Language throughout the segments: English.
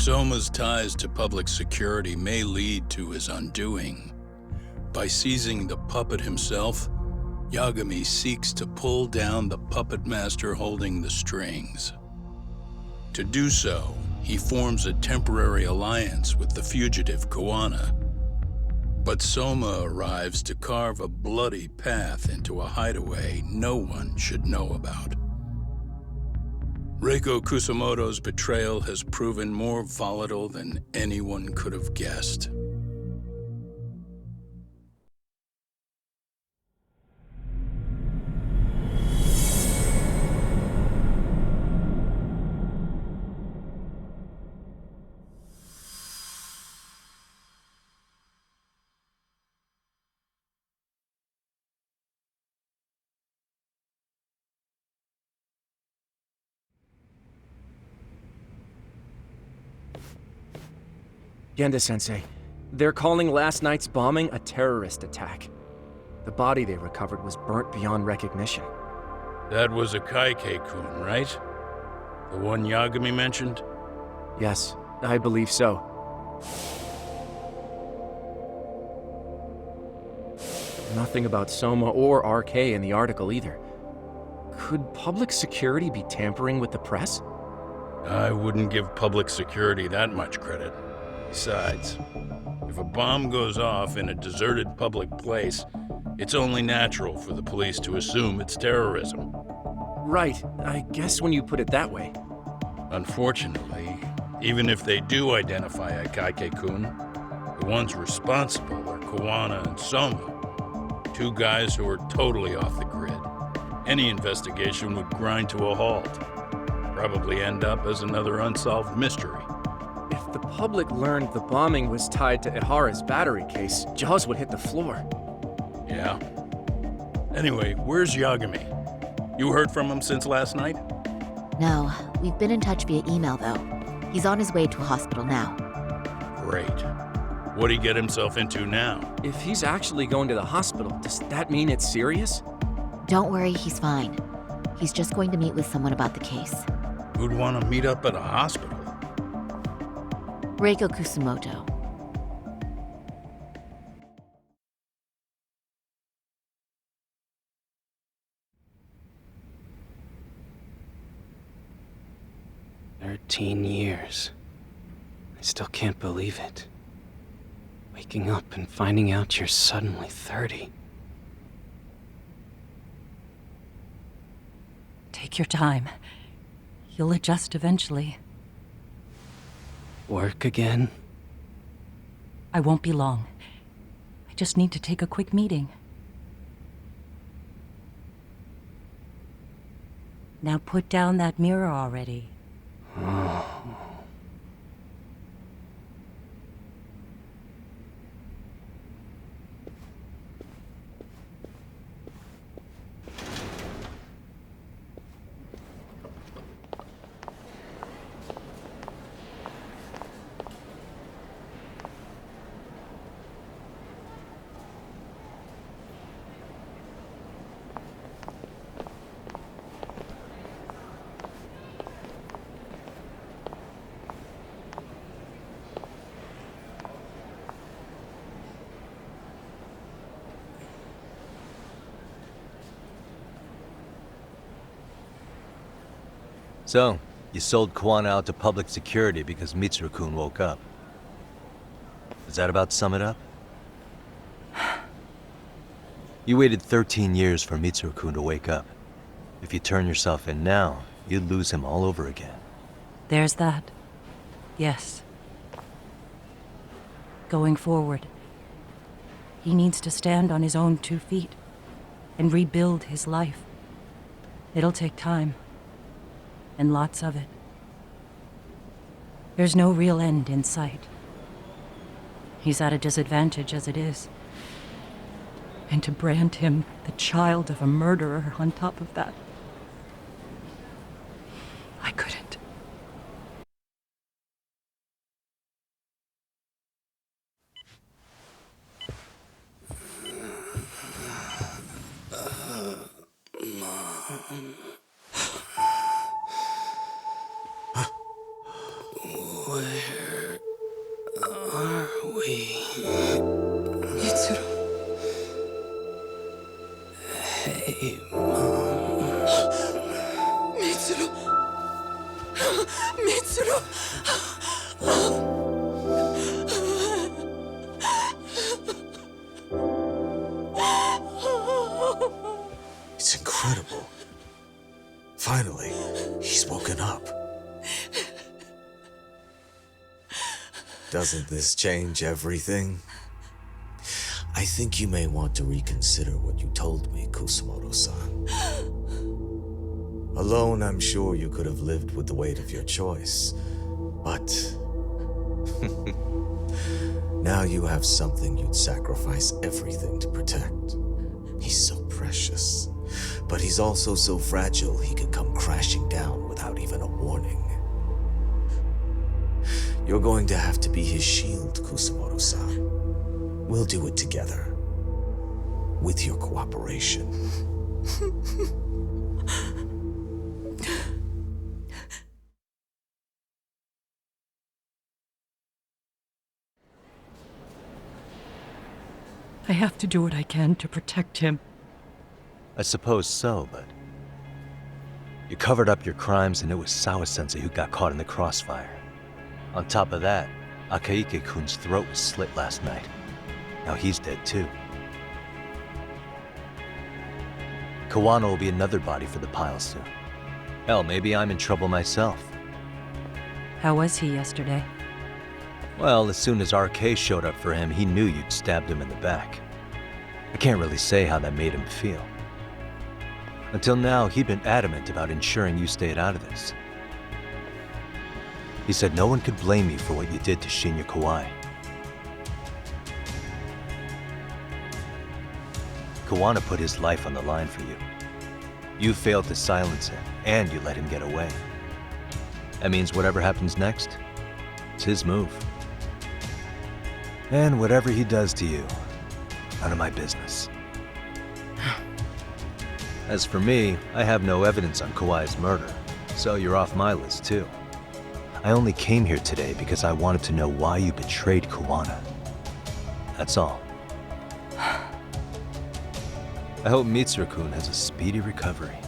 Soma's ties to public security may lead to his undoing. By seizing the puppet himself, Yagami seeks to pull down the puppet master holding the strings. To do so, he forms a temporary alliance with the fugitive Koana. But Soma arrives to carve a bloody path into a hideaway no one should know about. Reiko Kusamoto's betrayal has proven more volatile than anyone could have guessed. Genda-sensei, they're calling last night's bombing a terrorist attack. The body they recovered was burnt beyond recognition. That was a Kaike-kun, right? The one Yagami mentioned? Yes, I believe so. Nothing about Soma or RK in the article either. Could public security be tampering with the press? I wouldn't give public security that much credit. Besides, if a bomb goes off in a deserted public place, it's only natural for the police to assume it's terrorism. Right, I guess when you put it that way. Unfortunately, even if they do identify a Kaike-kun, the ones responsible are Koana and Soma, two guys who are totally off the grid. Any investigation would grind to a halt, probably end up as another unsolved mystery. If the public learned the bombing was tied to Ihara's battery case, jaws would hit the floor. Yeah. Anyway, where's Yagami? You heard from him since last night? No, we've been in touch via email though. He's on his way to a hospital now. Great. What'd he get himself into now? If he's actually going to the hospital, does that mean it's serious? Don't worry, he's fine. He's just going to meet with someone about the case. Who'd want to meet up at a hospital? Reiko Kusumoto. "13 years. I still can't believe it. Waking up and finding out you're suddenly 30. Take your time. You'll adjust eventually. Work again? I won't be long. I just need to take a quick meeting. Now put down that mirror already. So, you sold Koana out to public security because Mitsuru-kun woke up. Does that about sum it up? You waited 13 years for Mitsuru-kun to wake up. If you turn yourself in now, you'd lose him all over again. There's that. Yes. Going forward, he needs to stand on his own 2 feet and rebuild his life. It'll take time. And lots of it. There's no real end in sight. He's at a disadvantage as it is. And to brand him the child of a murderer on top of that, I couldn't. Where Mitsuru! Mitsuru! It's incredible. Finally, he's woken up. Doesn't this change everything? I think you may want to reconsider what you told me, Kusumoto-san. Alone, I'm sure you could have lived with the weight of your choice, but now you have something you'd sacrifice everything to protect. He's so precious, but he's also so fragile he could come crashing down without even a warning. You're going to have to be his shield, Kusumoto-san. We'll do it together. With your cooperation. I have to do what I can to protect him. I suppose so, but... You covered up your crimes and it was Sawa-sensei who got caught in the crossfire. On top of that, Akayuki-kun's throat was slit last night. Now he's dead too. Kawano will be another body for the pile soon. Hell, maybe I'm in trouble myself. How was he yesterday? Well, as soon as RK showed up for him, he knew you'd stabbed him in the back. I can't really say how that made him feel. Until now, he'd been adamant about ensuring you stayed out of this. He said no one could blame you for what you did to Shinya Kawai. Kawano put his life on the line for you. You failed to silence him, and you let him get away. That means whatever happens next, it's his move. And whatever he does to you, none of my business. As for me, I have no evidence on Kawai's murder, so you're off my list too. I only came here today because I wanted to know why you betrayed Kawano. That's all. I hope Mitsuru-kun has a speedy recovery.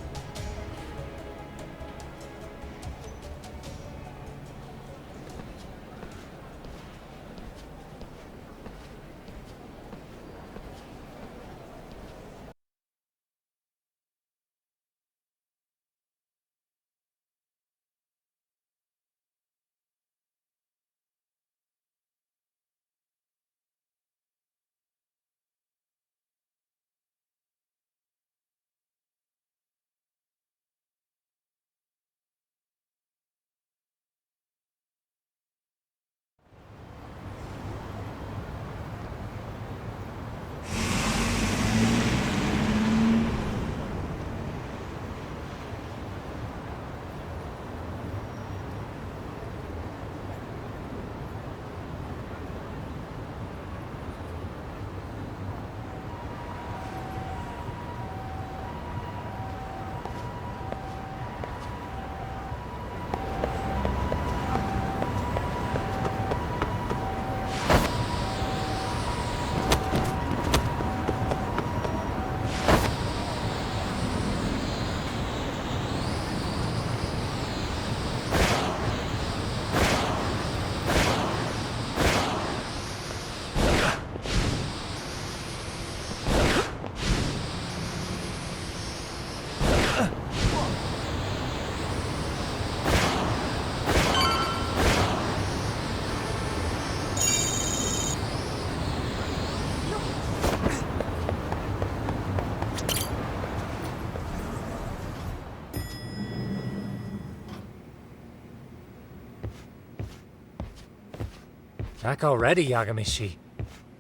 Back already, Yagami-shi.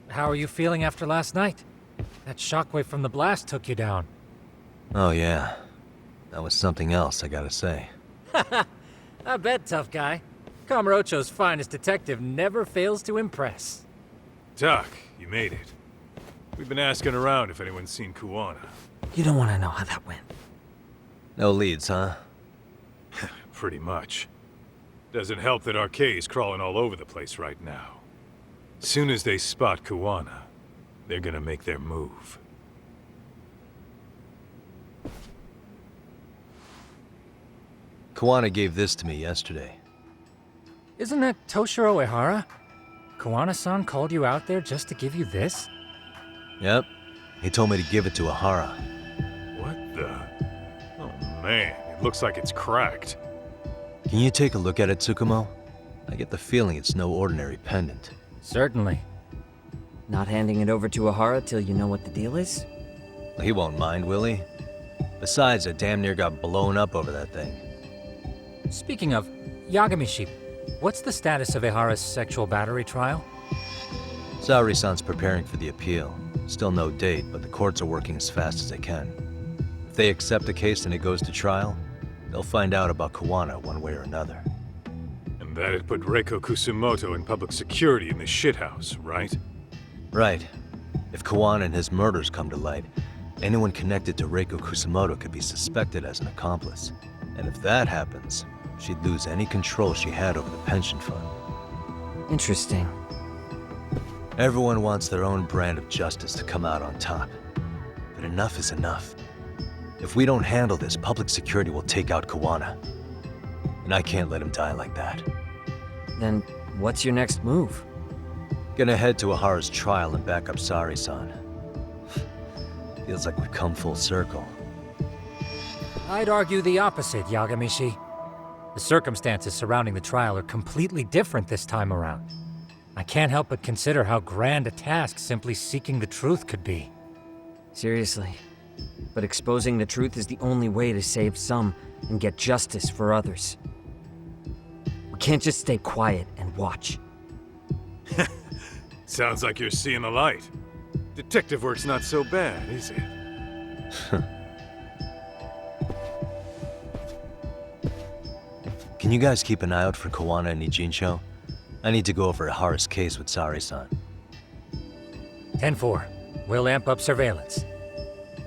How are you feeling after last night? That shockwave from the blast took you down. Oh yeah, that was something else, I gotta say. I bet, tough guy. Kamurocho's finest detective never fails to impress. Doc, you made it. We've been asking around if anyone's seen Kuwana. You don't want to know how that went. No leads, huh? Pretty much. Doesn't help that RK is crawling all over the place right now. Soon as they spot Kuwana, they're gonna make their move. Kawana gave this to me yesterday. Isn't that Toshiro Ehara? Kawana-san called you out there just to give you this? Yep. He told me to give it to Ehara. What the? Oh man, it looks like it's cracked. Can you take a look at it, Tsukumo? I get the feeling it's no ordinary pendant. Certainly. Not handing it over to Ehara till you know what the deal is? He won't mind, will he? Besides, I damn near got blown up over that thing. Speaking of, Yagami-shi, what's the status of Ehara's sexual battery trial? Saori-san's preparing for the appeal. Still no date, but the courts are working as fast as they can. If they accept the case and it goes to trial, they'll find out about Kawana one way or another. And that'd put Reiko Kusumoto in public security in this shithouse, right? Right. If Kawana and his murders come to light, anyone connected to Reiko Kusumoto could be suspected as an accomplice. And if that happens, she'd lose any control she had over the pension fund. Interesting. Everyone wants their own brand of justice to come out on top. But enough is enough. If we don't handle this, public security will take out Kawana. And I can't let him die like that. Then what's your next move? Gonna head to Ehara's trial and back up Saori-san. Feels like we've come full circle. I'd argue the opposite, Yagami-shi. The circumstances surrounding the trial are completely different this time around. I can't help but consider how grand a task simply seeking the truth could be. Seriously. But exposing the truth is the only way to save some and get justice for others. We can't just stay quiet and watch. Sounds like you're seeing the light. Detective work's not so bad, is it? Can you guys keep an eye out for Kawana and Ijincho? I need to go over Ehara's case with Saori-san. 10-4. We'll amp up surveillance.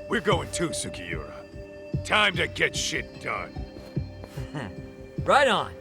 We're going too, Sukiura. Time to get shit done. Right on!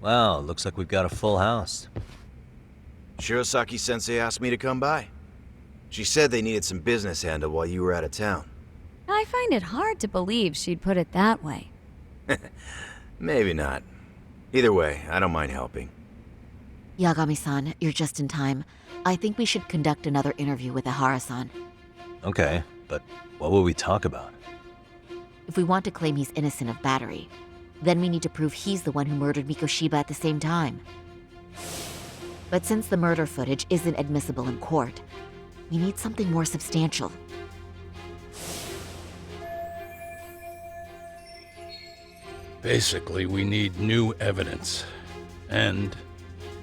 Wow, looks like we've got a full house. Shirosaki-sensei asked me to come by. She said they needed some business handled while you were out of town. I find it hard to believe she'd put it that way. Maybe not. Either way, I don't mind helping. Yagami-san, you're just in time. I think we should conduct another interview with Ihara-san. Okay, but what will we talk about? If we want to claim he's innocent of battery, then we need to prove he's the one who murdered Mikoshiba at the same time. But since the murder footage isn't admissible in court, we need something more substantial. Basically, we need new evidence. And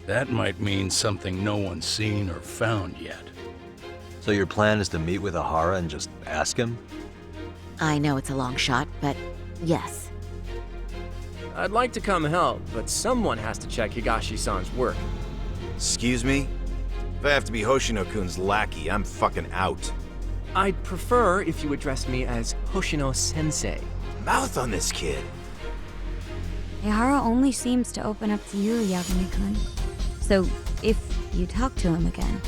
that might mean something no one's seen or found yet. So your plan is to meet with Ihara and just ask him? I know it's a long shot, but yes. I'd like to come help, but someone has to check Higashi-san's work. Excuse me? If I have to be Hoshino-kun's lackey, I'm fucking out. I'd prefer if you address me as Hoshino-sensei. Mouth on this kid. Ihara only seems to open up to you, Yagami-kun. So, if you talk to him again,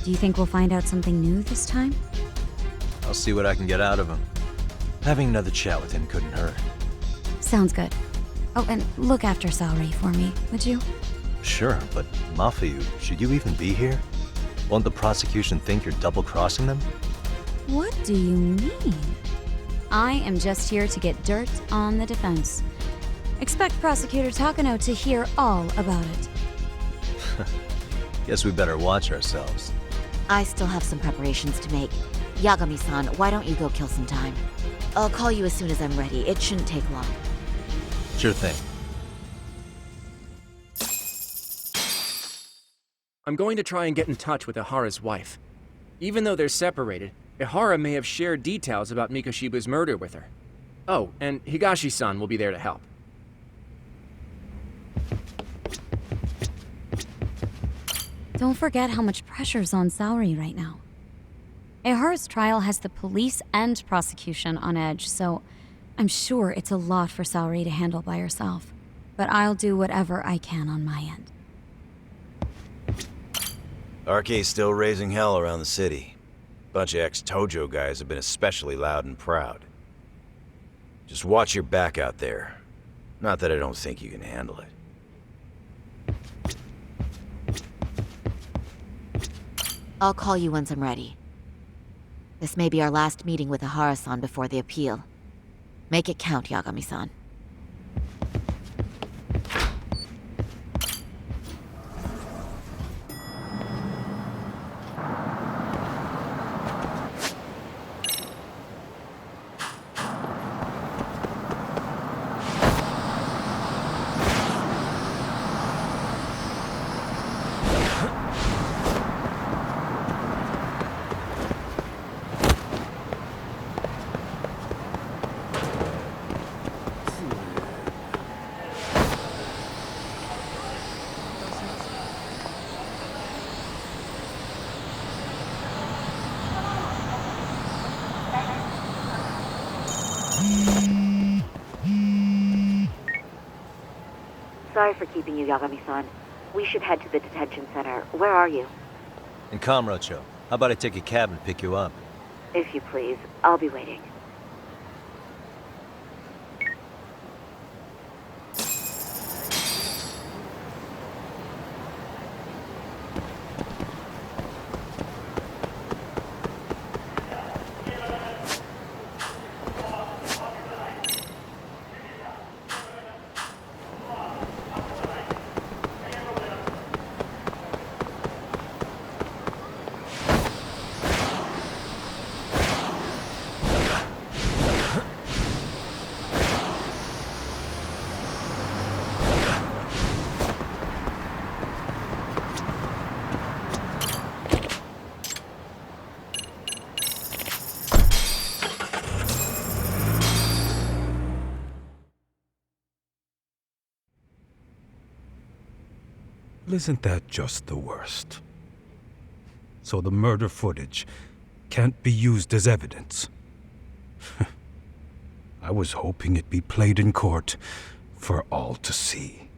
do you think we'll find out something new this time? I'll see what I can get out of him. Having another chat with him couldn't hurt. Sounds good. Oh, and look after Saori for me, would you? Sure, but Mafuyu, should you even be here? Won't the prosecution think you're double-crossing them? What do you mean? I am just here to get dirt on the defense. Expect Prosecutor Takano to hear all about it. Guess we better watch ourselves. I still have some preparations to make. Yagami-san, why don't you go kill some time? I'll call you as soon as I'm ready. It shouldn't take long. Sure thing. I'm going to try and get in touch with Ihara's wife. Even though they're separated, Ihara may have shared details about Mikoshiba's murder with her. Oh, and Higashi-san will be there to help. Don't forget how much pressure's on Saori right now. Ihara's trial has the police and prosecution on edge, so I'm sure it's a lot for Saori to handle by herself. But I'll do whatever I can on my end. RK's still raising hell around the city. Bunch of ex-Tojo guys have been especially loud and proud. Just watch your back out there. Not that I don't think you can handle it. I'll call you once I'm ready. This may be our last meeting with Ihara-san before the appeal. Make it count, Yagami-san. Sorry for keeping you, Yagami-san. We should head to the detention center. Where are you? In Kamurocho. How about I take a cab and pick you up? If you please. I'll be waiting. Isn't that just the worst? So the murder footage can't be used as evidence. I was hoping it'd be played in court for all to see.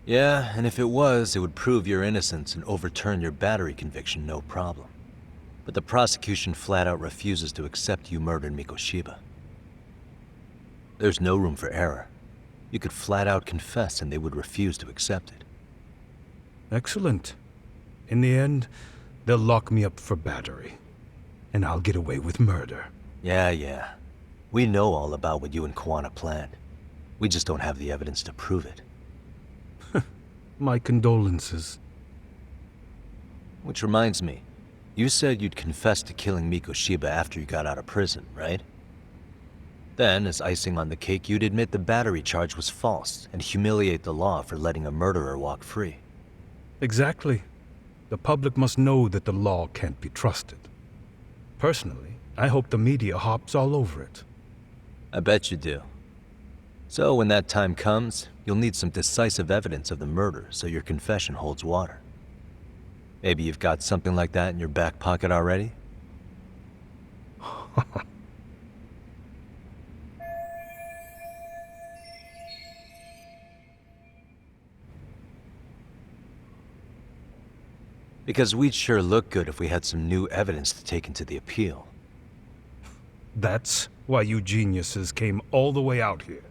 Yeah, and if it was, it would prove your innocence and overturn your battery conviction, no problem. But the prosecution flat out refuses to accept you murdered Mikoshiba. There's no room for error. You could flat out confess and they would refuse to accept it. Excellent. In the end, they'll lock me up for battery. And I'll get away with murder. Yeah. We know all about what you and Kawana planned. We just don't have the evidence to prove it. My condolences. Which reminds me, you said you'd confess to killing Mikoshiba after you got out of prison, right? Then, as icing on the cake, you'd admit the battery charge was false and humiliate the law for letting a murderer walk free. Exactly. The public must know that the law can't be trusted. Personally, I hope the media hops all over it. I bet you do. So when that time comes, you'll need some decisive evidence of the murder so your confession holds water. Maybe you've got something like that in your back pocket already? Because we'd sure look good if we had some new evidence to take into the appeal. That's why you geniuses came all the way out here.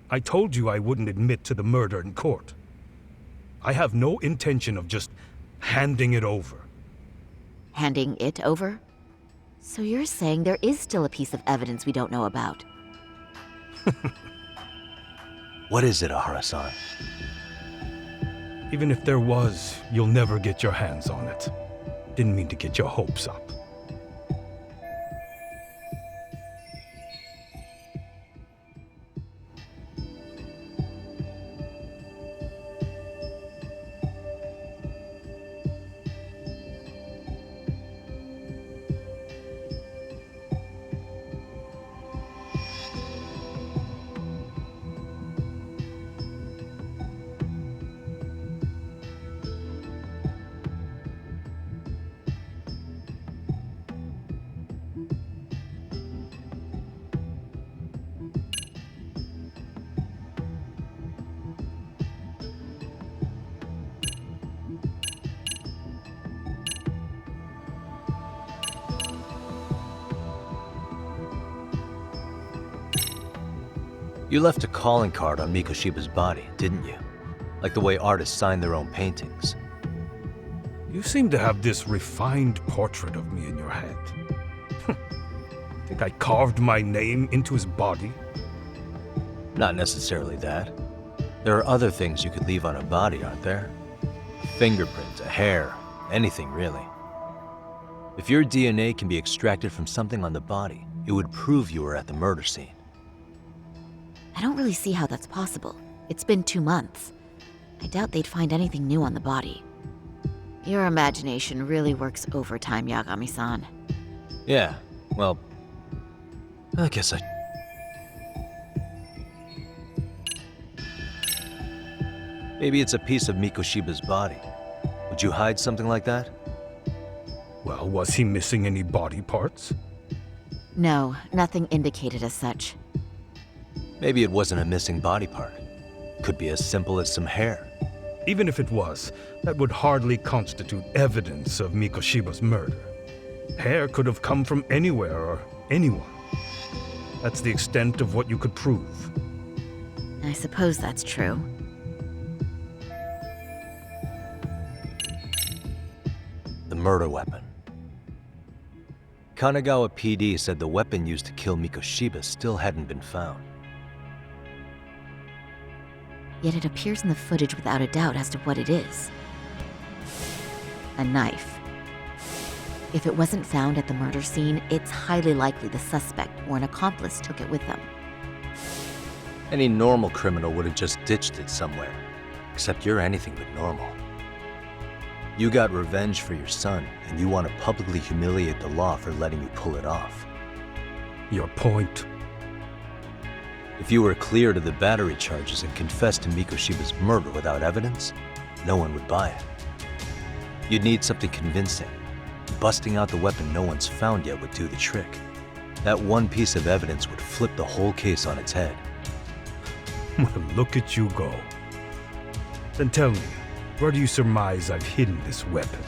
I told you I wouldn't admit to the murder in court. I have no intention of just handing it over. Handing it over? So you're saying there is still a piece of evidence we don't know about? What is it, Ahara-san? Even if there was, you'll never get your hands on it. Didn't mean to get your hopes up. You left a calling card on Mikoshiba's body, didn't you? Like the way artists sign their own paintings. You seem to have this refined portrait of me in your head. Think I carved my name into his body? Not necessarily that. There are other things you could leave on a body, aren't there? A fingerprint, a hair, anything really. If your DNA can be extracted from something on the body, it would prove you were at the murder scene. I don't really see how that's possible. It's been 2 months. I doubt they'd find anything new on the body. Your imagination really works overtime, Yagami-san. Yeah, well, I guess Maybe it's a piece of Mikoshiba's body. Would you hide something like that? Well, was he missing any body parts? No, nothing indicated as such. Maybe it wasn't a missing body part. Could be as simple as some hair. Even if it was, that would hardly constitute evidence of Mikoshiba's murder. Hair could have come from anywhere or anyone. That's the extent of what you could prove. I suppose that's true. The murder weapon. Kanagawa PD said the weapon used to kill Mikoshiba still hadn't been found. Yet it appears in the footage without a doubt as to what it is. A knife. If it wasn't found at the murder scene, it's highly likely the suspect or an accomplice took it with them. Any normal criminal would have just ditched it somewhere. Except you're anything but normal. You got revenge for your son, and you want to publicly humiliate the law for letting you pull it off. Your point? If you were cleared of the battery charges and confessed to Mikoshiba's murder without evidence, no one would buy it. You'd need something convincing. Busting out the weapon no one's found yet would do the trick. That one piece of evidence would flip the whole case on its head. Well, look at you go. Then tell me, where do you surmise I've hidden this weapon?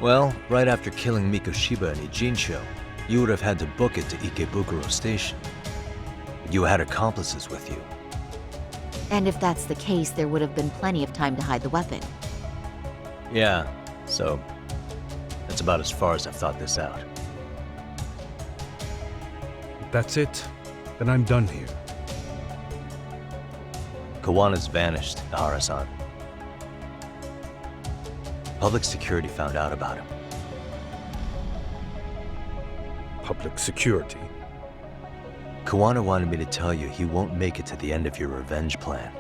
Well, right after killing Mikoshiba and Ijincho, you would have had to book it to Ikebukuro Station. You had accomplices with you. And if that's the case, there would have been plenty of time to hide the weapon. Yeah, so that's about as far as I've thought this out. If that's it, then I'm done here. Kawana's vanished, Ihara-san. Public security found out about him. Public security? Kawana wanted me to tell you he won't make it to the end of your revenge plan.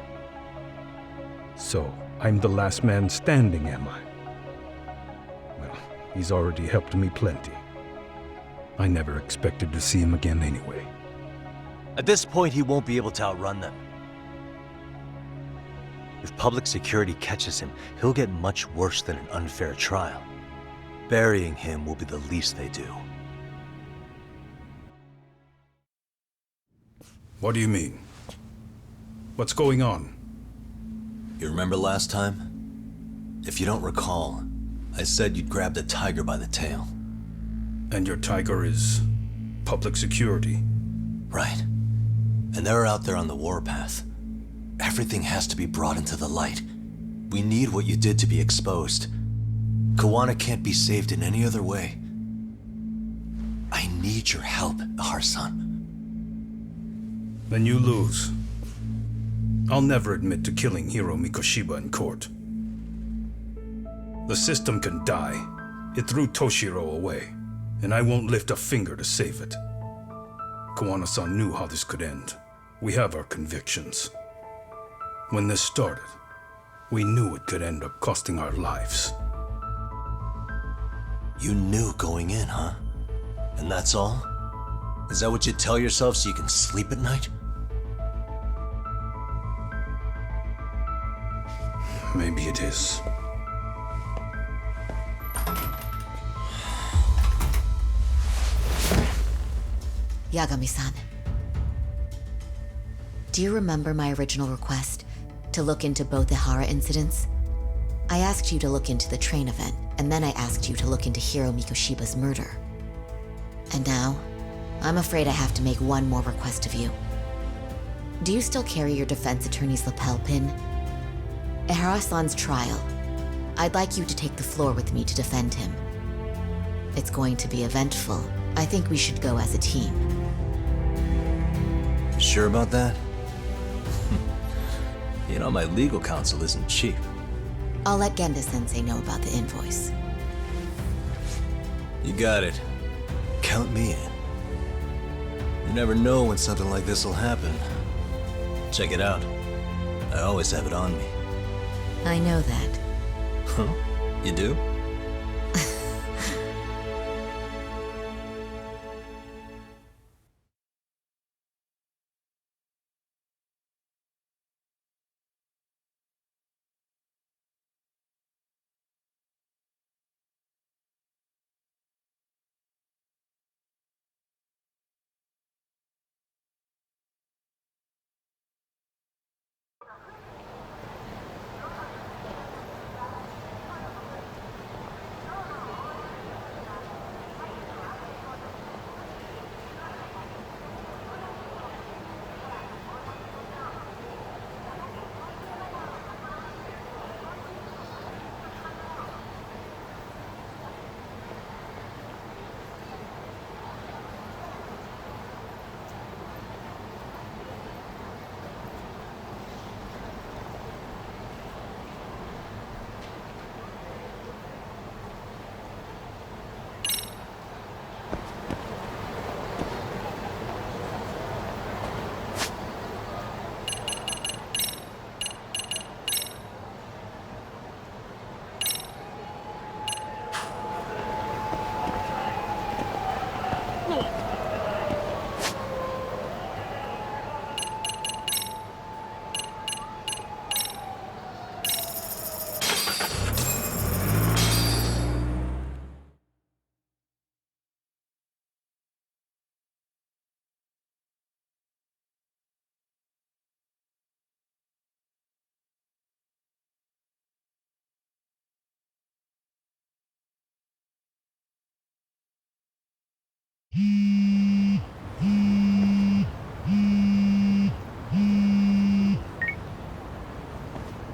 So, I'm the last man standing, am I? Well, he's already helped me plenty. I never expected to see him again anyway. At this point, he won't be able to outrun them. If public security catches him, he'll get much worse than an unfair trial. Burying him will be the least they do. What do you mean? What's going on? You remember last time? If you don't recall, I said you'd grab the tiger by the tail. And your tiger is public security? Right. And they're out there on the warpath. Everything has to be brought into the light. We need what you did to be exposed. Kawana can't be saved in any other way. I need your help, Ihara-san. Then you lose. I'll never admit to killing Hiro Mikoshiba in court. The system can die. It threw Toshiro away, and I won't lift a finger to save it. Kawana-san knew how this could end. We have our convictions. When this started, we knew it could end up costing our lives. You knew going in, huh? And that's all? Is that what you tell yourself so you can sleep at night? Maybe it is. Yagami-san. Do you remember my original request to look into both the Ihara incidents? I asked you to look into the train event, and then I asked you to look into Hiro Mikoshiba's murder. And now, I'm afraid I have to make one more request of you. Do you still carry your defense attorney's lapel pin? Ihara-san's trial. I'd like you to take the floor with me to defend him. It's going to be eventful. I think we should go as a team. You sure about that? You know, my legal counsel isn't cheap. I'll let Genda-sensei know about the invoice. You got it. Count me in. You never know when something like this will happen. Check it out. I always have it on me. I know that. Huh? You do?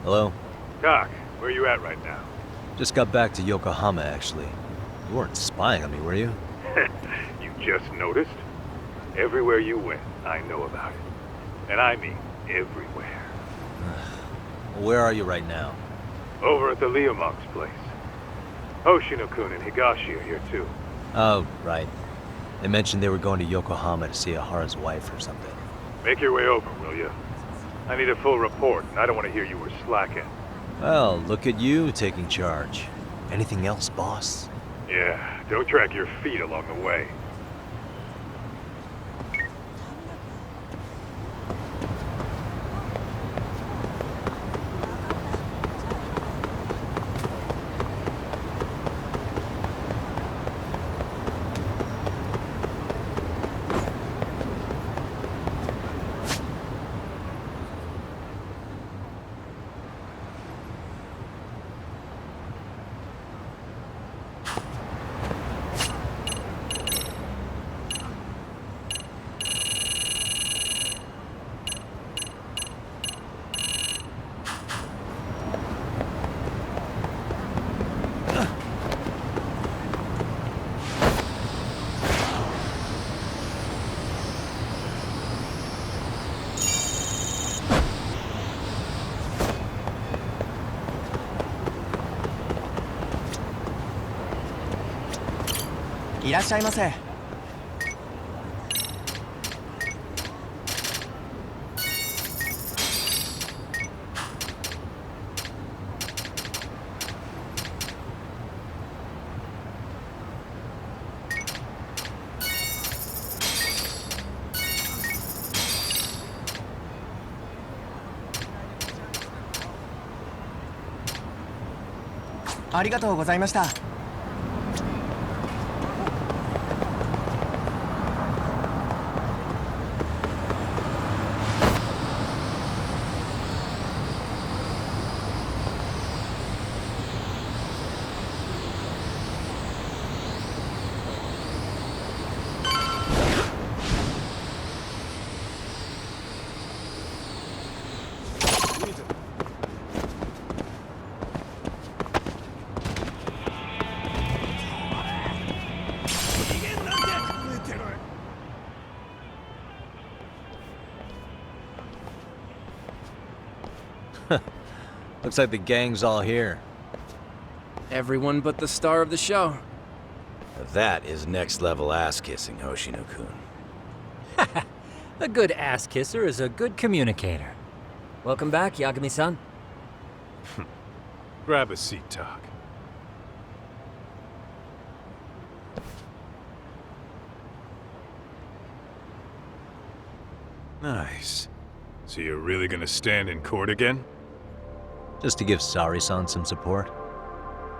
Hello? Doc, where you at right now? Just got back to Yokohama, actually. You weren't spying on me, were you? You just noticed? Everywhere you went, I know about it. And I mean everywhere. Where are you right now? Over at the Leomong's place. Hoshino-kun and Higashi are here too. Oh, right. They mentioned they were going to Yokohama to see Ahara's wife or something. Make your way over, will you? I need a full report, and I don't want to hear you were slacking. Well, look at you taking charge. Anything else, boss? Yeah, don't drag your feet along the way. Looks like the gang's all here. Everyone but the star of the show. That is next level ass kissing, Hoshino-kun. A good ass kisser is a good communicator. Welcome back, Yagami-san. Grab a seat, Doc. Nice. So you're really gonna stand in court again? Just to give Sari-san some support.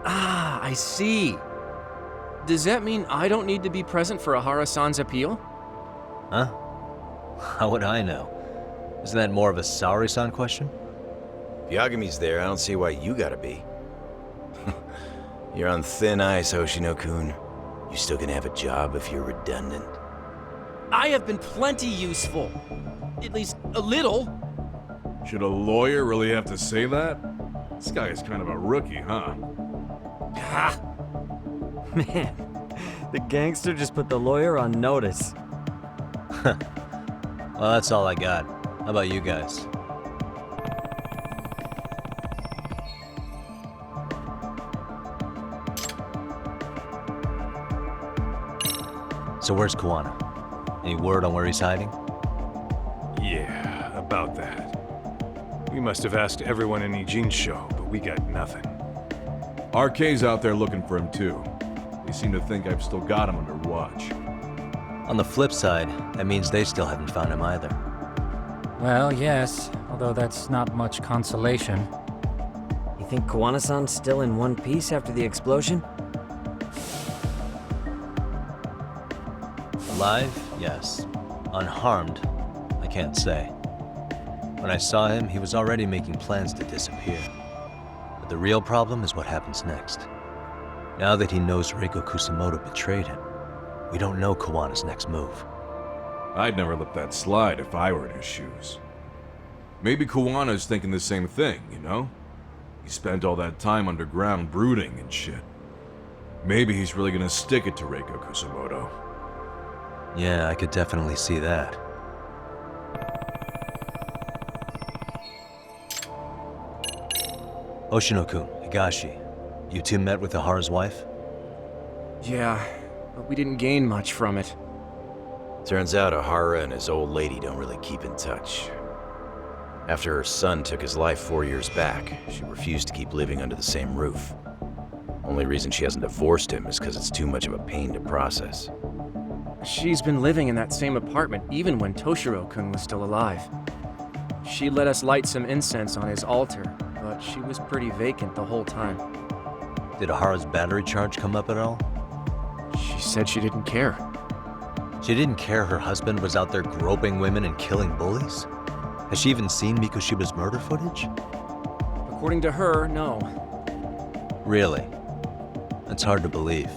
Ah, I see. Does that mean I don't need to be present for Ahara-san's appeal? Huh? How would I know? Isn't that more of a Sari-san question? If Yagami's there, I don't see why you gotta be. You're on thin ice, Hoshino-kun. You still gonna have a job if you're redundant. I have been plenty useful. At least a little. Should a lawyer really have to say that? This guy is kind of a rookie, huh? Ah. Man, the gangster just put the lawyer on notice. Well, that's all I got. How about you guys? So where's Kuwana? Any word on where he's hiding? Yeah, about that. We must have asked everyone in Ijincho, but we got nothing. RK's out there looking for him too. They seem to think I've still got him under watch. On the flip side, that means they still haven't found him either. Well, yes, although that's not much consolation. You think Kuwana-san's still in one piece after the explosion? Alive? Yes. Unharmed? I can't say. When I saw him, he was already making plans to disappear. But the real problem is what happens next. Now that he knows Reiko Kusamoto betrayed him, We don't know Kawana's next move. I'd never let that slide if I were in his shoes. Maybe Kawana's thinking the same thing, you know? He spent all that time underground brooding and shit. Maybe he's really gonna stick it to Reiko Kusamoto. Yeah, I could definitely see that. Oshino-kun, Higashi, you two met with Ahara's wife? Yeah, but we didn't gain much from it. Turns out Ahara and his old lady don't really keep in touch. After her son took his life 4 years back, she refused to keep living under the same roof. Only reason she hasn't divorced him is because it's too much of a pain to process. She's been living in that same apartment even when Toshiro-kun was still alive. She let us light some incense on his altar, but she was pretty vacant the whole time. Did Ahara's battery charge come up at all? She said she didn't care. She didn't care her husband was out there groping women and killing bullies? Has she even seen Mikoshiba's murder footage? According to her, no. Really? That's hard to believe.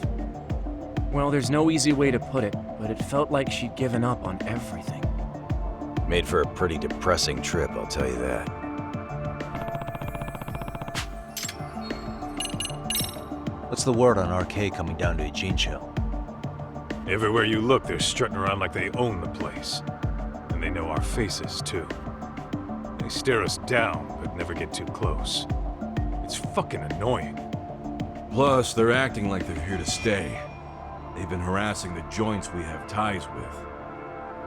Well, there's no easy way to put it, but it felt like she'd given up on everything. Made for a pretty depressing trip, I'll tell you that. What's the word on RK coming down to Ijincho? Everywhere you look, they're strutting around like they own the place. And they know our faces, too. They stare us down, but never get too close. It's fucking annoying. Plus, they're acting like they're here to stay. They've been harassing the joints we have ties with.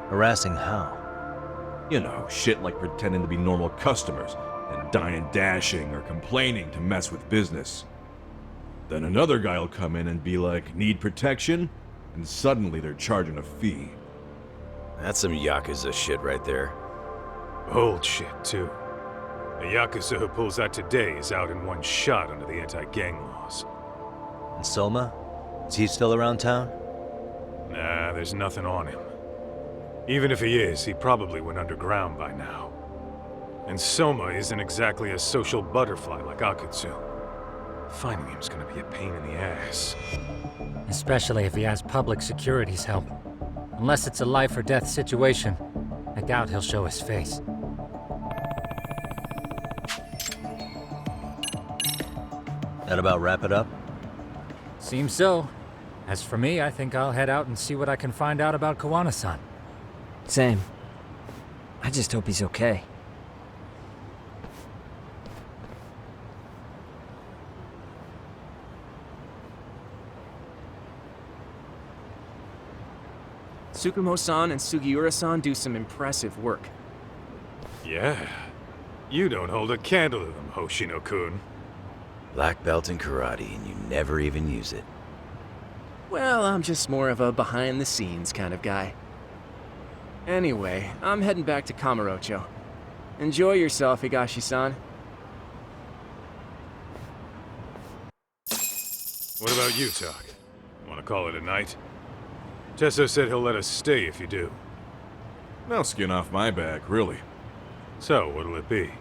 Harassing how? You know, shit like pretending to be normal customers and dine and dashing or complaining to mess with business. Then another guy will come in and be like, need protection? And suddenly they're charging a fee. That's some Yakuza shit right there. Old shit, too. The Yakuza who pulls that today is out in one shot under the anti-gang laws. And Soma? Is he still around town? Nah, there's nothing on him. Even if he is, he probably went underground by now. And Soma isn't exactly a social butterfly like Akutsu. Finding him's gonna be a pain in the ass. Especially if he has public security's help. Unless it's a life or death situation, I doubt he'll show his face. That about wrap it up? Seems so. As for me, I think I'll head out and see what I can find out about Kawana-san. Same. I just hope he's okay. Tsukumo-san and Sugiura-san do some impressive work. Yeah. You don't hold a candle to them, Hoshino-kun. Black belt in karate, and you never even use it. Well, I'm just more of a behind-the-scenes kind of guy. Anyway, I'm heading back to Kamurocho. Enjoy yourself, Higashi-san. What about you, Tak? Wanna call it a night? Tesso said he'll let us stay if you do. No skin off my back, really. So, what'll it be?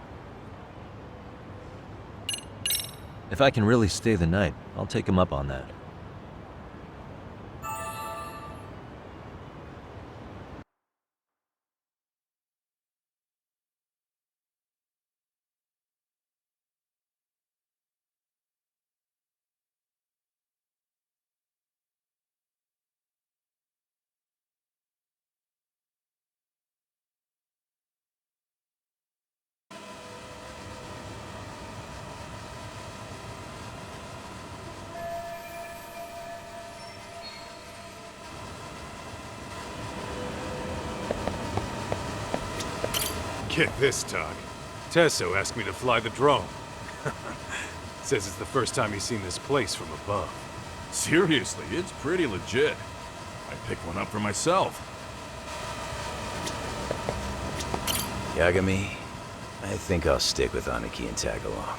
If I can really stay the night, I'll take him up on that. Get this, Tak. Tesso asked me to fly the drone. Says it's the first time he's seen this place from above. Seriously, it's pretty legit. I picked one up for myself. Yagami, I think I'll stick with Aniki and tag along.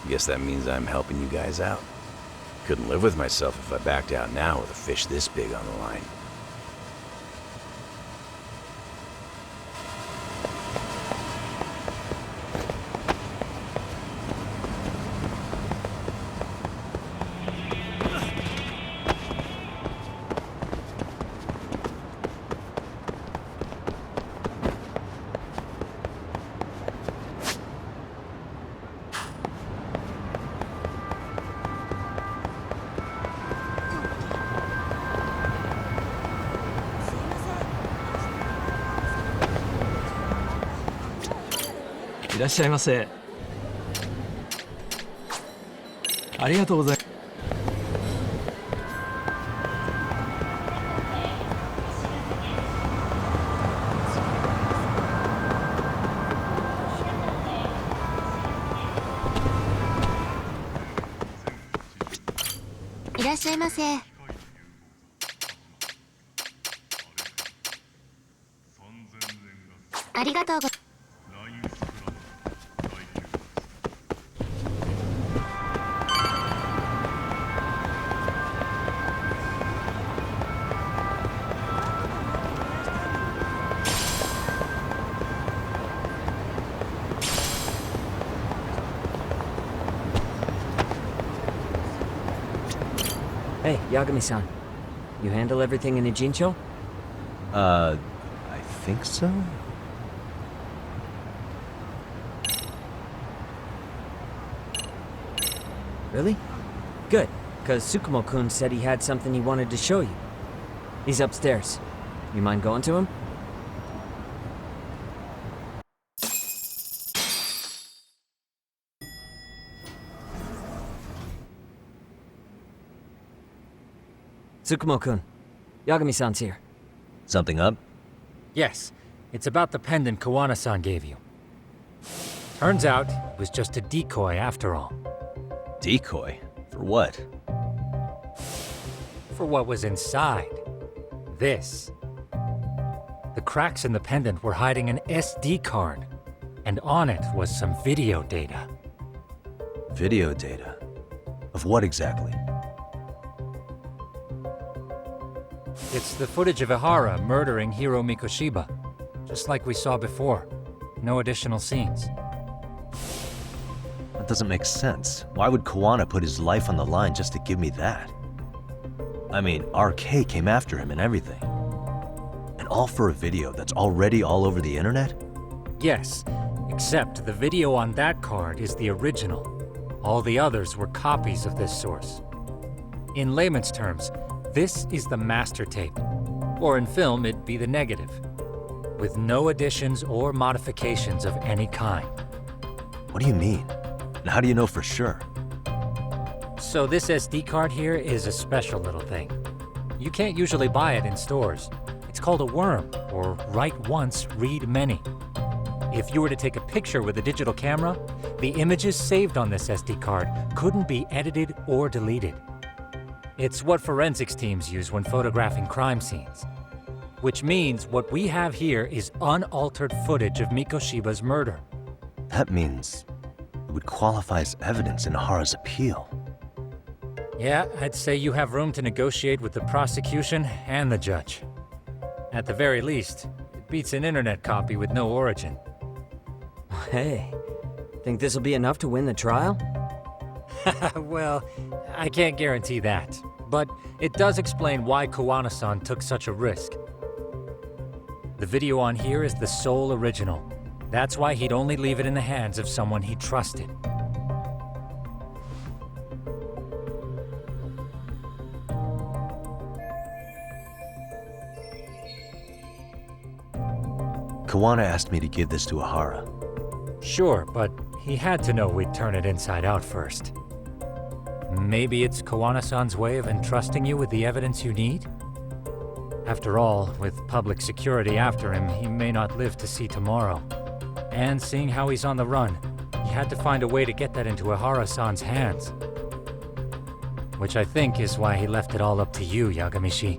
Guess that means I'm helping you guys out. Couldn't live with myself if I backed out now with a fish this big on the line. いらっしゃいませ。ありがとうございます。いらっしゃいませ。ありがとうご。Hey, Yagami-san. You handle everything in Ijincho? I think so? Really? Good, because Tsukumo-kun said he had something he wanted to show you. He's upstairs. You mind going to him? Tsukumo-kun, Yagami-san's here. Something up? Yes, it's about the pendant Kawana-san gave you. Turns out, it was just a decoy after all. Decoy? For what? For what was inside. This. The cracks in the pendant were hiding an SD card, and on it was some video data. Video data? Of what exactly? It's the footage of Ihara murdering Hiro Mikoshiba, just like we saw before. No additional scenes. That doesn't make sense. Why would Kawana put his life on the line just to give me that? I mean, RK came after him and everything. And all for a video that's already all over the internet? Yes, except the video on that card is the original. All the others were copies of this source. In layman's terms, this is the master tape, or in film it'd be the negative, with no additions or modifications of any kind. What do you mean? And how do you know for sure? So this SD card here is a special little thing. You can't usually buy it in stores. It's called a worm, or write once, read many. If you were to take a picture with a digital camera, the images saved on this SD card couldn't be edited or deleted. It's what forensics teams use when photographing crime scenes. Which means what we have here is unaltered footage of Mikoshiba's murder. That means it would qualify as evidence in Ihara's appeal. Yeah, I'd say you have room to negotiate with the prosecution and the judge. At the very least, it beats an internet copy with no origin. Hey, think this'll be enough to win the trial? Well, I can't guarantee that, but it does explain why Kawana-san took such a risk. The video on here is the sole original. That's why he'd only leave it in the hands of someone he trusted. Kawana asked me to give this to Ihara. Sure, but he had to know we'd turn it inside out first. Maybe it's Kawana-san's way of entrusting you with the evidence you need? After all, with public security after him, he may not live to see tomorrow. And seeing how he's on the run, he had to find a way to get that into Ihara-san's hands. Which I think is why he left it all up to you, Yagami-shi.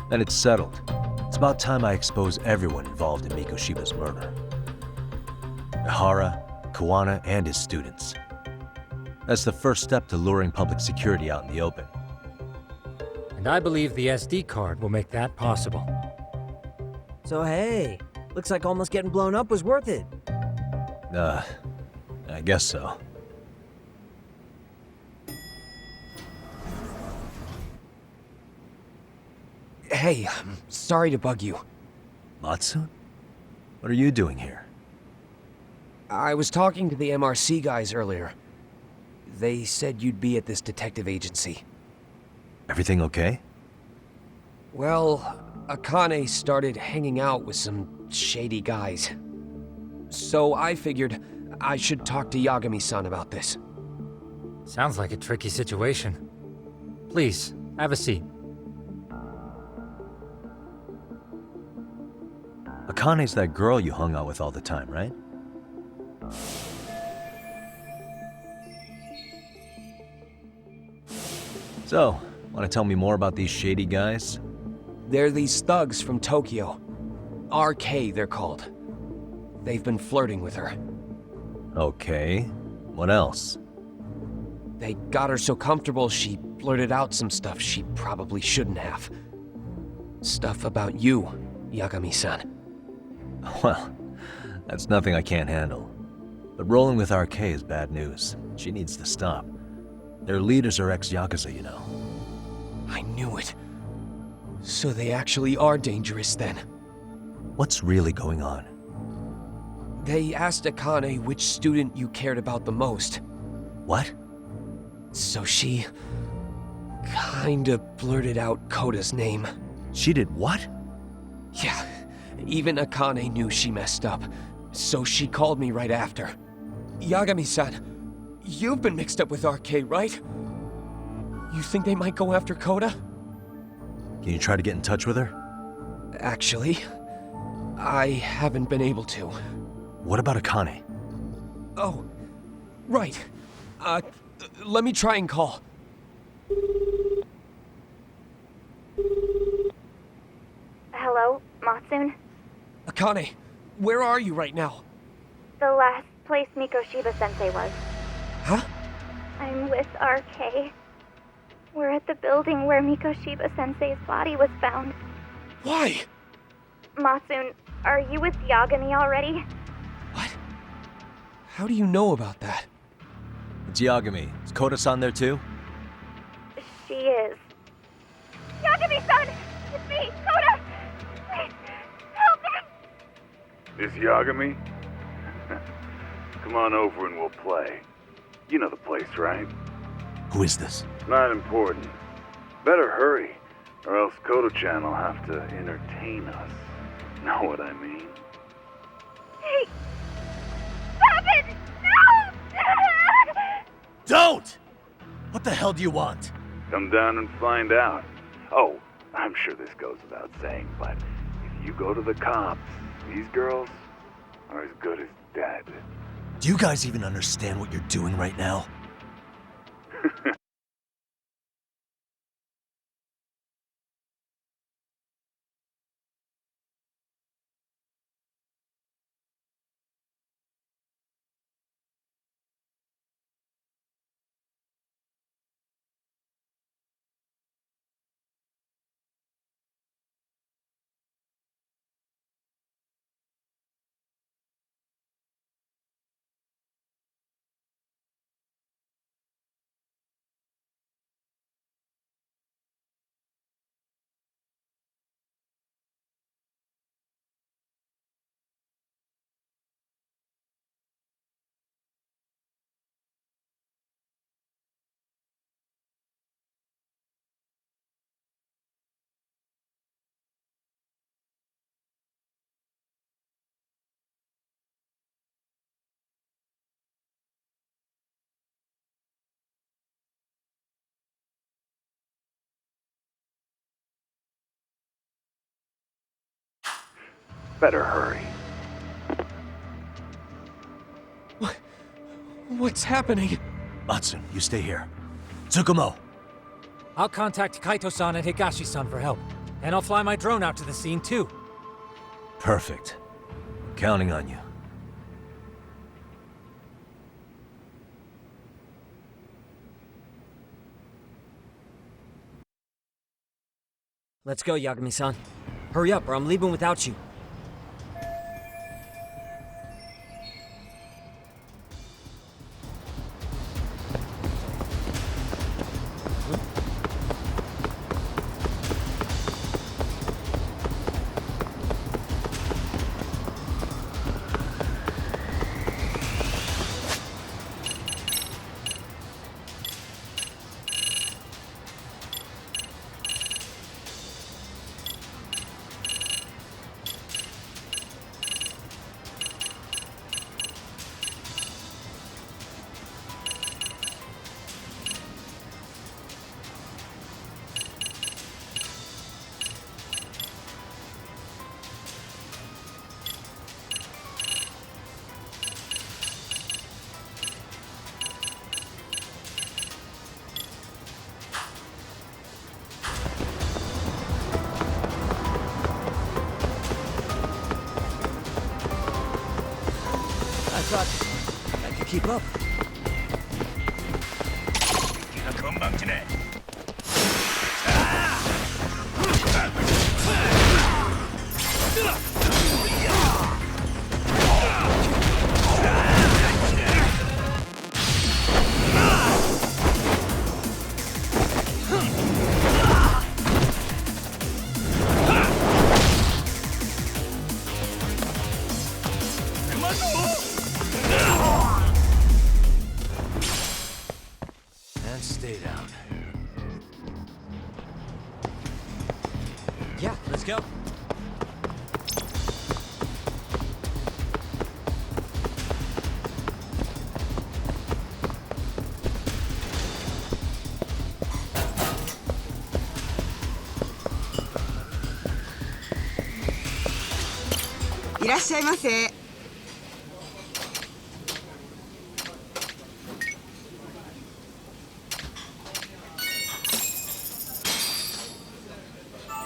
Then it's settled. It's about time I expose everyone involved in Mikoshiba's murder. Ihara, Kawana, and his students. That's the first step to luring public security out in the open. And I believe the SD card will make that possible. So hey, looks like almost getting blown up was worth it. I guess so. Hey, I'm sorry to bug you. Matsu? What are you doing here? I was talking to the MRC guys earlier. They said you'd be at this detective agency. Everything okay? Well, Akane started hanging out with some shady guys. So I figured I should talk to Yagami-san about this. Sounds like a tricky situation. Please, have a seat. Akane's that girl you hung out with all the time, right? So, want to tell me more about these shady guys? They're these thugs from Tokyo. RK, they're called. They've been flirting with her. Okay. What else? They got her so comfortable she blurted out some stuff she probably shouldn't have. Stuff about you, Yagami-san. Well, that's nothing I can't handle. But rolling with RK is bad news. She needs to stop. Their leaders are ex-Yakuza, you know. I knew it. So they actually are dangerous then. What's really going on? They asked Akane which student you cared about the most. What? So she kinda blurted out Koda's name. She did what? Yeah, even Akane knew she messed up, so she called me right after. Yagami-san, you've been mixed up with RK, right? You think they might go after Koda? Can you try to get in touch with her? Actually, I haven't been able to. What about Akane? Oh, right. Let me try and call. Hello, Matsune? Akane, where are you right now? The last place Mikoshiba-sensei was. Huh? I'm with RK. We're at the building where Mikoshiba-sensei's body was found. Why? Matsune, are you with Yagami already? How do you know about that? It's Yagami. Is Koda-san there too? She is. Yagami-san! It's me, Koda! Please, help me! This Yagami? Come on over and we'll play. You know the place, right? Who is this? Not important. Better hurry, or else Kodo-chan will have to entertain us. Know what I mean? Hey! Stop it! No! Don't! What the hell do you want? Come down and find out. Oh, I'm sure this goes without saying, but if you go to the cops, these girls are as good as dead. Do you guys even understand what you're doing right now? Better hurry. What's happening? Matsune, you stay here. Tsukumo! I'll contact Kaito-san and Higashi-san for help. And I'll fly my drone out to the scene, too. Perfect. Counting on you. Let's go, Yagami-san. Hurry up, or I'm leaving without you. keep up. And stay down. Yeah, let's go.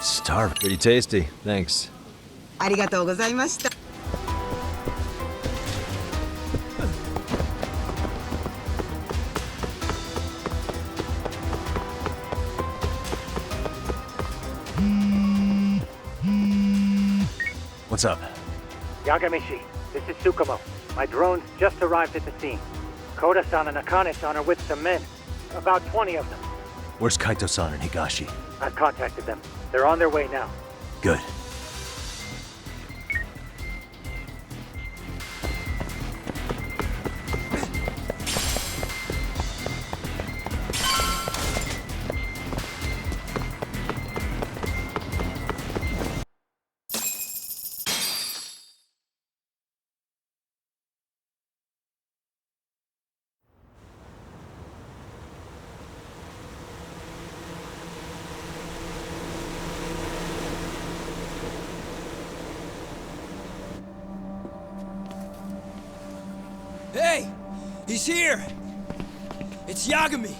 Starving. Pretty tasty. Thanks. ありがとうございました。What's up? Yagami-shi, this is Tsukumo. My drones just arrived at the scene. Koda-san and Akane-san are with some men. About 20 of them. Where's Kaito-san and Higashi? I've contacted them. They're on their way now. Good. Hey! He's here! It's Yagami!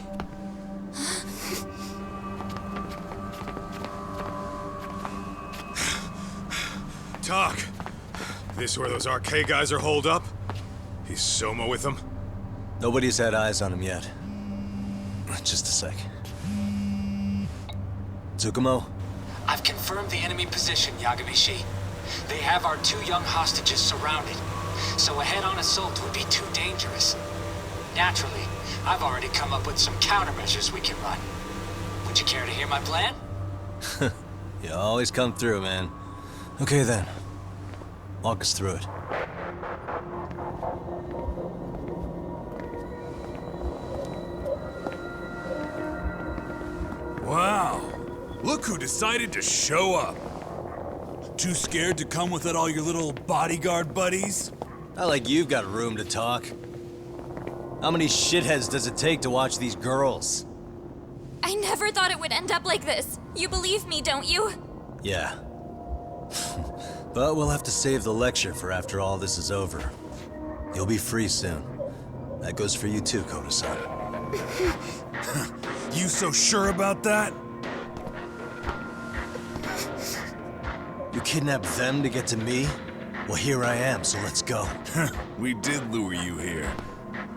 Talk. This where those RK guys are holed up? He's Soma with them? Nobody's had eyes on him yet. Just a sec. Tsukumo? I've confirmed the enemy position, Yagami-shi. They have our 2 young hostages surrounded, so a head-on assault would be too dangerous. Naturally, I've already come up with some countermeasures we can run. Would you care to hear my plan? You always come through, man. Okay then. Walk us through it. Wow. Look who decided to show up. Too scared to come without all your little bodyguard buddies? Not like you've got room to talk. How many shitheads does it take to watch these girls? I never thought it would end up like this. You believe me, don't you? Yeah. But we'll have to save the lecture for after all this is over. You'll be free soon. That goes for you too, Koda-san. You so sure about that? You kidnapped them to get to me? Well, here I am, so let's go. We did lure you here,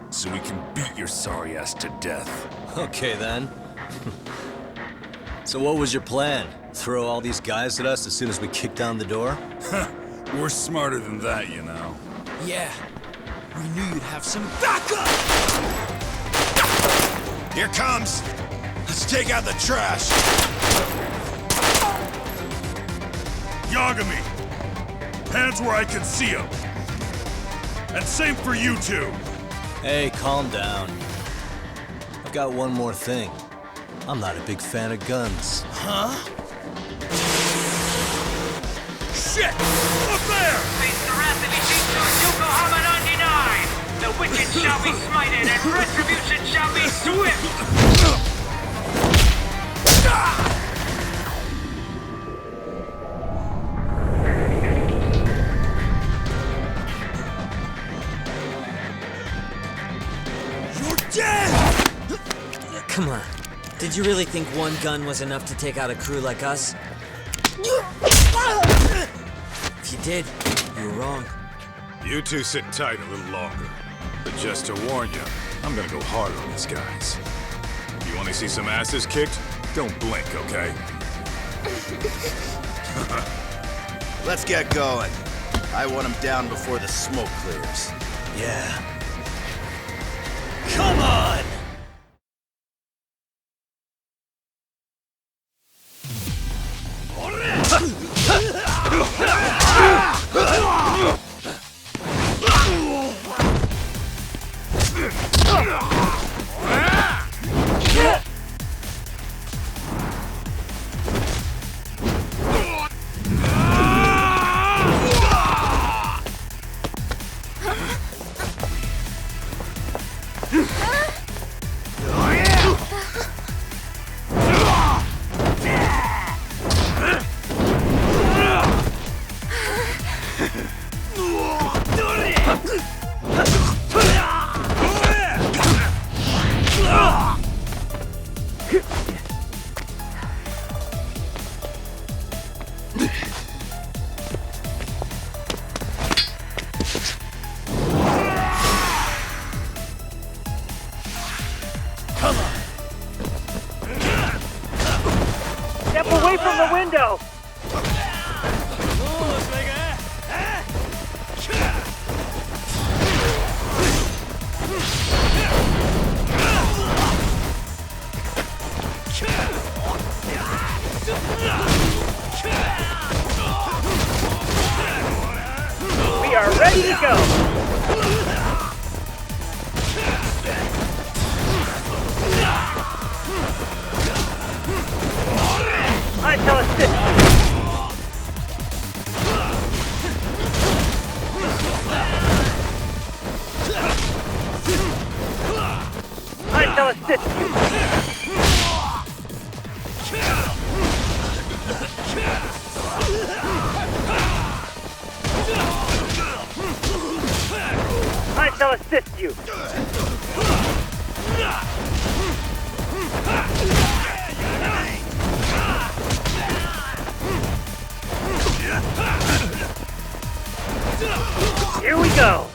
so we can beat your sorry ass to death. Okay, then. So what was your plan? Throw all these guys at us as soon as we kick down the door? We're smarter than that, you know. Yeah. We knew you'd have some backup! Here comes! Let's take out the trash! Yagami! Hands where I can see them! And same for you two! Hey, calm down. I've got one more thing. I'm not a big fan of guns. Huh? Shit! Up there! Face the wrath of Ishito's Yokohama 99! The wicked shall be smited and retribution shall be swift! Come on. Did you really think one gun was enough to take out a crew like us? If you did, you were wrong. You two sit tight a little longer. But just to warn you, I'm gonna go hard on these guys. You wanna see some asses kicked? Don't blink, okay? Let's get going. I want them down before the smoke clears. Yeah. Come on! Step away from the window! We are ready to go! I shall assist you. I shall assist you. I shall assist you. Here we go!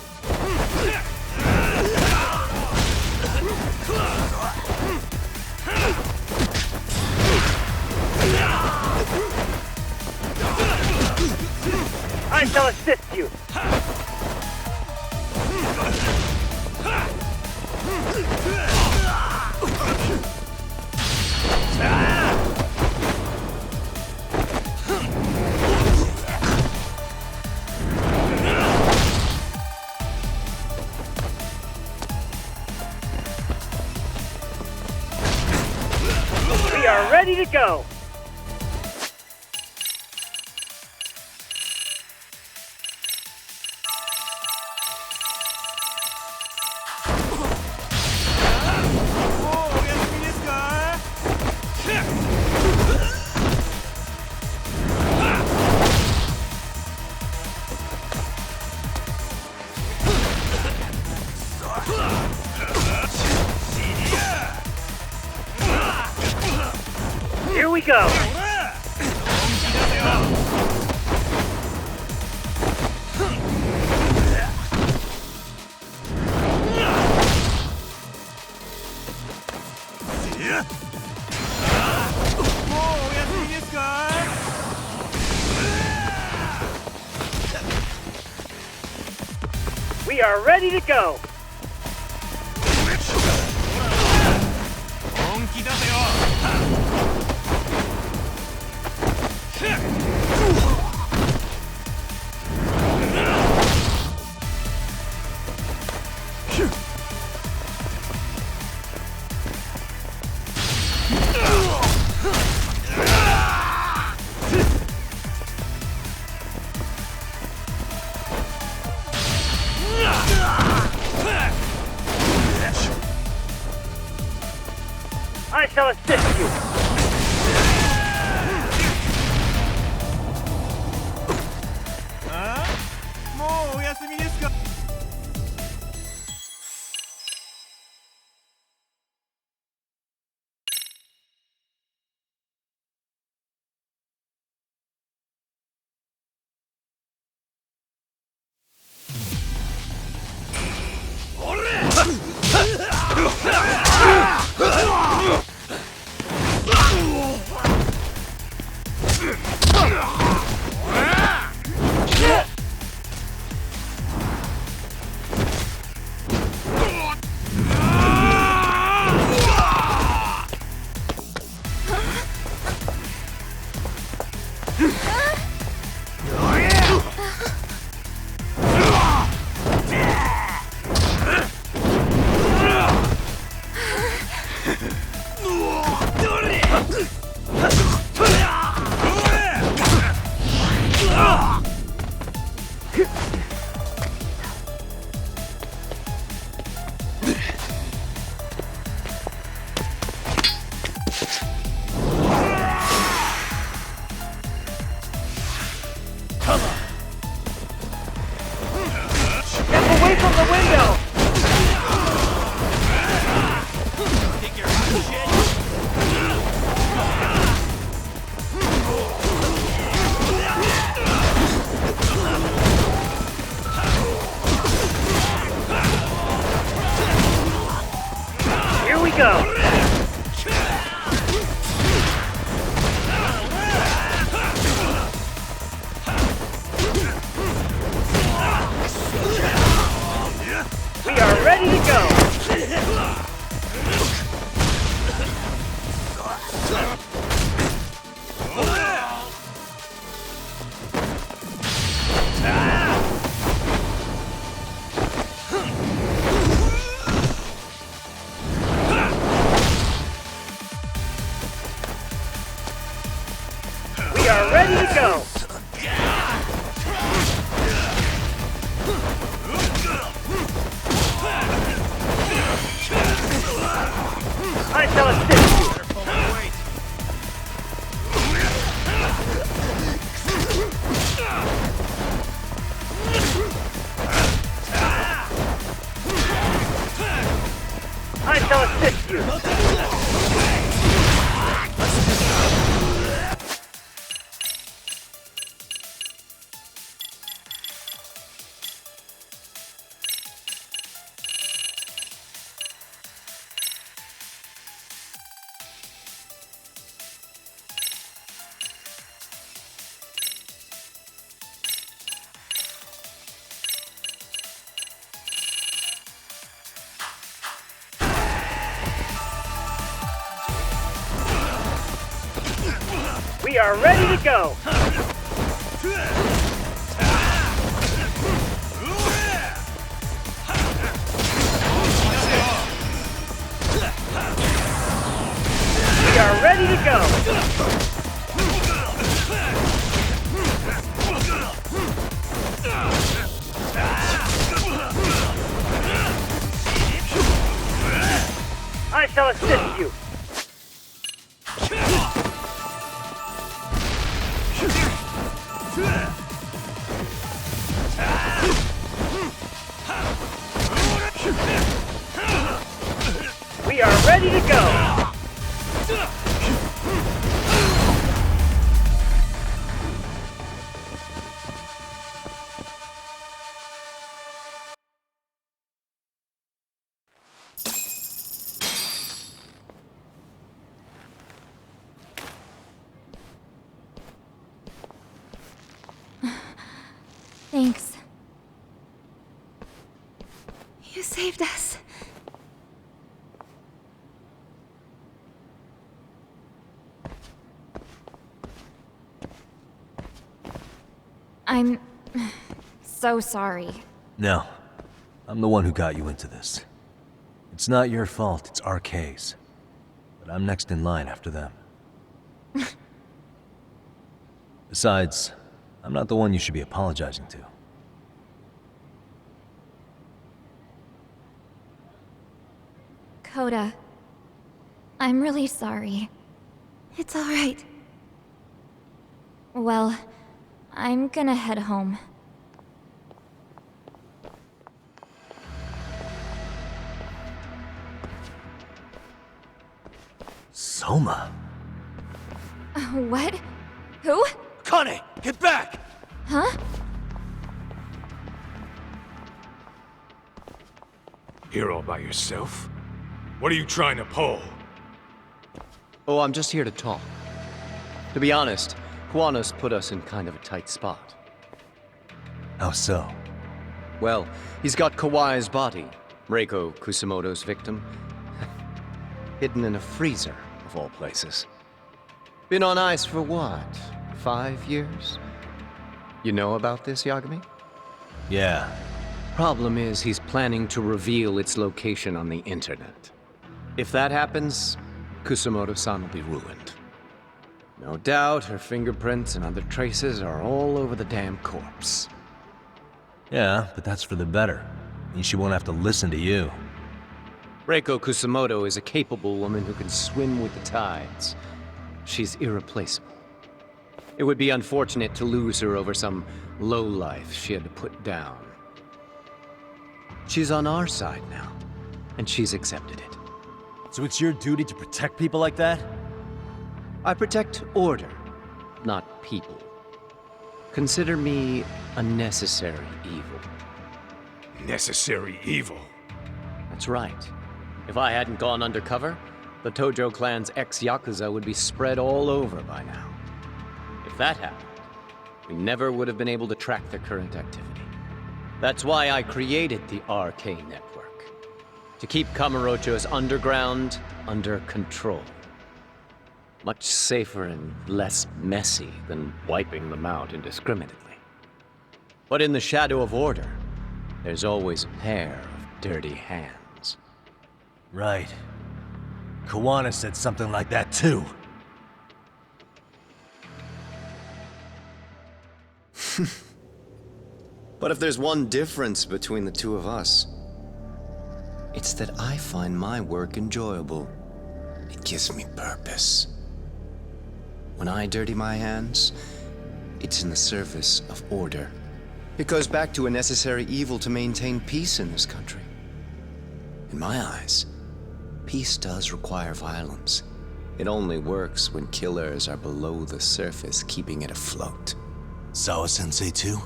I shall assist you! We are ready to go! Here we go! We are ready to go! I shall assist you! to go! I shall assist you! I shall assist you! We are ready to go! We are ready to go! I shall assist you! We are ready to go! Thanks. You saved us. I'm so sorry. No. I'm the one who got you into this. It's not your fault, it's RK's. But I'm next in line after them. Besides, I'm not the one you should be apologizing to. Coda, I'm really sorry. It's all right. Well, I'm gonna head home. Soma? What? Who? Kane, get back! Huh? Here all by yourself? What are you trying to pull? Oh, I'm just here to talk. To be honest, Kuwano's put us in kind of a tight spot. How so? Well, he's got Kawai's body, Reiko Kusamoto's victim, hidden in a freezer, of all places. Been on ice for what, 5 years? You know about this, Yagami? Yeah. Problem is, he's planning to reveal its location on the internet. If that happens, Kusamoto-san will be ruined. No doubt her fingerprints and other traces are all over the damn corpse. Yeah, but that's for the better. Means she won't have to listen to you. Reiko Kusamoto is a capable woman who can swim with the tides. She's irreplaceable. It would be unfortunate to lose her over some lowlife she had to put down. She's on our side now, and she's accepted it. So it's your duty to protect people like that? I protect order, not people. Consider me a necessary evil. Necessary evil? That's right. If I hadn't gone undercover, the Tojo clan's ex-Yakuza would be spread all over by now. If that happened, we never would have been able to track their current activity. That's why I created the RK network. To keep Kamurocho's underground under control. Much safer and less messy than wiping them out indiscriminately. But in the shadow of order, there's always a pair of dirty hands. Right. Kuwana said something like that too. But if there's one difference between the two of us, it's that I find my work enjoyable. It gives me purpose. When I dirty my hands, it's in the service of order. It goes back to a necessary evil to maintain peace in this country. In my eyes, peace does require violence. It only works when killers are below the surface, keeping it afloat. Sawa-sensei too?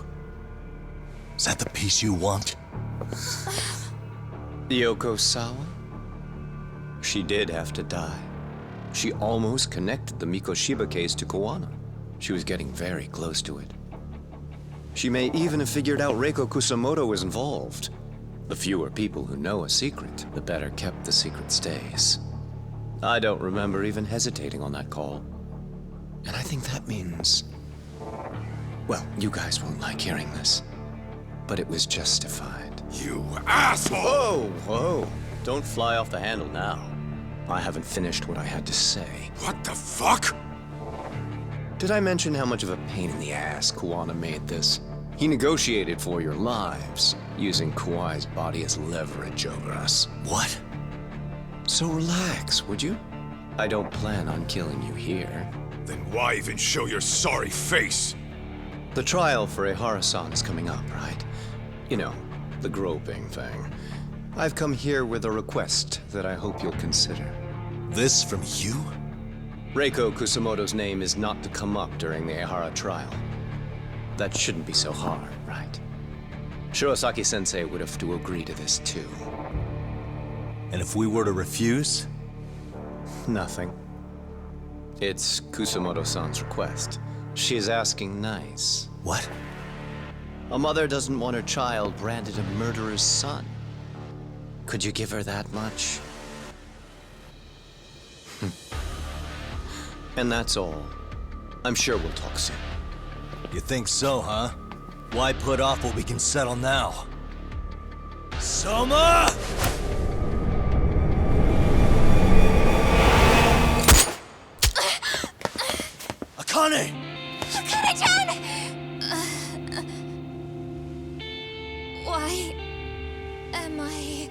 Is that the peace you want? Yoko Sawa? She did have to die. She almost connected the Mikoshiba case to Koano. She was getting very close to it. She may even have figured out Reiko Kusamoto was involved. The fewer people who know a secret, the better kept the secret stays. I don't remember even hesitating on that call. And I think that means... well, you guys won't like hearing this, but it was justified. You asshole! Whoa, whoa. Don't fly off the handle now. I haven't finished what I had to say. What the fuck? Did I mention how much of a pain in the ass Kuwana made this? He negotiated for your lives, using Kuai's body as leverage over us. What? So relax, would you? I don't plan on killing you here. Then why even show your sorry face? The trial for Ehara-san is coming up, right? You know, the groping thing. I've come here with a request that I hope you'll consider. This from you? Reiko Kusamoto's name is not to come up during the Ehara trial. That shouldn't be so hard, right? Shirosaki-sensei would have to agree to this too. And if we were to refuse? Nothing. It's Kusamoto-san's request. She's asking nice. What? A mother doesn't want her child branded a murderer's son. Could you give her that much? And that's all. I'm sure we'll talk soon. You think so, huh? Why put off what we can settle now? Soma! Akane! Akane-chan! Why am I...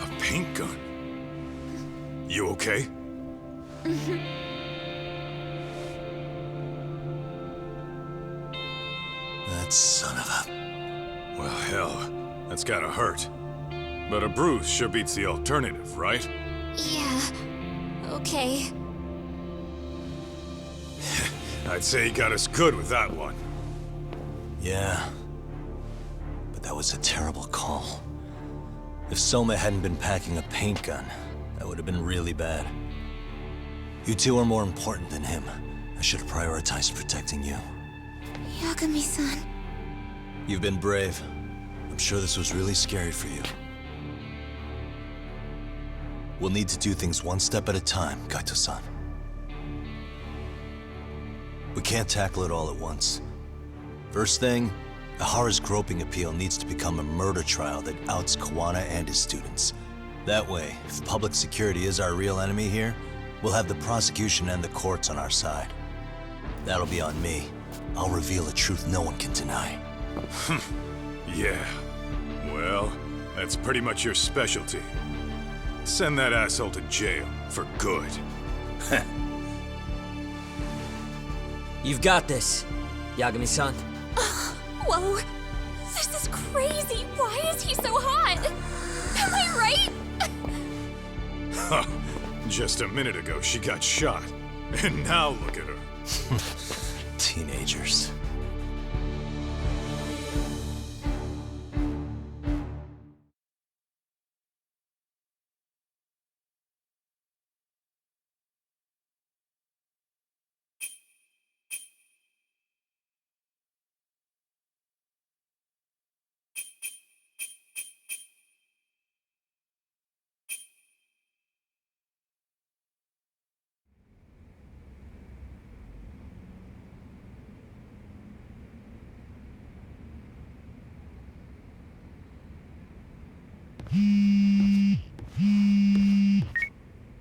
A paint gun? You okay? That son of a... Well, hell, that's gotta hurt. But a bruise sure beats the alternative, right? Yeah. Okay. I'd say he got us good with that one. Yeah. But that was a terrible call. If Soma hadn't been packing a paint gun, that would have been really bad. You two are more important than him. I should have prioritized protecting you. Yagami-san. You've been brave. I'm sure this was really scary for you. We'll need to do things one step at a time, Kaito-san. We can't tackle it all at once. First thing, Ehara's groping appeal needs to become a murder trial that outs Kawana and his students. That way, if public security is our real enemy here, we'll have the prosecution and the courts on our side. That'll be on me. I'll reveal a truth no one can deny. Yeah. Well, that's pretty much your specialty. Send that asshole to jail, for good. You've got this, Yagami-san. Whoa. This is crazy. Why is he so hot? Am I right? Huh. Just a minute ago, she got shot. And now look at her. Teenagers.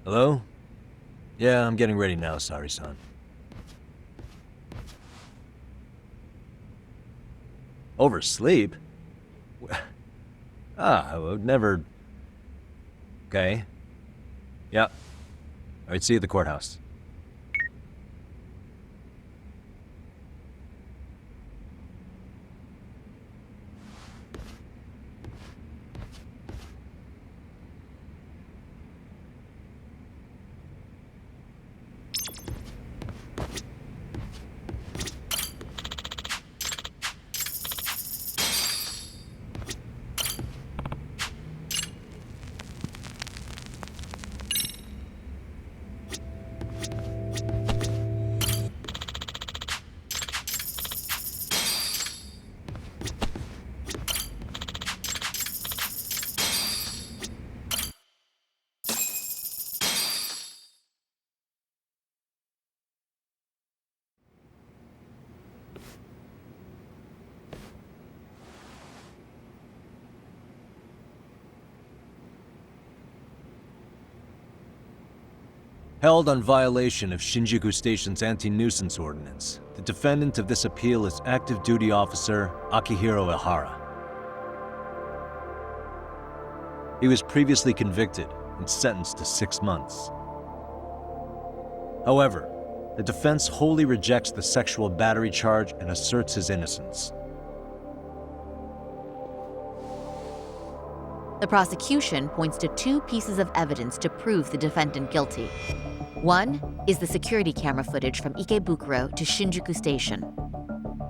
Hello? Yeah, I'm getting ready now, Sari-san. Oversleep? I would never... Okay. Yep. Alright, see you at the courthouse. Held on violation of Shinjuku Station's anti-nuisance ordinance, the defendant of this appeal is active duty officer Akihiro Ihara. He was previously convicted and sentenced to 6 months. However, the defense wholly rejects the sexual battery charge and asserts his innocence. The prosecution points to 2 pieces of evidence to prove the defendant guilty. One is the security camera footage from Ikebukuro to Shinjuku Station.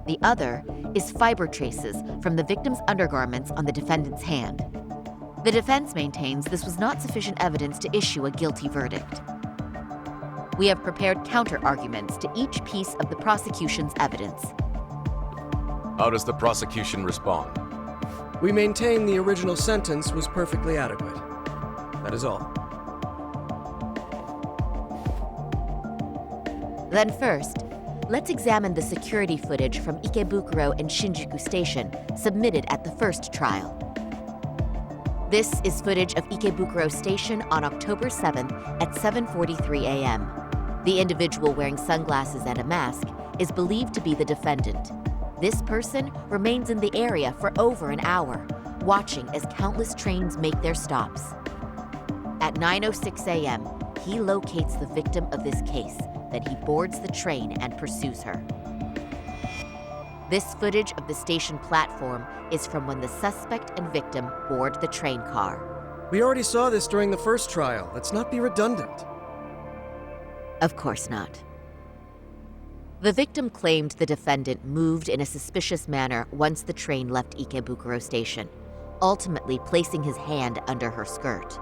The other is fiber traces from the victim's undergarments on the defendant's hand. The defense maintains this was not sufficient evidence to issue a guilty verdict. We have prepared counter-arguments to each piece of the prosecution's evidence. How does the prosecution respond? We maintain the original sentence was perfectly adequate. That is all. Then first, let's examine the security footage from Ikebukuro and Shinjuku Station submitted at the first trial. This is footage of Ikebukuro Station on October 7th at 7:43 a.m. The individual wearing sunglasses and a mask is believed to be the defendant. This person remains in the area for over an hour, watching as countless trains make their stops. At 9:06 a.m., he locates the victim of this case, then he boards the train and pursues her. This footage of the station platform is from when the suspect and victim board the train car. We already saw this during the first trial. Let's not be redundant. Of course not. The victim claimed the defendant moved in a suspicious manner once the train left Ikebukuro Station, ultimately placing his hand under her skirt.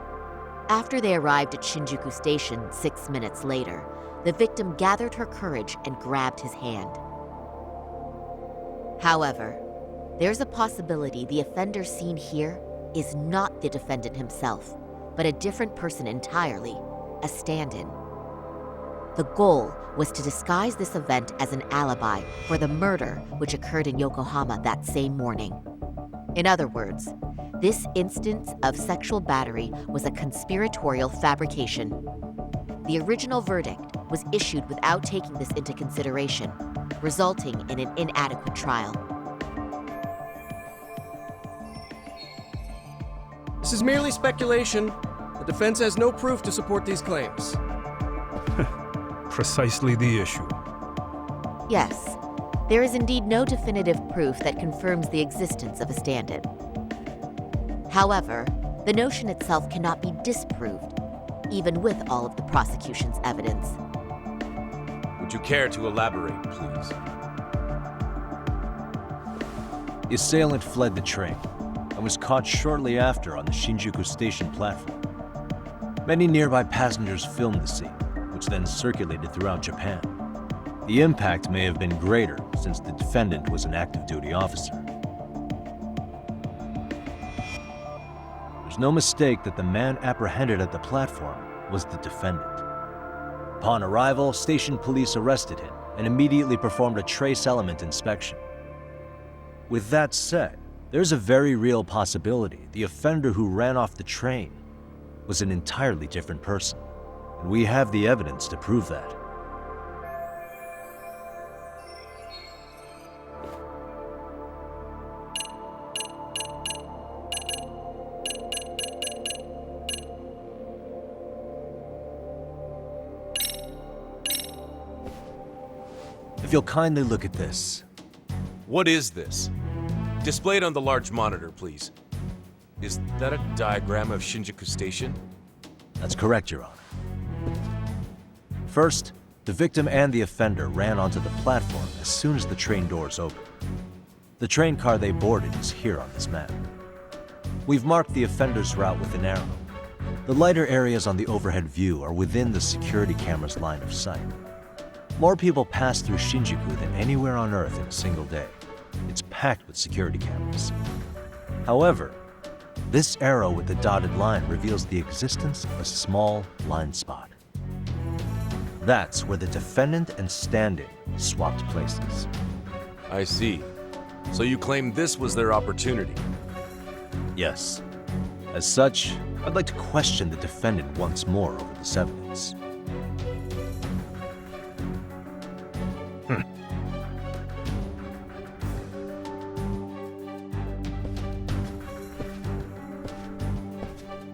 After they arrived at Shinjuku Station 6 minutes later, the victim gathered her courage and grabbed his hand. However, there's a possibility the offender seen here is not the defendant himself, but a different person entirely, a stand-in. The goal was to disguise this event as an alibi for the murder which occurred in Yokohama that same morning. In other words, this instance of sexual battery was a conspiratorial fabrication. The original verdict was issued without taking this into consideration, resulting in an inadequate trial. This is merely speculation. The defense has no proof to support these claims. Precisely the issue. Yes, there is indeed no definitive proof that confirms the existence of a stand-in. However, the notion itself cannot be disproved, even with all of the prosecution's evidence. Would you care to elaborate, please? The assailant fled the train and was caught shortly after on the Shinjuku Station platform. Many nearby passengers filmed the scene, which then circulated throughout Japan. The impact may have been greater since the defendant was an active duty officer. There's no mistake that the man apprehended at the platform was the defendant. Upon arrival, station police arrested him and immediately performed a trace element inspection. With that said, there's a very real possibility the offender who ran off the train was an entirely different person. And we have the evidence to prove that. If you'll kindly look at this. What is this? Display it on the large monitor, please. Is that a diagram of Shinjuku Station? That's correct, Your Honor. First, the victim and the offender ran onto the platform as soon as the train doors opened. The train car they boarded is here on this map. We've marked the offender's route with an arrow. The lighter areas on the overhead view are within the security camera's line of sight. More people pass through Shinjuku than anywhere on Earth in a single day. It's packed with security cameras. However, this arrow with the dotted line reveals the existence of a small blind spot. That's where the defendant and stand-in swapped places. I see. So you claim this was their opportunity? Yes. As such, I'd like to question the defendant once more over this evidence.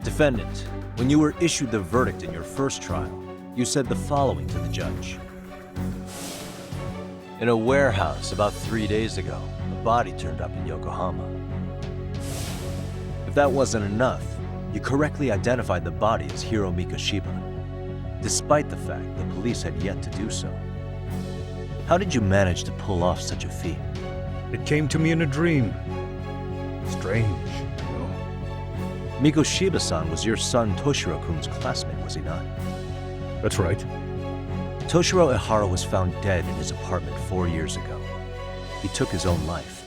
Defendant, when you were issued the verdict in your first trial, you said the following to the judge. In a warehouse about 3 days ago, a body turned up in Yokohama. If that wasn't enough, you correctly identified the body as Hiro Mikoshiba, despite the fact the police had yet to do so. How did you manage to pull off such a feat? It came to me in a dream. Strange, you know. Mikoshiba-san was your son Toshiro-kun's classmate, was he not? That's right. Toshiro Ihara was found dead in his apartment 4 years ago. He took his own life.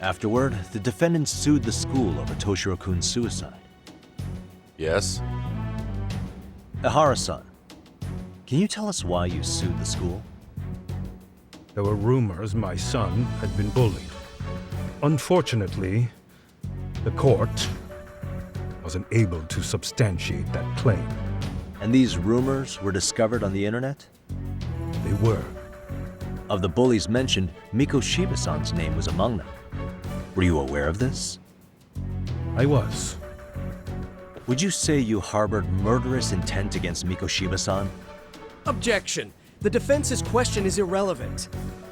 Afterward, the defendant sued the school over Toshiro-kun's suicide. Yes? Ihara-san, can you tell us why you sued the school? There were rumors my son had been bullied. Unfortunately, the court wasn't able to substantiate that claim. And these rumors were discovered on the internet? They were. Of the bullies mentioned, Mikoshiba-san's name was among them. Were you aware of this? I was. Would you say you harbored murderous intent against Mikoshiba-san? Objection. The defense's question is irrelevant.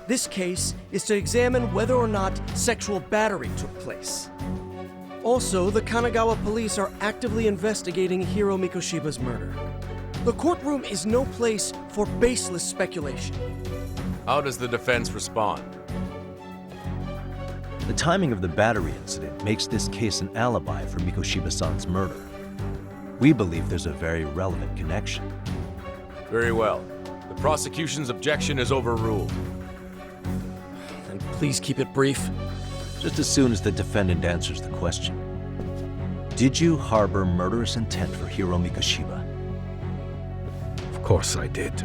This case is to examine whether or not sexual battery took place. Also, the Kanagawa police are actively investigating Hiro Mikoshiba's murder. The courtroom is no place for baseless speculation. How does the defense respond? The timing of the battery incident makes this case an alibi for Mikoshiba-san's murder. We believe there's a very relevant connection. Very well. The prosecution's objection is overruled. Then please keep it brief. Just as soon as the defendant answers the question. Did you harbor murderous intent for Hiro Mikoshiba? Of course I did.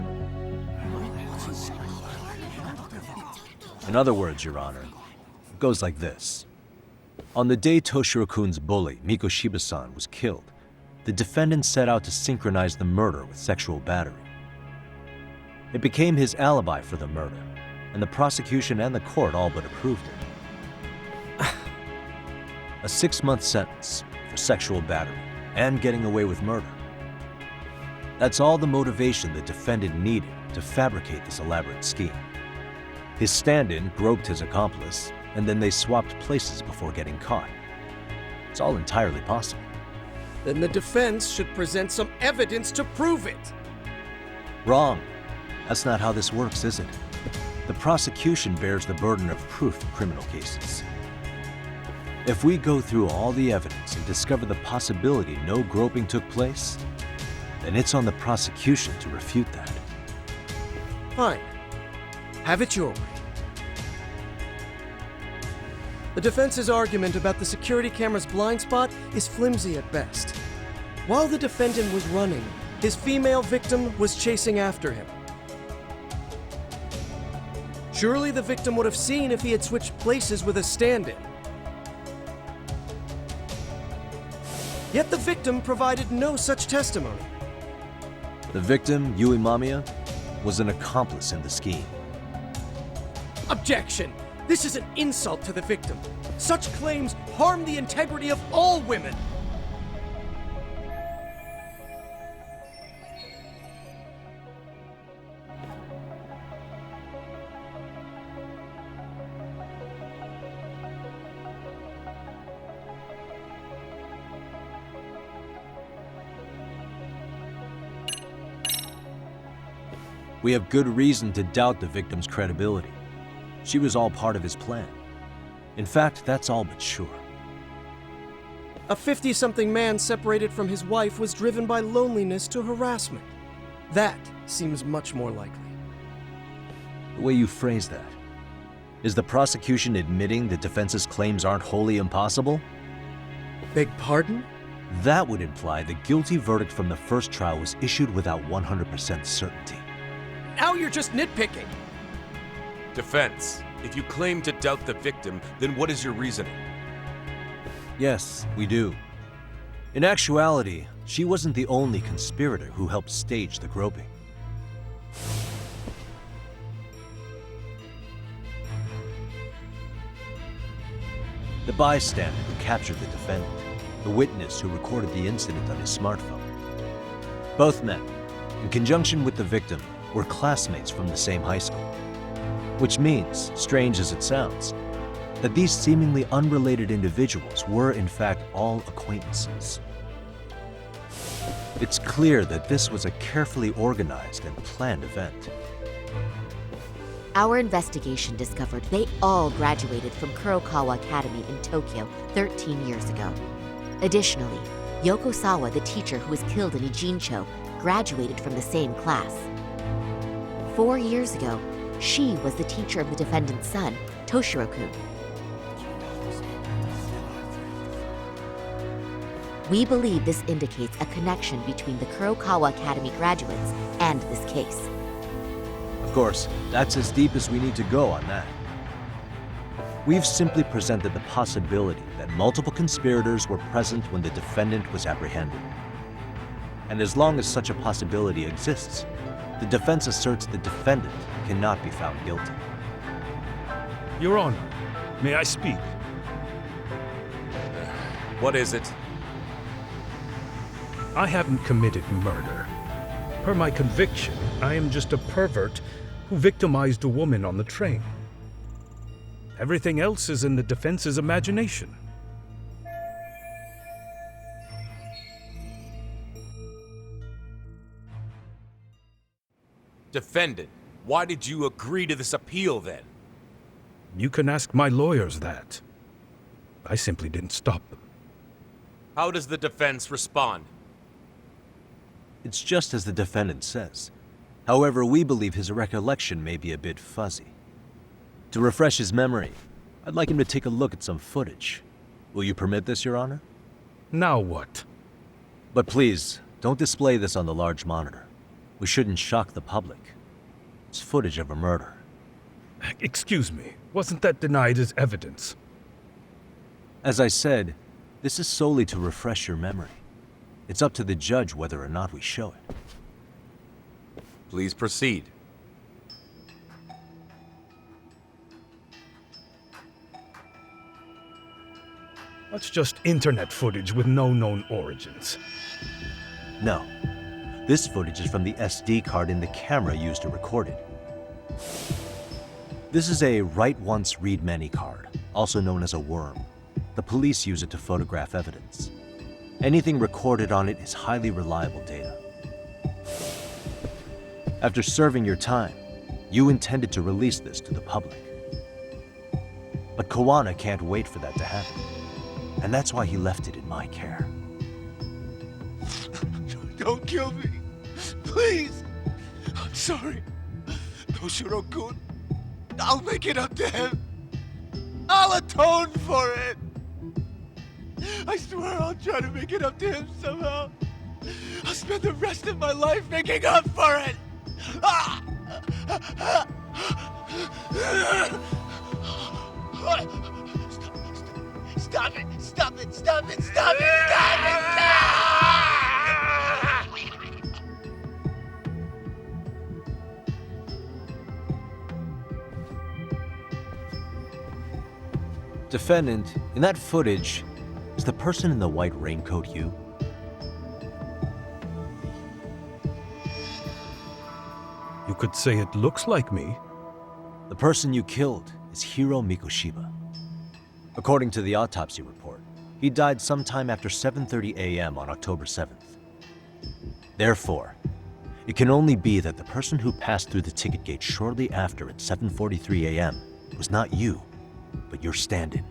In other words, Your Honor, it goes like this. On the day Toshiro-kun's bully, Mikoshiba-san, was killed, the defendant set out to synchronize the murder with sexual battery. It became his alibi for the murder, and the prosecution and the court all but approved it. A 6-month sentence for sexual battery and getting away with murder. That's all the motivation the defendant needed to fabricate this elaborate scheme. His stand-in groped his accomplice, and then they swapped places before getting caught. It's all entirely possible. Then the defense should present some evidence to prove it. Wrong. That's not how this works, is it? The prosecution bears the burden of proof in criminal cases. If we go through all the evidence and discover the possibility no groping took place, then it's on the prosecution to refute that. Fine. Have it your way. The defense's argument about the security camera's blind spot is flimsy at best. While the defendant was running, his female victim was chasing after him. Surely the victim would have seen if he had switched places with a stand-in. Yet the victim provided no such testimony. The victim, Yui Mamiya, was an accomplice in the scheme. Objection! This is an insult to the victim. Such claims harm the integrity of all women. We have good reason to doubt the victim's credibility. She was all part of his plan. In fact, that's all but sure. A 50-something man separated from his wife was driven by loneliness to harassment. That seems much more likely. The way you phrase that, is the prosecution admitting the defense's claims aren't wholly impossible? Beg pardon? That would imply the guilty verdict from the first trial was issued without 100% certainty. Now you're just nitpicking. Defense, if you claim to doubt the victim, then what is your reasoning? Yes, we do. In actuality, she wasn't the only conspirator who helped stage the groping. The bystander who captured the defendant, the witness who recorded the incident on his smartphone. Both men, in conjunction with the victim, were classmates from the same high school. Which means, strange as it sounds, that these seemingly unrelated individuals were in fact all acquaintances. It's clear that this was a carefully organized and planned event. Our investigation discovered they all graduated from Kurokawa Academy in Tokyo 13 years ago. Additionally, Yoko Sawa, the teacher who was killed in Ijincho, graduated from the same class. 4 years ago, she was the teacher of the defendant's son, Toshiro-kun. We believe this indicates a connection between the Kurokawa Academy graduates and this case. Of course, that's as deep as we need to go on that. We've simply presented the possibility that multiple conspirators were present when the defendant was apprehended. And as long as such a possibility exists, the defense asserts the defendant cannot be found guilty. Your Honor, may I speak? What is it? I haven't committed murder. Per my conviction, I am just a pervert who victimized a woman on the train. Everything else is in the defense's imagination. Defendant, why did you agree to this appeal then? You can ask my lawyers that. I simply didn't stop them. How does the defense respond? It's just as the defendant says. However, we believe his recollection may be a bit fuzzy. To refresh his memory, I'd like him to take a look at some footage. Will you permit this, Your Honor? Now what? But please, don't display this on the large monitor. We shouldn't shock the public. It's footage of a murder. Excuse me, wasn't that denied as evidence? As I said, this is solely to refresh your memory. It's up to the judge whether or not we show it. Please proceed. That's just internet footage with no known origins. No. This footage is from the SD card in the camera used to record it. This is a write once, read many card, also known as a worm. The police use it to photograph evidence. Anything recorded on it is highly reliable data. After serving your time, you intended to release this to the public. But Kawana can't wait for that to happen. And that's why he left it in my care. Don't kill me. Please. I'm sorry. Toshiro-kun. I'll make it up to him. I'll atone for it. I swear I'll try to make it up to him somehow. I'll spend the rest of my life making up for it. Stop it! Stop it! Stop it! Stop it! Stop it! Defendant, in that footage, is the person in the white raincoat you? You could say it looks like me. The person you killed is Hiro Mikoshiba. According to the autopsy report, he died sometime after 7:30 a.m. on October 7th. Therefore, It can only be that the person who passed through the ticket gate shortly after at 7:43 a.m. was not you, but your stand-in.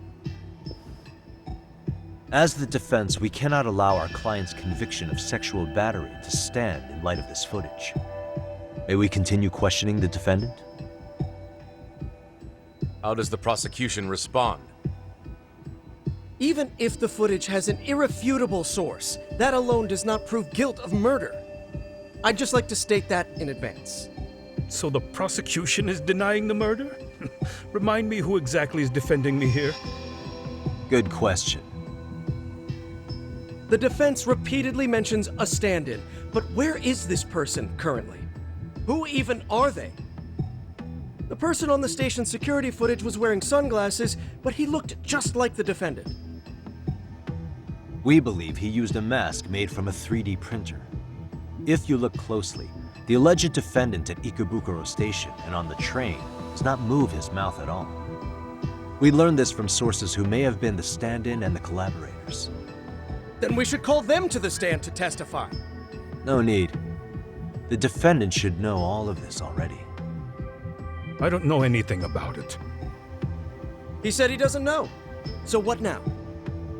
As the defense, we cannot allow our client's conviction of sexual battery to stand in light of this footage. May we continue questioning the defendant? How does the prosecution respond? Even if the footage has an irrefutable source, that alone does not prove guilt of murder. I'd just like to state that in advance. So the prosecution is denying the murder? Remind me who exactly is defending me here? Good question. The defense repeatedly mentions a stand-in, but where is this person currently? Who even are they? The person on the station security footage was wearing sunglasses, but he looked just like the defendant. We believe he used a mask made from a 3D printer. If you look closely, the alleged defendant at Ikebukuro Station and on the train does not move his mouth at all. We learned this from sources who may have been the stand-in and the collaborators. Then we should call them to the stand to testify. No need. The defendant should know all of this already. I don't know anything about it. He said he doesn't know. So what now?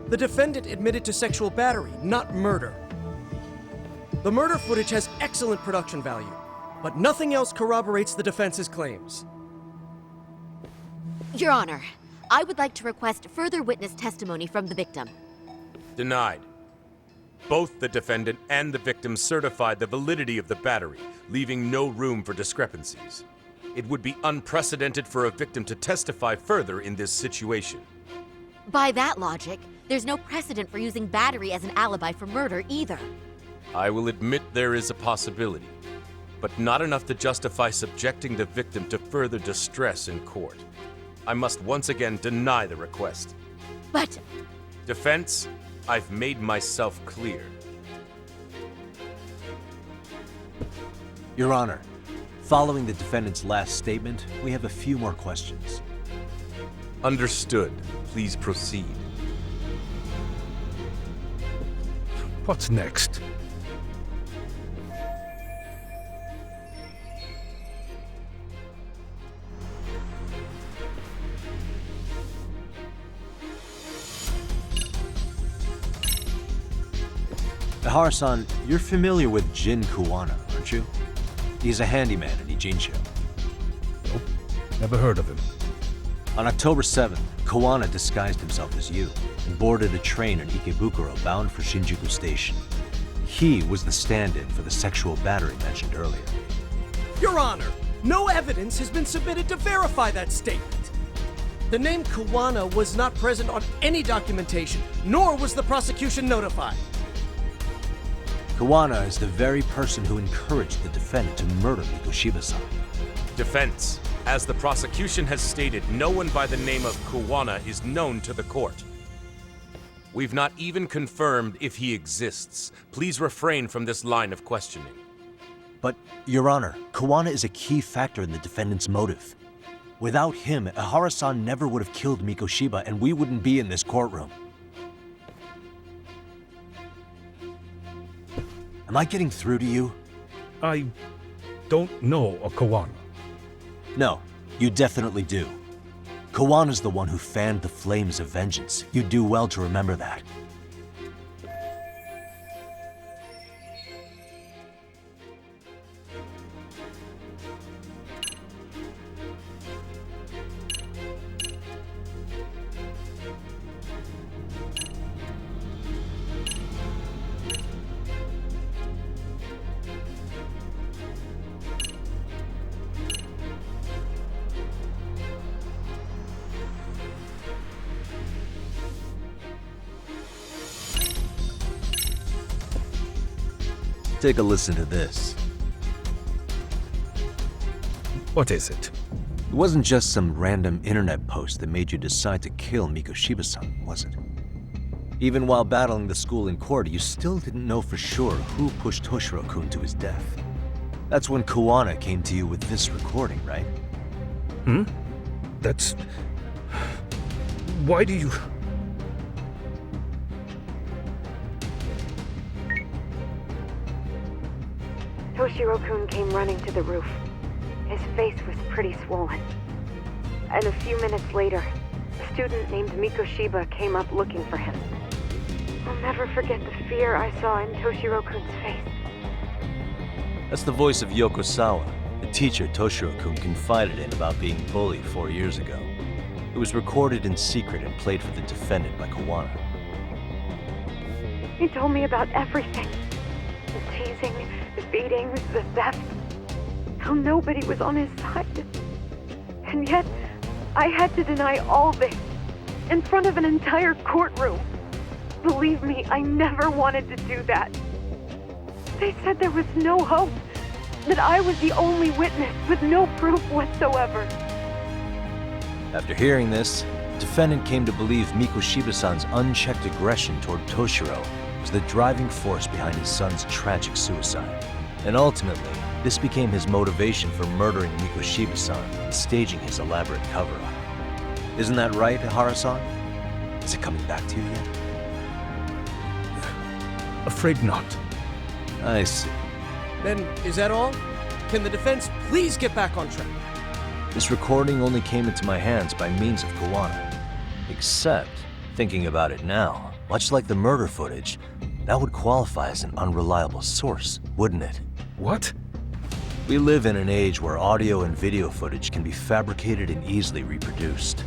The defendant admitted to sexual battery, not murder. The murder footage has excellent production value, but nothing else corroborates the defense's claims. Your Honor, I would like to request further witness testimony from the victim. Denied. Both the defendant and the victim certified the validity of the battery, leaving no room for discrepancies. It would be unprecedented for a victim to testify further in this situation. By that logic, there's no precedent for using battery as an alibi for murder either. I will admit there is a possibility, but not enough to justify subjecting the victim to further distress in court. I must once again deny the request. But... Defense, I've made myself clear. Your Honor, following the defendant's last statement, we have a few more questions. Understood. Please proceed. What's next? Ahara-san, you're familiar with Jin Kuwana, aren't you? He's a handyman in Ijincho. Nope, never heard of him. On October 7th, Kuwana disguised himself as you and boarded a train in Ikebukuro bound for Shinjuku Station. He was the stand-in for the sexual battery mentioned earlier. Your Honor, no evidence has been submitted to verify that statement. The name Kuwana was not present on any documentation, nor was the prosecution notified. Kuwana is the very person who encouraged the defendant to murder Mikoshiba-san. Defense, as the prosecution has stated, no one by the name of Kuwana is known to the court. We've not even confirmed if he exists. Please refrain from this line of questioning. But, Your Honor, Kuwana is a key factor in the defendant's motive. Without him, Ahara-san never would have killed Mikoshiba and we wouldn't be in this courtroom. Am I getting through to you? I don't know a Kuwana. No, you definitely do. Kawana's the one who fanned the flames of vengeance. You do well to remember that. Take a listen to this. What is it? It wasn't just some random internet post that made you decide to kill Mikoshiba-san, was it? Even while battling the school in court, you still didn't know for sure who pushed Toshiro-kun to his death. That's when Kuwana came to you with this recording, right? That's... Why do you... Toshiro-kun came running to the roof. His face was pretty swollen. And a few minutes later, a student named Mikoshiba came up looking for him. I'll never forget the fear I saw in Toshiro-kun's face. That's the voice of Yokosawa, the teacher Toshiro-kun confided in about being bullied 4 years ago. It was recorded in secret and played for the defendant by Kawana. He told me about everything. The teasing, the beatings, the theft. How nobody was on his side. And yet, I had to deny all this in front of an entire courtroom. Believe me, I never wanted to do that. They said there was no hope, that I was the only witness with no proof whatsoever. After hearing this, the defendant came to believe Mikoshiba-san's unchecked aggression toward Toshiro was the driving force behind his son's tragic suicide. And ultimately, this became his motivation for murdering Mikoshiba-san and staging his elaborate cover-up. Isn't that right, Ihara-san? Is it coming back to you yet? Afraid not. I see. Then, is that all? Can the defense please get back on track? This recording only came into my hands by means of Kawana. Except, thinking about it now, much like the murder footage, that would qualify as an unreliable source, wouldn't it? What? We live in an age where audio and video footage can be fabricated and easily reproduced.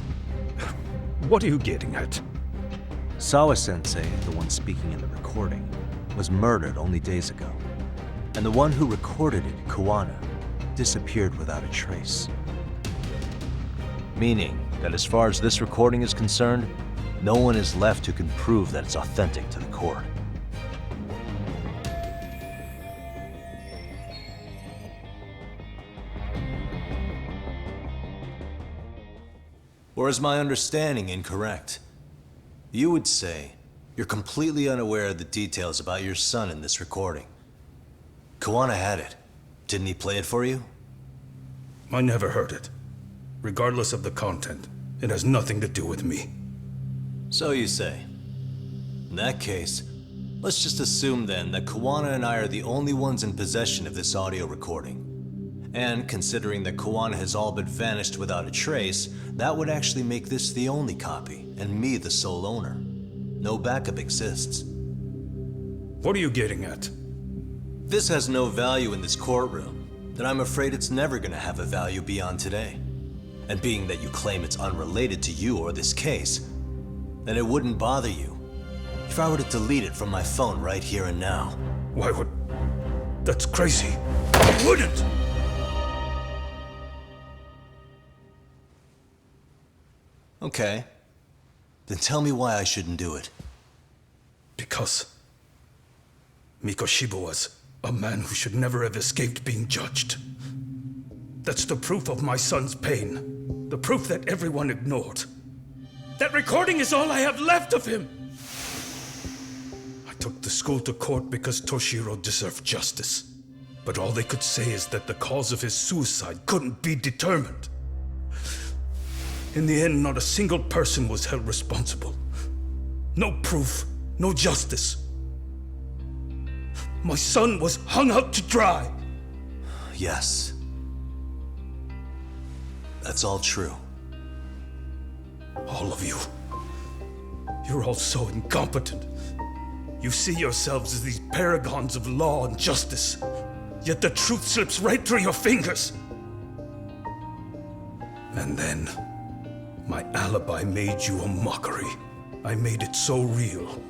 What are you getting at? Sawa-sensei, the one speaking in the recording, was murdered only days ago. And the one who recorded it, Kawana, disappeared without a trace. Meaning that as far as this recording is concerned, no one is left who can prove that it's authentic to the court. Or is my understanding incorrect? You would say you're completely unaware of the details about your son in this recording. Kawana had it. Didn't he play it for you? I never heard it. Regardless of the content, it has nothing to do with me. So you say. In that case, let's just assume then that Kawana and I are the only ones in possession of this audio recording. And considering that Kawana has all but vanished without a trace, that would actually make this the only copy, and me the sole owner. No backup exists. What are you getting at? This has no value in this courtroom, then I'm afraid it's never gonna have a value beyond today. And being that you claim it's unrelated to you or this case, then it wouldn't bother you if I were to delete it from my phone right here and now. Why would... That's crazy. I wouldn't! Okay. Then tell me why I shouldn't do it. Because Mikoshiba was a man who should never have escaped being judged. That's the proof of my son's pain. The proof that everyone ignored. That recording is all I have left of him! I took the school to court because Toshiro deserved justice. But all they could say is that the cause of his suicide couldn't be determined. In the end, not a single person was held responsible. No proof, no justice. My son was hung out to dry. Yes. That's all true. All of you. You're all so incompetent. You see yourselves as these paragons of law and justice, yet the truth slips right through your fingers. And then, my alibi made you a mockery. I made it so real.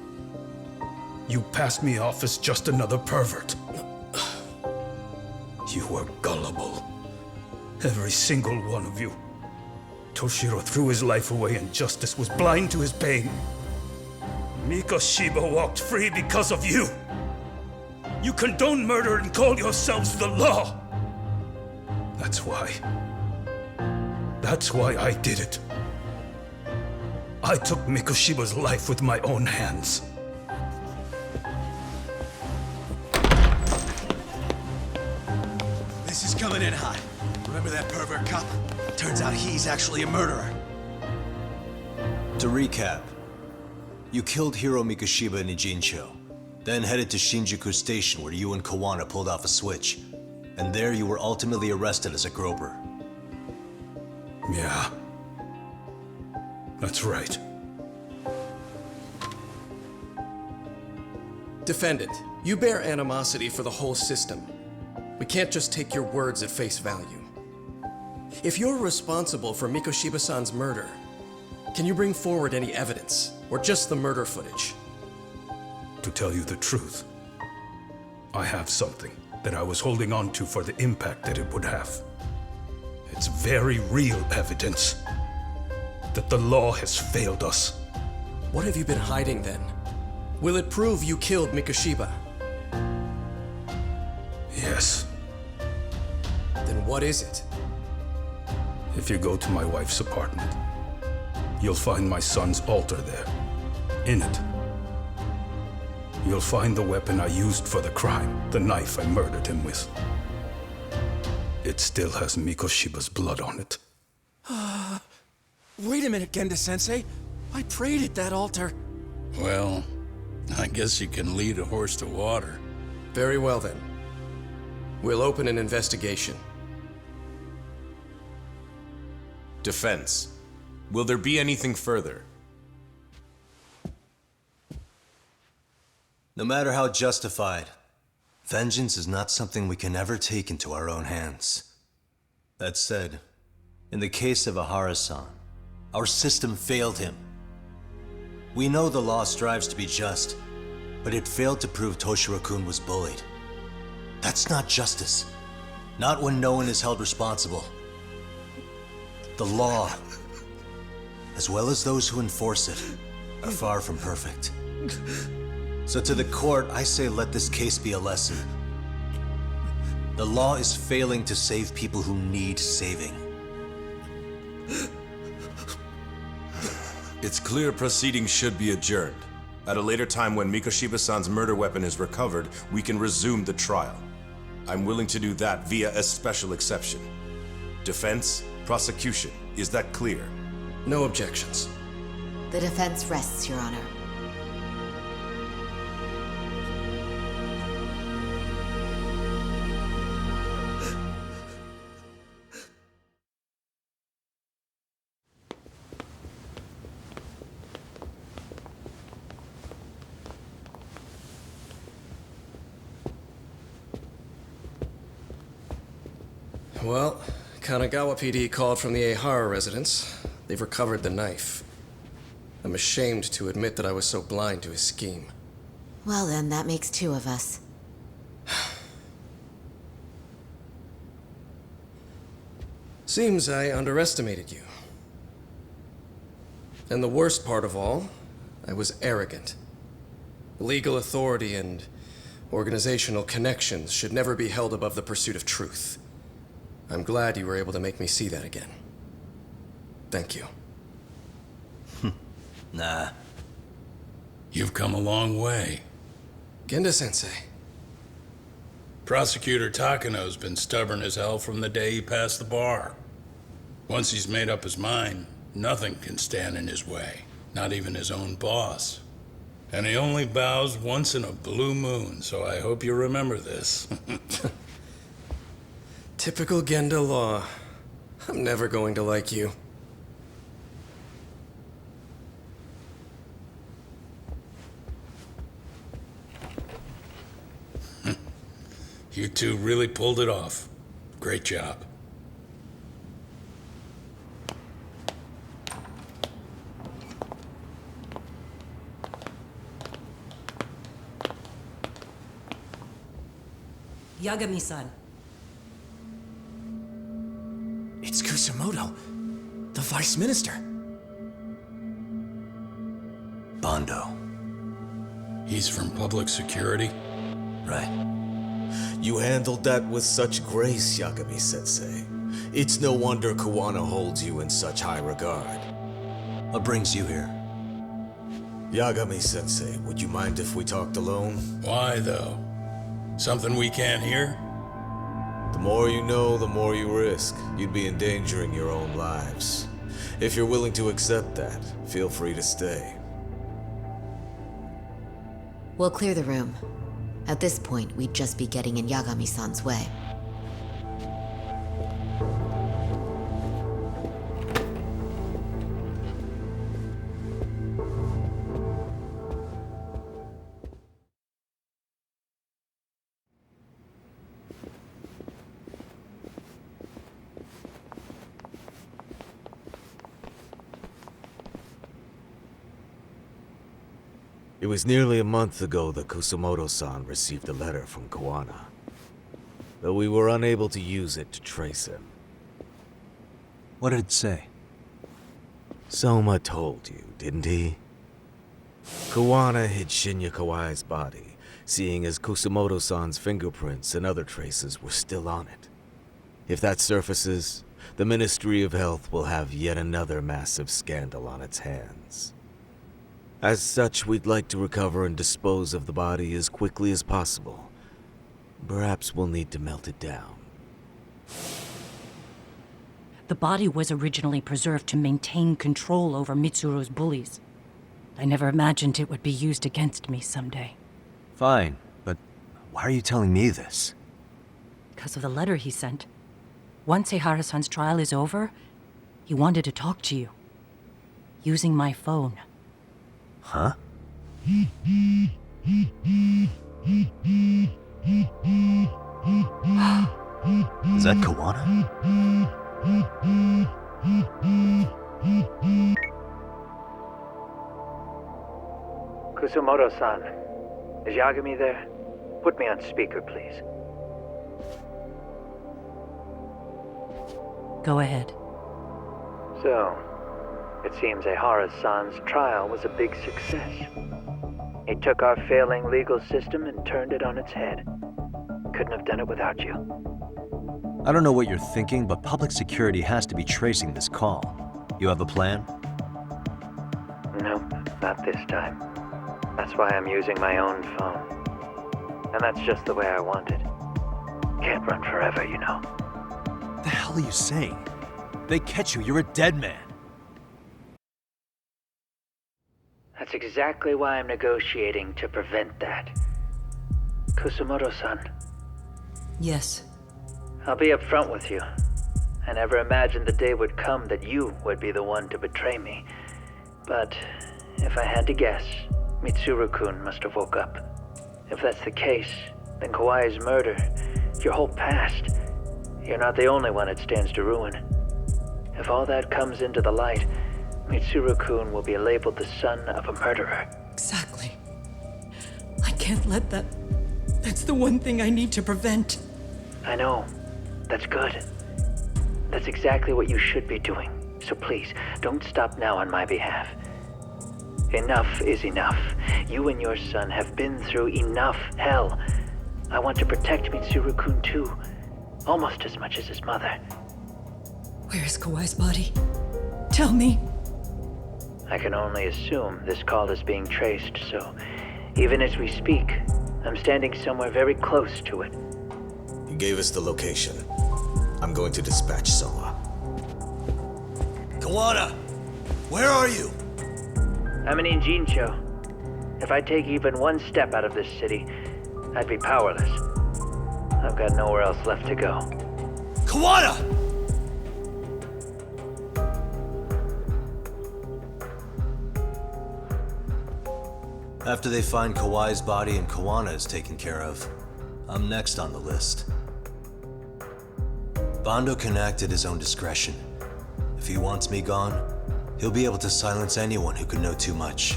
You passed me off as just another pervert. You were gullible. Every single one of you. Toshiro threw his life away and justice was blind to his pain. Mikoshiba walked free because of you. You condone murder and call yourselves the law. That's why I did it. I took Mikoshiba's life with my own hands. This is coming in hot. Remember that pervert cop? Turns out he's actually a murderer. To recap, you killed Hiro Mikoshiba in Ijincho, Then headed to Shinjuku Station where you and Kawana pulled off a switch. And there you were ultimately arrested as a groper. Yeah. That's right. Defendant, you bear animosity for the whole system. We can't just take your words at face value. If you're responsible for Mikoshiba-san's murder, can you bring forward any evidence, or just the murder footage? To tell you the truth, I have something that I was holding on to for the impact that it would have. It's very real evidence that the law has failed us. What have you been hiding then? Will it prove you killed Mikoshiba? Yes. Then what is it? If you go to my wife's apartment, you'll find my son's altar there. In it, you'll find the weapon I used for the crime, the knife I murdered him with. It still has Mikoshiba's blood on it. Wait a minute, Genda-sensei. I prayed at that altar. Well, I guess you can lead a horse to water. Very well then. We'll open an investigation. Defense. Will there be anything further? No matter how justified, vengeance is not something we can ever take into our own hands. That said, in the case of Aorus-san, our system failed him. We know the law strives to be just, but it failed to prove Toshiro-kun was bullied. That's not justice. Not when no one is held responsible. The law, as well as those who enforce it, are far from perfect. So to the court, I say let this case be a lesson. The law is failing to save people who need saving. It's clear proceedings should be adjourned. At a later time when Mikoshiba-san's murder weapon is recovered, we can resume the trial. I'm willing to do that via a special exception. Defense, prosecution, is that clear? No objections. The defense rests, Your Honor. Well, Kanagawa PD called from the Ehara residence. They've recovered the knife. I'm ashamed to admit that I was so blind to his scheme. Well then, that makes two of us. Seems I underestimated you. And the worst part of all, I was arrogant. Legal authority and organizational connections should never be held above the pursuit of truth. I'm glad you were able to make me see that again. Thank you. Nah. You've come a long way. Genda-sensei. Prosecutor Takano's been stubborn as hell from the day he passed the bar. Once he's made up his mind, nothing can stand in his way, not even his own boss. And he only bows once in a blue moon, so I hope you remember this. Typical Genda law. I'm never going to like you. You two really pulled it off. Great job. Yagami-san. It's Kusamoto, the Vice Minister. Bondo. He's from public security? Right. You handled that with such grace, Yagami-sensei. It's no wonder Kawana holds you in such high regard. What brings you here? Yagami-sensei, would you mind if we talked alone? Why, though? Something we can't hear? The more you know, the more you risk. You'd be endangering your own lives. If you're willing to accept that, feel free to stay. We'll clear the room. At this point, we'd just be getting in Yagami-san's way. It was nearly a month ago that Kusumoto-san received a letter from Kawana, though we were unable to use it to trace him. What did it say? Soma told you, didn't he? Kawana hid Shinya Kawai's body, seeing as Kusumoto-san's fingerprints and other traces were still on it. If that surfaces, the Ministry of Health will have yet another massive scandal on its hands. As such, we'd like to recover and dispose of the body as quickly as possible. Perhaps we'll need to melt it down. The body was originally preserved to maintain control over Mitsuru's bullies. I never imagined it would be used against me someday. Fine, but why are you telling me this? Because of the letter he sent. Once Ehara-san's trial is over, he wanted to talk to you. Using my phone. Huh? Is that Kawana? Kusumoto-san, is Yagami there? Put me on speaker, please. Go ahead. So, it seems Ehara-san's trial was a big success. He took our failing legal system and turned it on its head. Couldn't have done it without you. I don't know what you're thinking, but public security has to be tracing this call. You have a plan? Nope, not this time. That's why I'm using my own phone. And that's just the way I want it. Can't run forever, you know. The hell are you saying? They catch you, you're a dead man. That's exactly why I'm negotiating to prevent that. Kusumoto-san. Yes. I'll be upfront with you. I never imagined the day would come that you would be the one to betray me. But if I had to guess, Mitsuru-kun must have woke up. If that's the case, then Kawai's murder, your whole past, you're not the only one it stands to ruin. If all that comes into the light, Mitsuru-kun will be labeled the son of a murderer. Exactly. I can't let that... That's the one thing I need to prevent. I know. That's good. That's exactly what you should be doing. So please, don't stop now on my behalf. Enough is enough. You and your son have been through enough hell. I want to protect Mitsuru-kun too. Almost as much as his mother. Where is Kawai's body? Tell me. I can only assume this call is being traced, so even as we speak, I'm standing somewhere very close to it. He gave us the location. I'm going to dispatch Soma. Kawana! Where are you? I'm in Injincho. If I take even one step out of this city, I'd be powerless. I've got nowhere else left to go. Kawana! After they find Kawai's body and Kawana is taken care of, I'm next on the list. Bando can act at his own discretion. If he wants me gone, he'll be able to silence anyone who could know too much.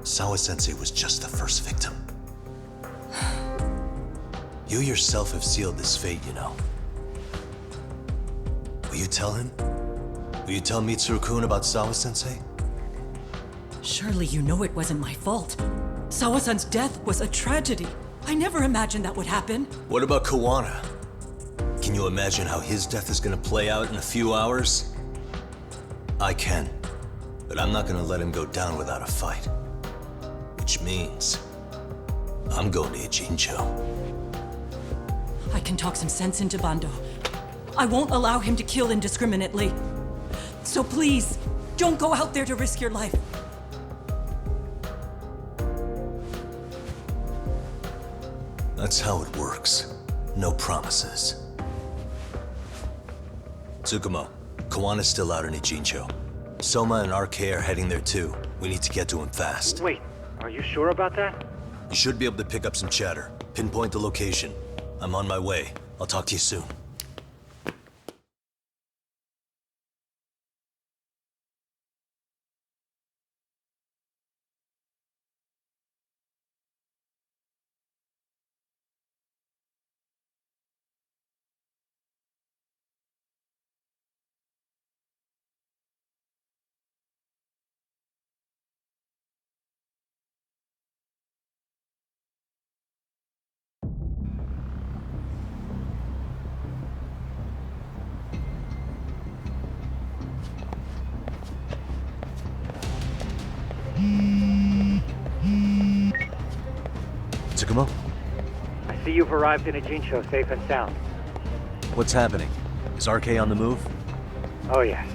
Sawa-sensei was just the first victim. You yourself have sealed this fate, you know. Will you tell him? Will you tell Mitsuru-kun about Sawa-sensei? Surely you know it wasn't my fault. Sawa-san's death was a tragedy. I never imagined that would happen. What about Kawana? Can you imagine how his death is gonna play out in a few hours? I can, but I'm not gonna let him go down without a fight. Which means, I'm going to Ijincho. I can talk some sense into Bando. I won't allow him to kill indiscriminately. So please, don't go out there to risk your life. That's how it works. No promises. Tsukumo, Kawana's still out in Ijincho. Soma and RK are heading there too. We need to get to him fast. Wait, are you sure about that? You should be able to pick up some chatter. Pinpoint the location. I'm on my way. I'll talk to you soon. Tsukumo? I see you've arrived in Ijincho safe and sound. What's happening? Is RK on the move? Oh yes.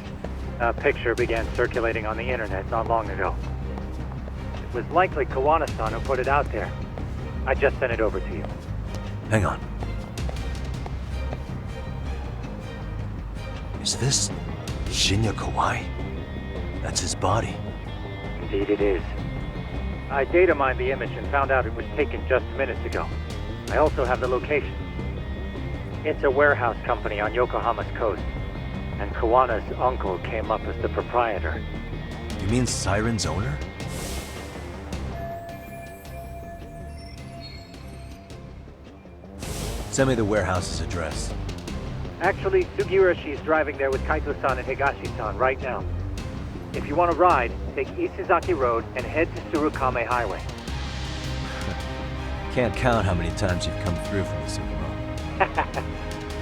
A picture began circulating on the internet not long ago. It was likely Kawana-san who put it out there. I just sent it over to you. Hang on. Is this Shinya Kawai? That's his body. Indeed it is. I data mined the image and found out it was taken just minutes ago. I also have the location. It's a warehouse company on Yokohama's coast, and Kawana's uncle came up as the proprietor. You mean Siren's owner? Send me the warehouse's address. Actually, Sugiurashi's driving there with Kaito-san and Higashi-san right now. If you want to ride, take Isizaki Road and head to Surukame Highway. Can't count how many times you've come through for me, Tsukumo.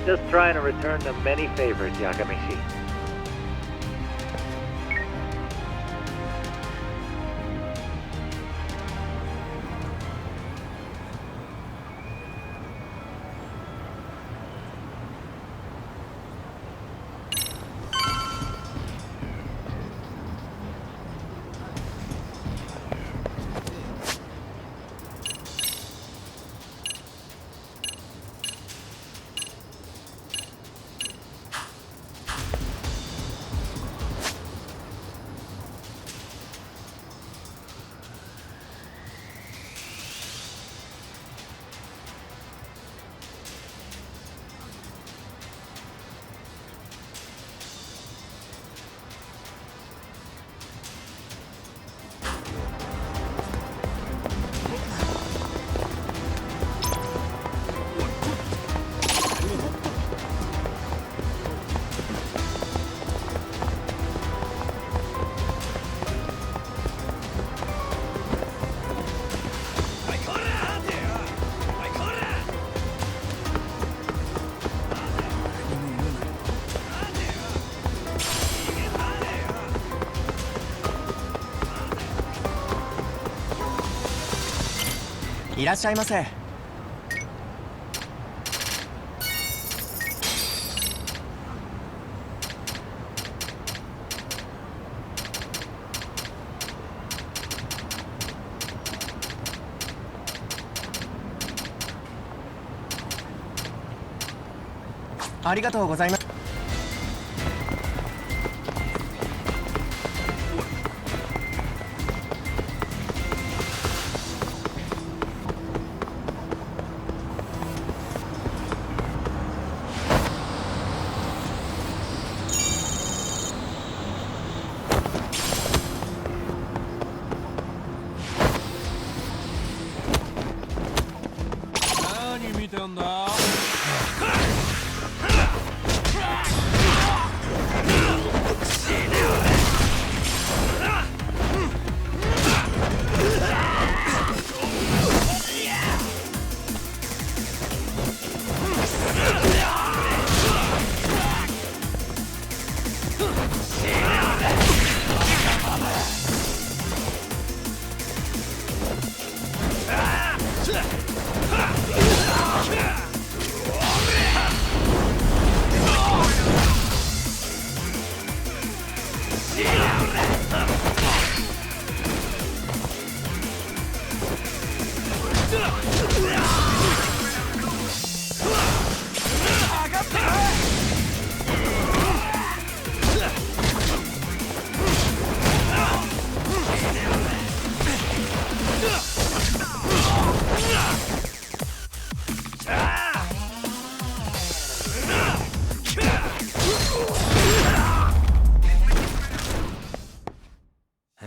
Just trying to return the many favors, Yagami-shi.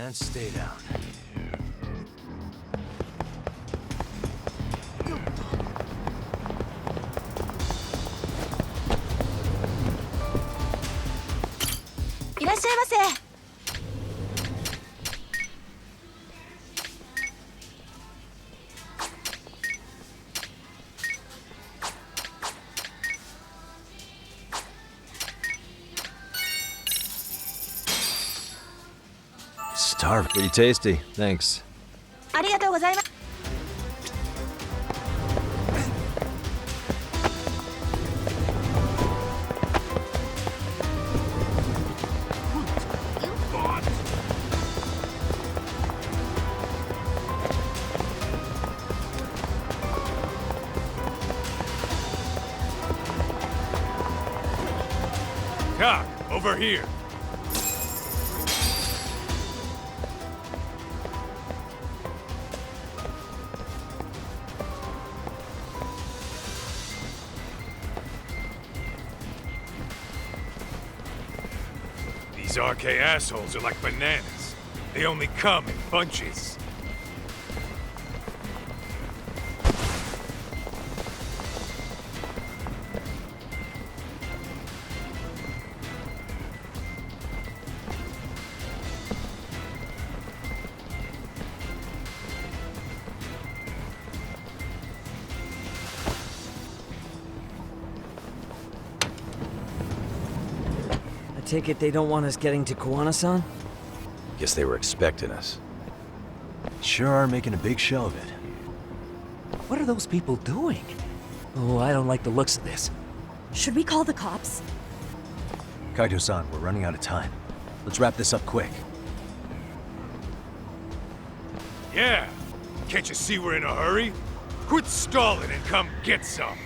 And stay down. Starving. Pretty tasty, thanks. ありがとうございます。Cock, over here. These RK assholes are like bananas. They only come in bunches. I take it they don't want us getting to Koana-san? Guess they were expecting us. Sure are making a big show of it. What are those people doing? Oh, I don't like the looks of this. Should we call the cops? Kaito-san, we're running out of time. Let's wrap this up quick. Yeah. Can't you see we're in a hurry? Quit stalling and come get some.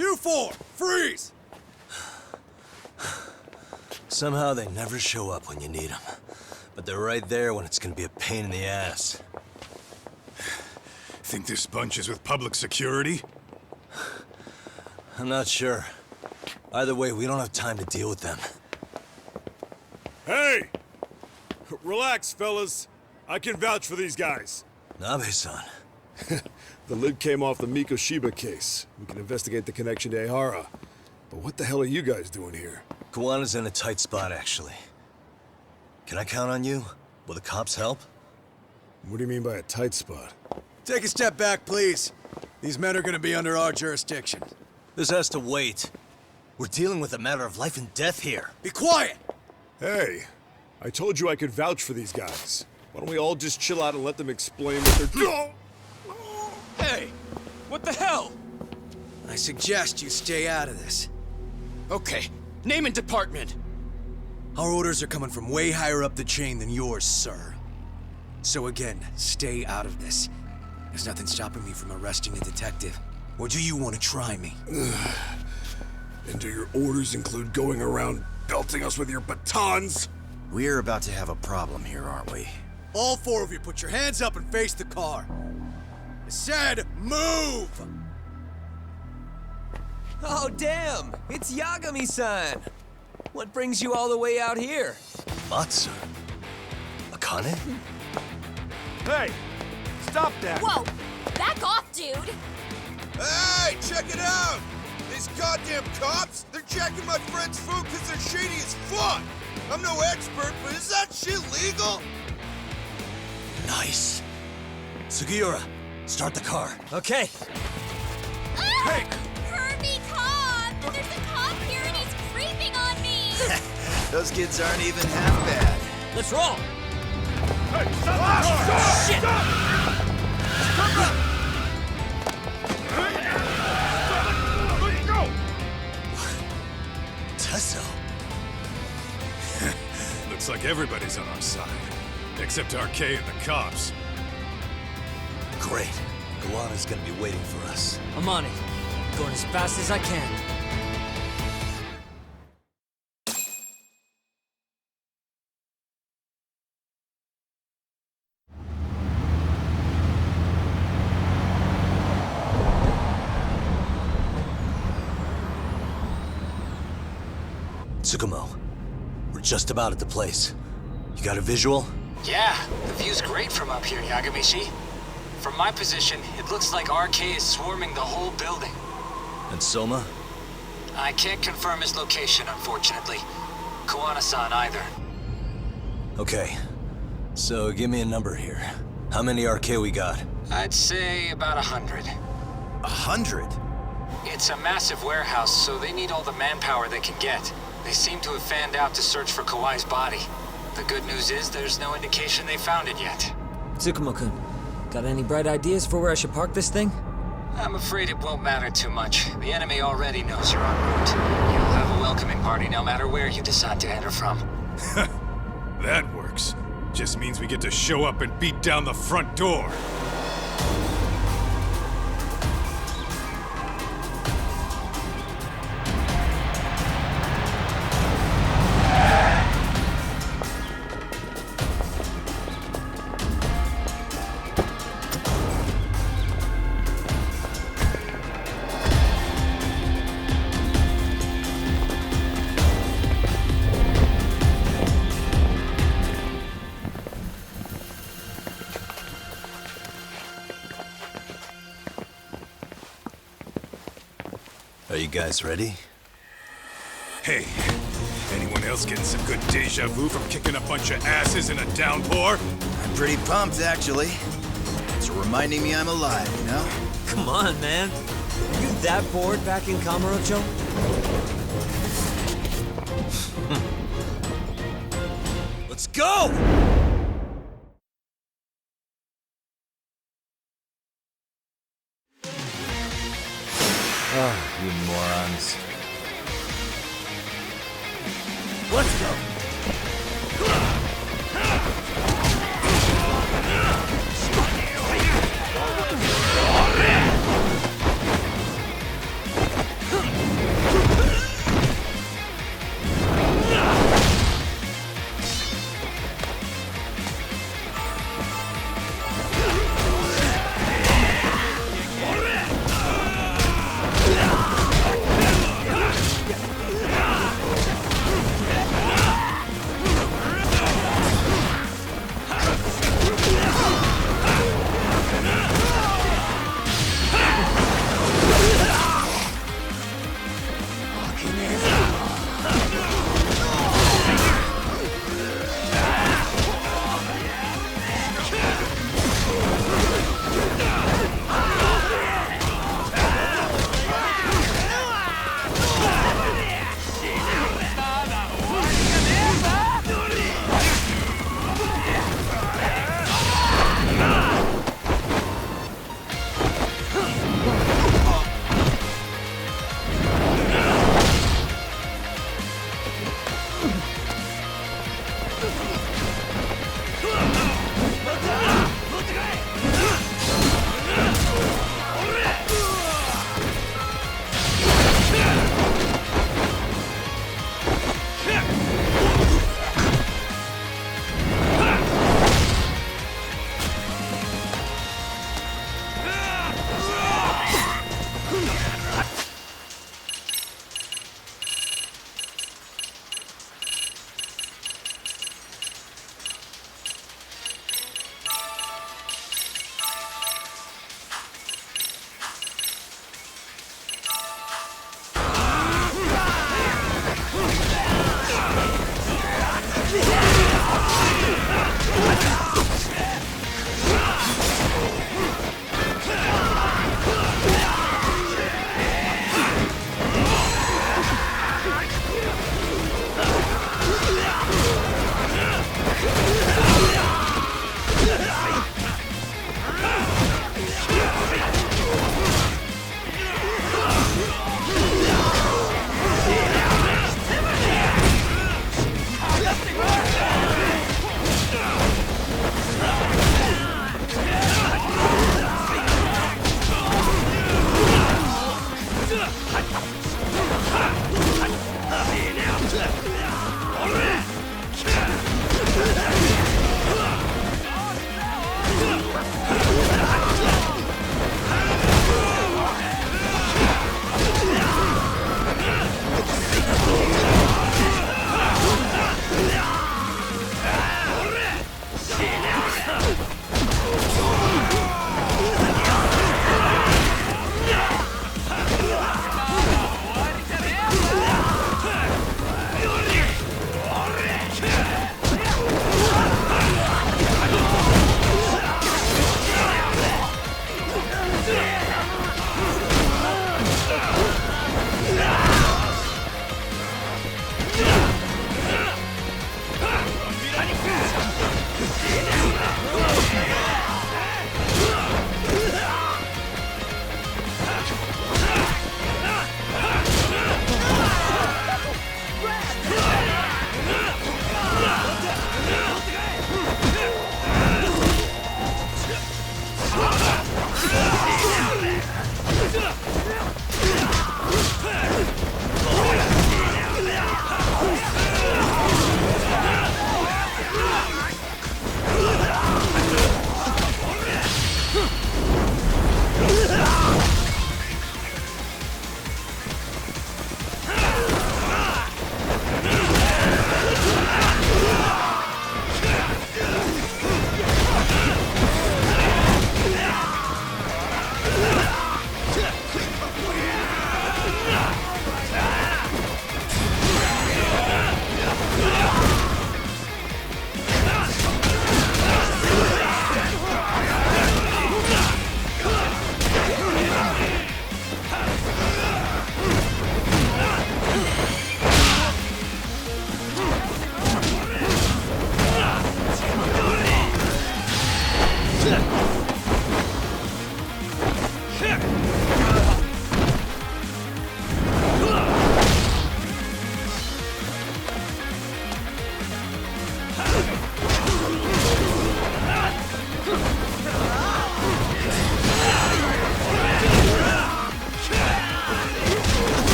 You four, freeze! Somehow they never show up when you need them. But they're right there when it's gonna be a pain in the ass. Think this bunch is with public security? I'm not sure. Either way, we don't have time to deal with them. Hey! Relax, fellas. I can vouch for these guys. Nabe-san. The lid came off the Mikoshiba case. We can investigate the connection to Ehara. But what the hell are you guys doing here? Kawana's in a tight spot, actually. Can I count on you? Will the cops help? What do you mean by a tight spot? Take a step back, please. These men are gonna be under our jurisdiction. This has to wait. We're dealing with a matter of life and death here. Be quiet! Hey, I told you I could vouch for these guys. Why don't we all just chill out and let them explain what they're doing? Hey! What the hell? I suggest you stay out of this. Okay, name and department. Our orders are coming from way higher up the chain than yours, sir. So again, stay out of this. There's nothing stopping me from arresting a detective. Or do you want to try me? And do your orders include going around belting us with your batons? We're about to have a problem here, aren't we? All four of you, put your hands up and face the car. I said, move! Oh, damn! It's Yagami-san! What brings you all the way out here? Matsu? Akane? Hey! Stop that! Whoa! Back off, dude! Hey, check it out! These goddamn cops, they're jacking my friend's food because they're shady as fuck! I'm no expert, but is that shit legal? Nice. Sugiura, start the car. Okay. Hey! Hurt me, cop! There's a cop here and he's creeping on me! Those kids aren't even half bad. Let's roll! Hey, stop! Stop! Shit! Let go! Tesso. Looks like everybody's on our side. Except RK and the cops. Great. Kawana's gonna be waiting for us. I'm on it. Going as fast as I can. Tsukumo, we're just about at the place. You got a visual? Yeah, the view's great from up here, Yagami-shi. From my position, it looks like RK is swarming the whole building. And Soma? I can't confirm his location, unfortunately. Kawana-san either. Okay. So give me a number here. How many RK we got? I'd say about 100. 100? It's a massive warehouse, so they need all the manpower they can get. They seem to have fanned out to search for Kawai's body. The good news is there's no indication they found it yet. Tsukumo-kun, got any bright ideas for where I should park this thing? I'm afraid it won't matter too much. The enemy already knows you're en route. You'll have a welcoming party no matter where you decide to enter from. That works. Just means we get to show up and beat down the front door. Are you guys ready? Hey, anyone else getting some good deja vu from kicking a bunch of asses in a downpour? I'm pretty pumped, actually. It's reminding me I'm alive, you know? Come on, man. Are you that bored back in Kamurocho? Let's go! Oh, you morons. Let's go!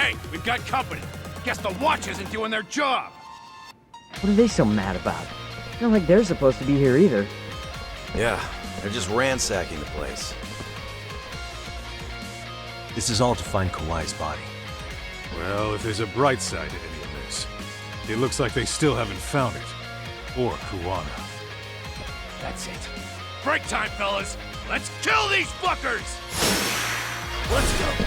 Hey, we've got company. Guess the watch isn't doing their job. What are they so mad about? Not like they're supposed to be here either. Yeah, they're just ransacking the place. This is all to find Kawai's body. Well, if there's a bright side to any of this, it looks like they still haven't found it. Or Kuwana. That's it. Break time, fellas. Let's kill these fuckers! Let's go.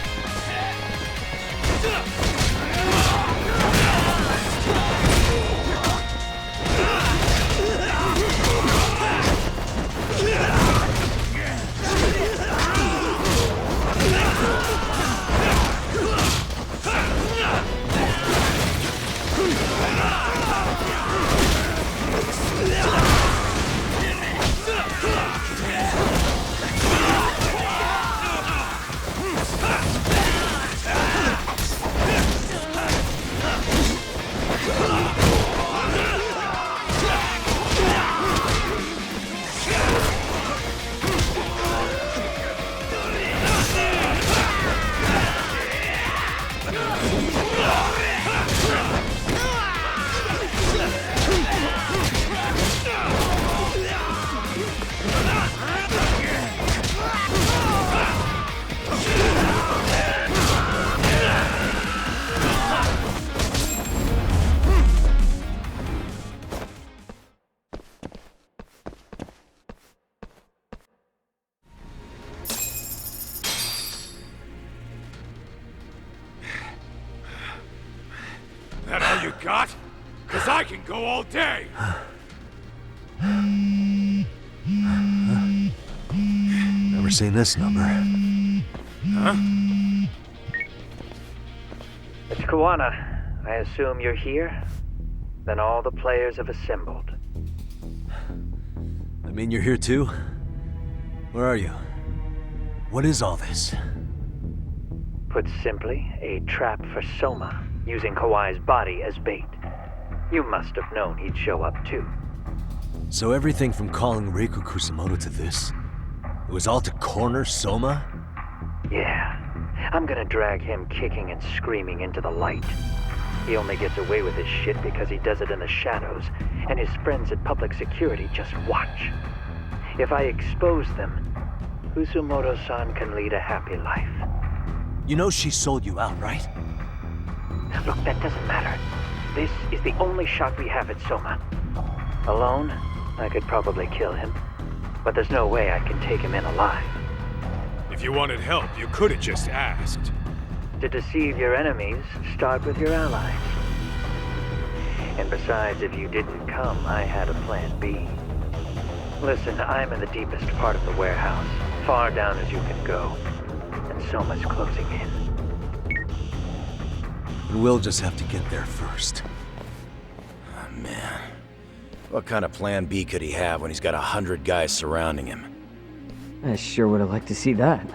That all you got? 'Cause I can go all day! Never seen this number. Huh? It's Kuwana. I assume you're here? Then all the players have assembled. I mean, you're here too? Where are you? What is all this? Put simply, a trap for Soma, using Kawai's body as bait. You must have known he'd show up too. So everything from calling Reiko Kusamoto to this, it was all to corner Soma? Yeah. I'm gonna drag him kicking and screaming into the light. He only gets away with his shit because he does it in the shadows, and his friends at public security just watch. If I expose them, Kusumoto-san can lead a happy life. You know she sold you out, right? Look, that doesn't matter. This is the only shot we have at Soma. Alone, I could probably kill him, but there's no way I can take him in alive. If you wanted help, you could have just asked. To deceive your enemies, start with your allies. And besides, if you didn't come, I had a plan B. Listen, I'm in the deepest part of the warehouse, far down as you can go, and Soma's closing in. We'll just have to get there first. Oh, man. What kind of plan B could he have when he's got 100 guys surrounding him? I sure would have liked to see that.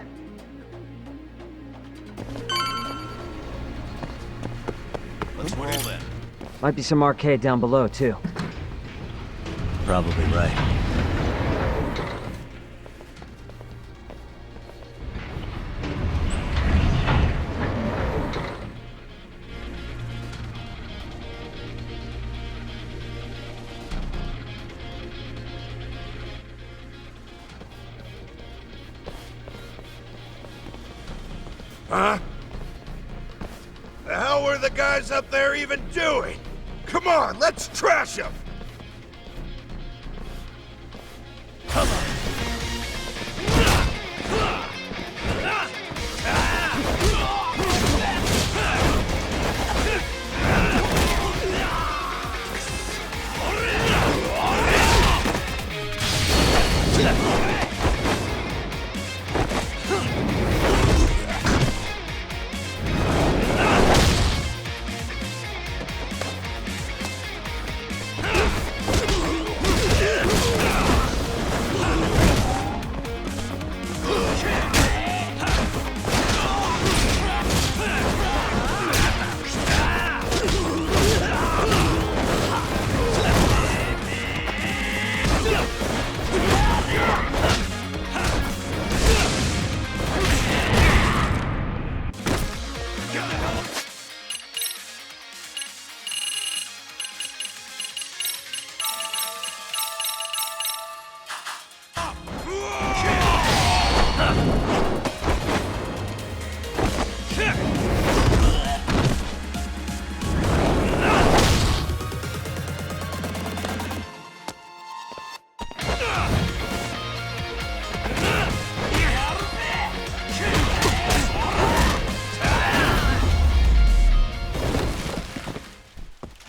Let's roll then. Might be some arcade down below, too. Probably right. Huh? The hell were the guys up there even doing? Come on, let's trash them! Come on.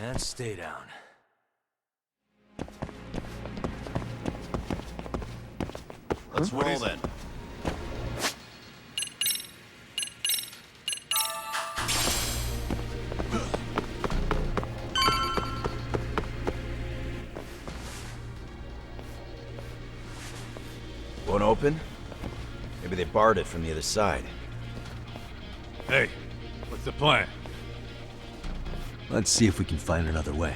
And stay down. Let's roll then. Won't open? Maybe they barred it from the other side. Hey, what's the plan? Let's see if we can find another way.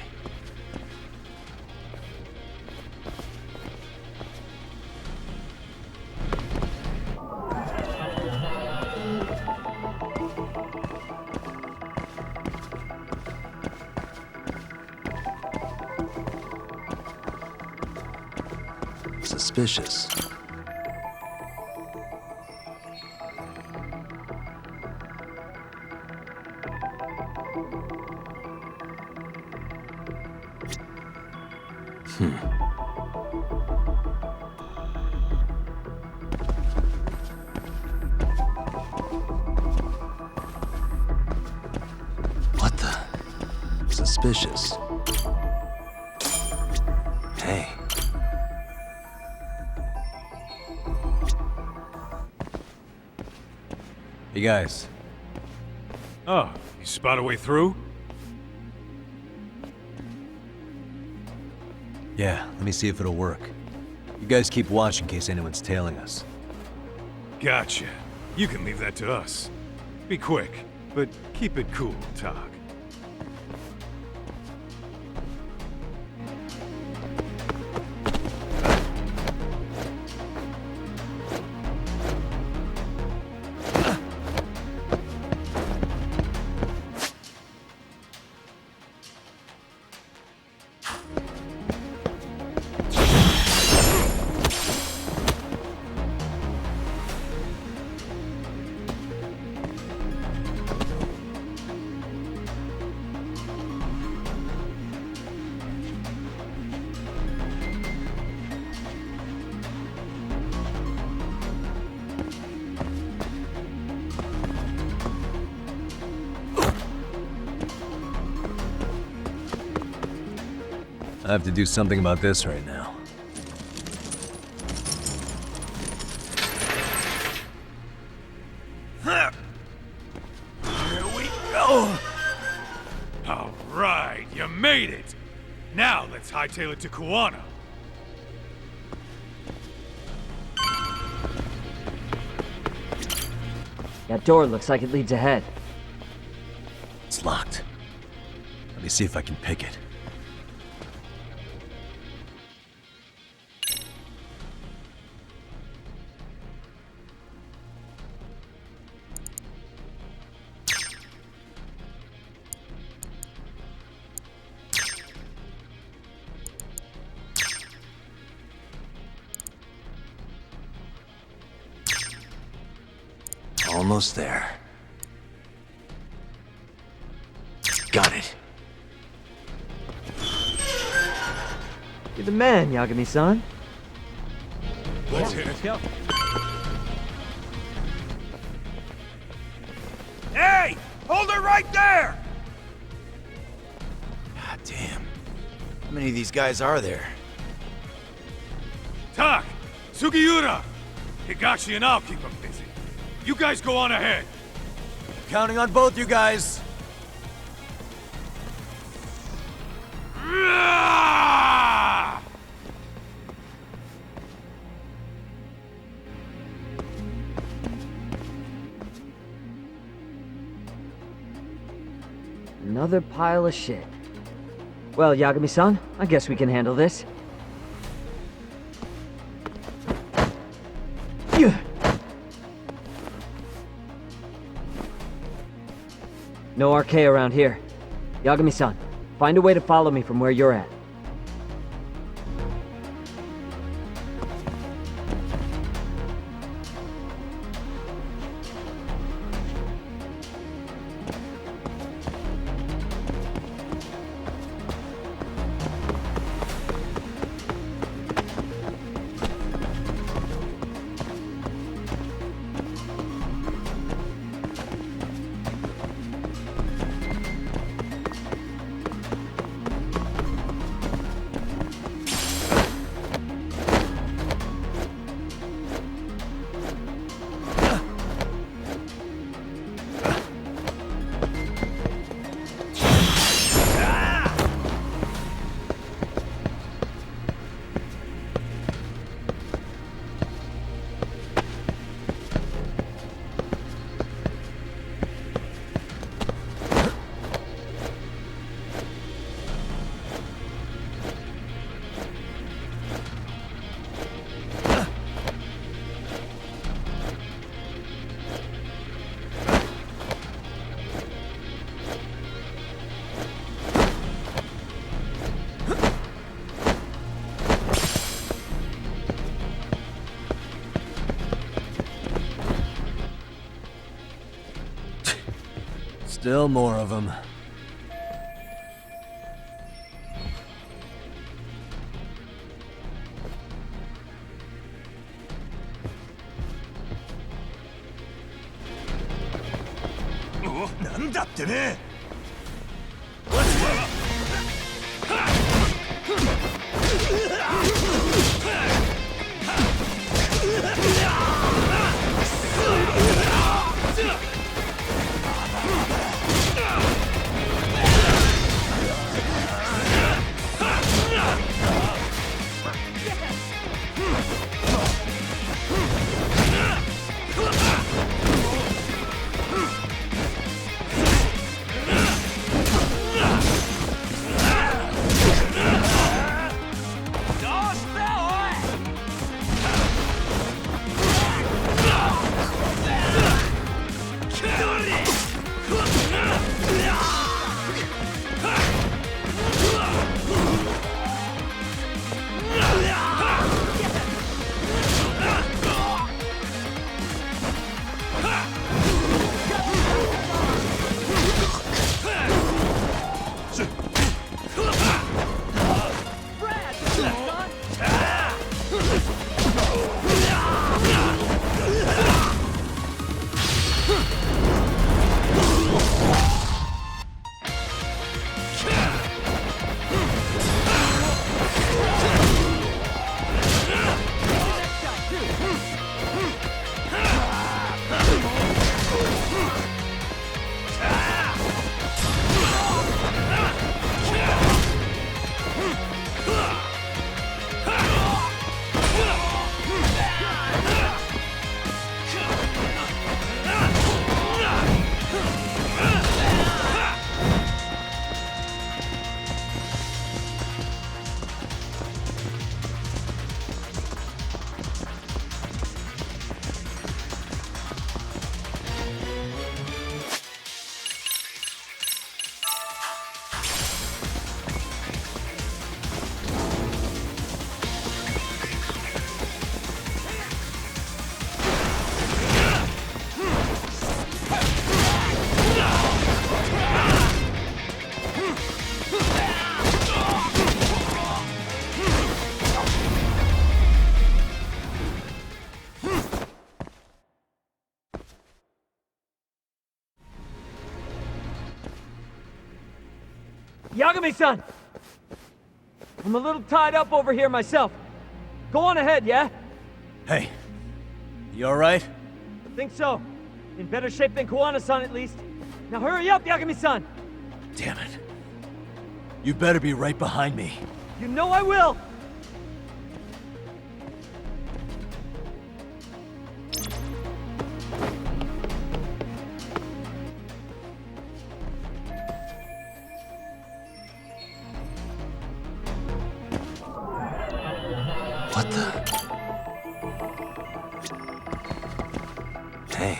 Suspicious. What the? Suspicious. Hey. Hey guys. Oh, you spot a way through? Yeah, let me see if it'll work. You guys keep watch in case anyone's tailing us. Gotcha. You can leave that to us. Be quick, but keep it cool, Tog. I have to do something about this right now. Here we go! All right, you made it! Now let's hightail it to Kuwana. That door looks like it leads ahead. It's locked. Let me see if I can pick it. Almost there. Got it. You're the man, Yagami-san. Let's hit it. Go. Hey! Hold her right there! God damn. How many of these guys are there? Tak! Sugiura! Higashi and I'll keep them busy. You guys go on ahead. Counting on both you guys. Another pile of shit. Well, Yagami-san, I guess we can handle this. No RK around here. Yagami-san, find a way to follow me from where you're at. Still more of them. Yagami-san! I'm a little tied up over here myself. Go on ahead, yeah? Hey, you alright? I think so. In better shape than Kuwana-san, at least. Now hurry up, Yagami-san! Damn it. You better be right behind me. You know I will! What the? Hey.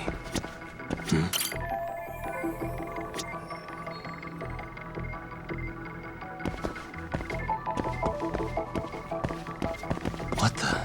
What the?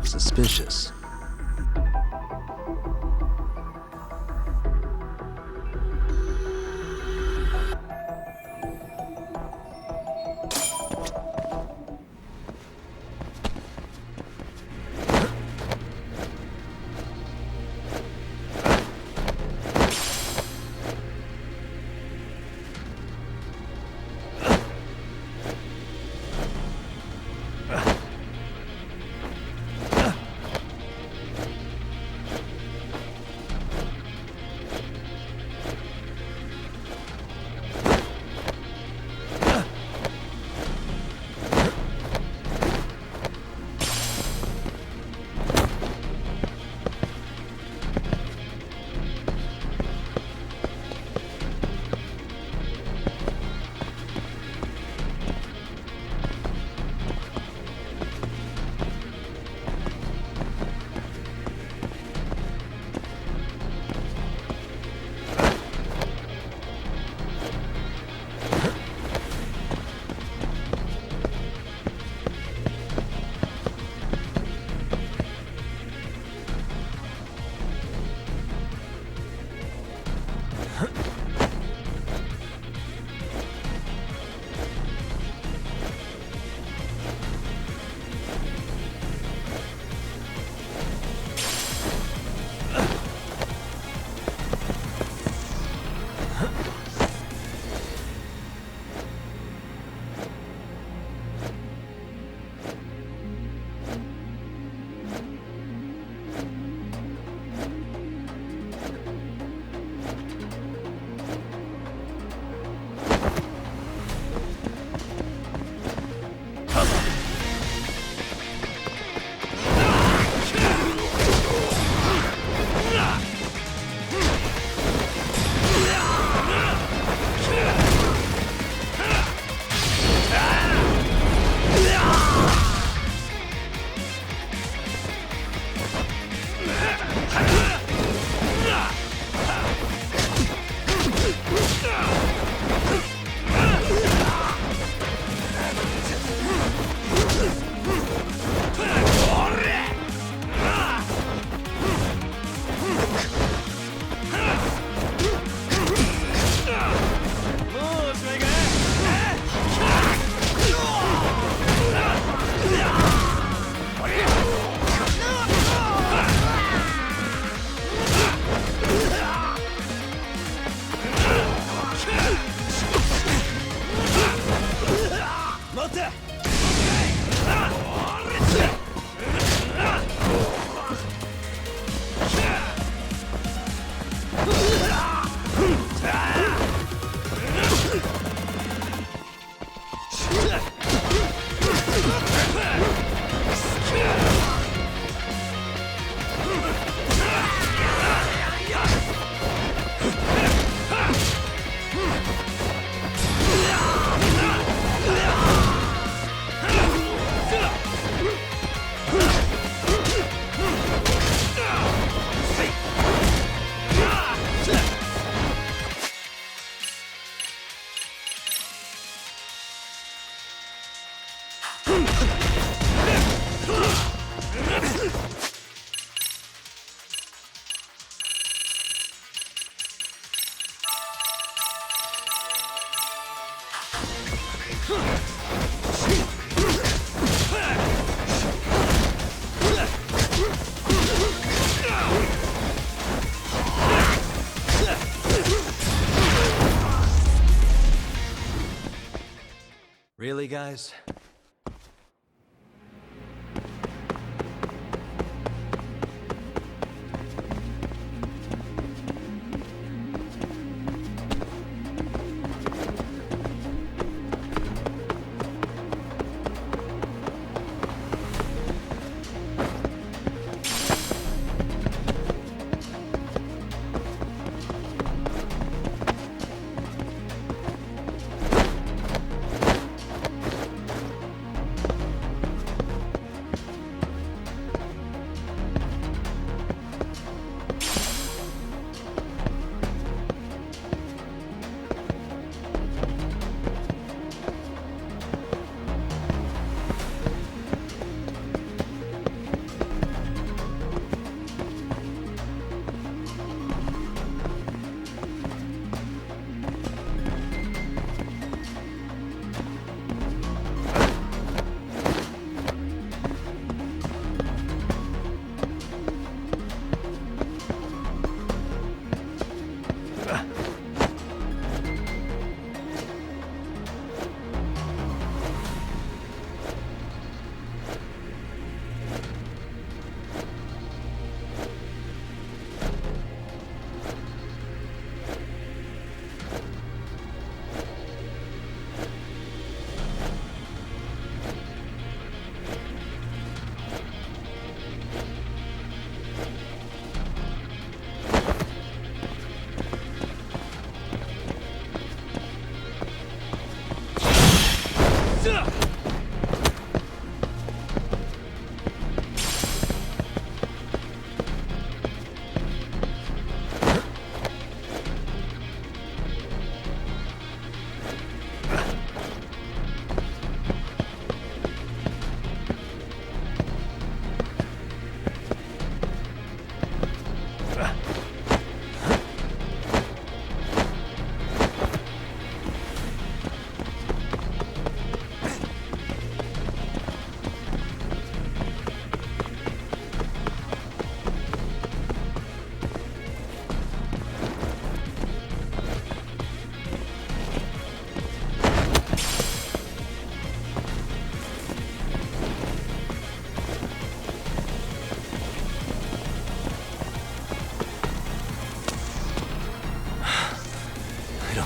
Suspicious. Really, guys?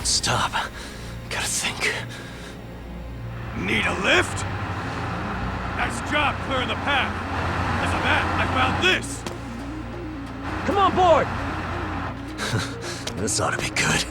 Stop. Gotta think. Need a lift? Nice job clearing the path. As of that, I found this. Come on board! This ought to be good.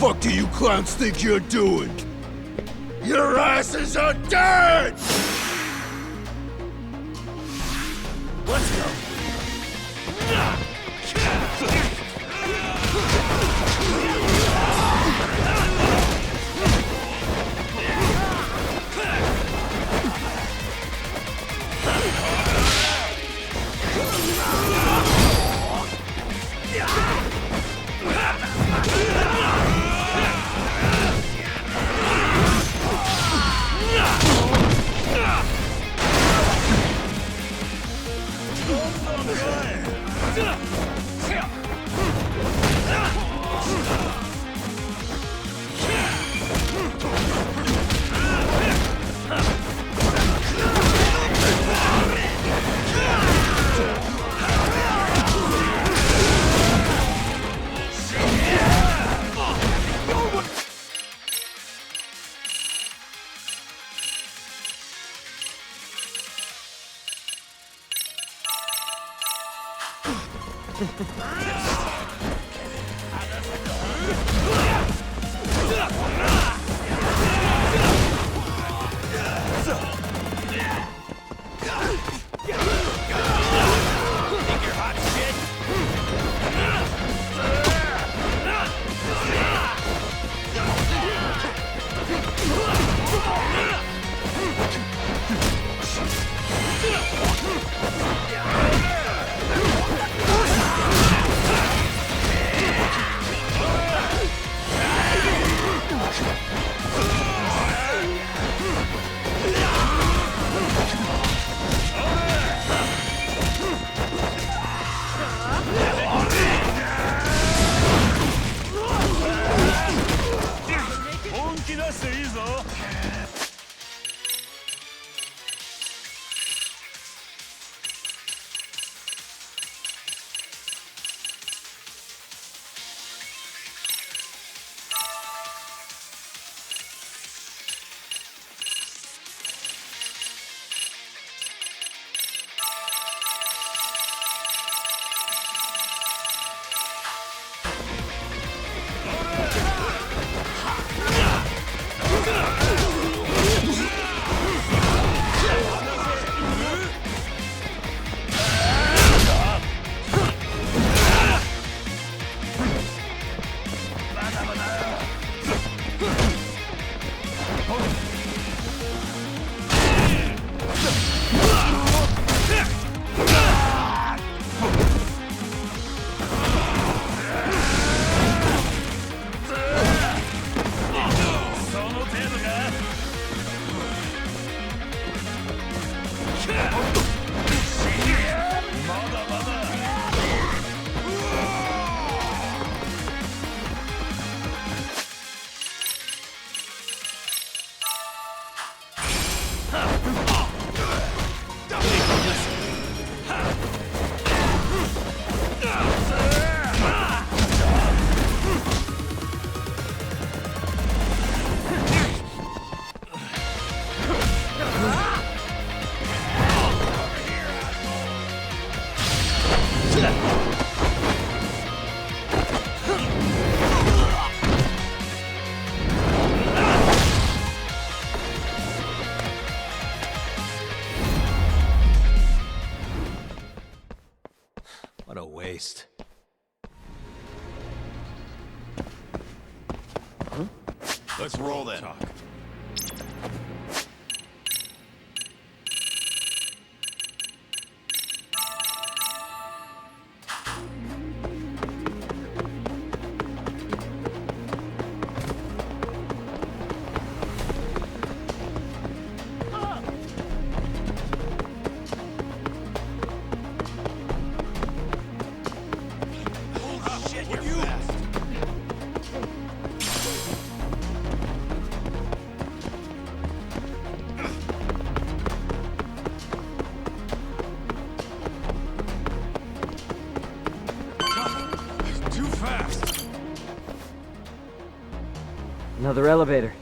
What do you clowns think you're doing? Your asses are dead! Let's go. What a waste. Let's roll then. Another elevator.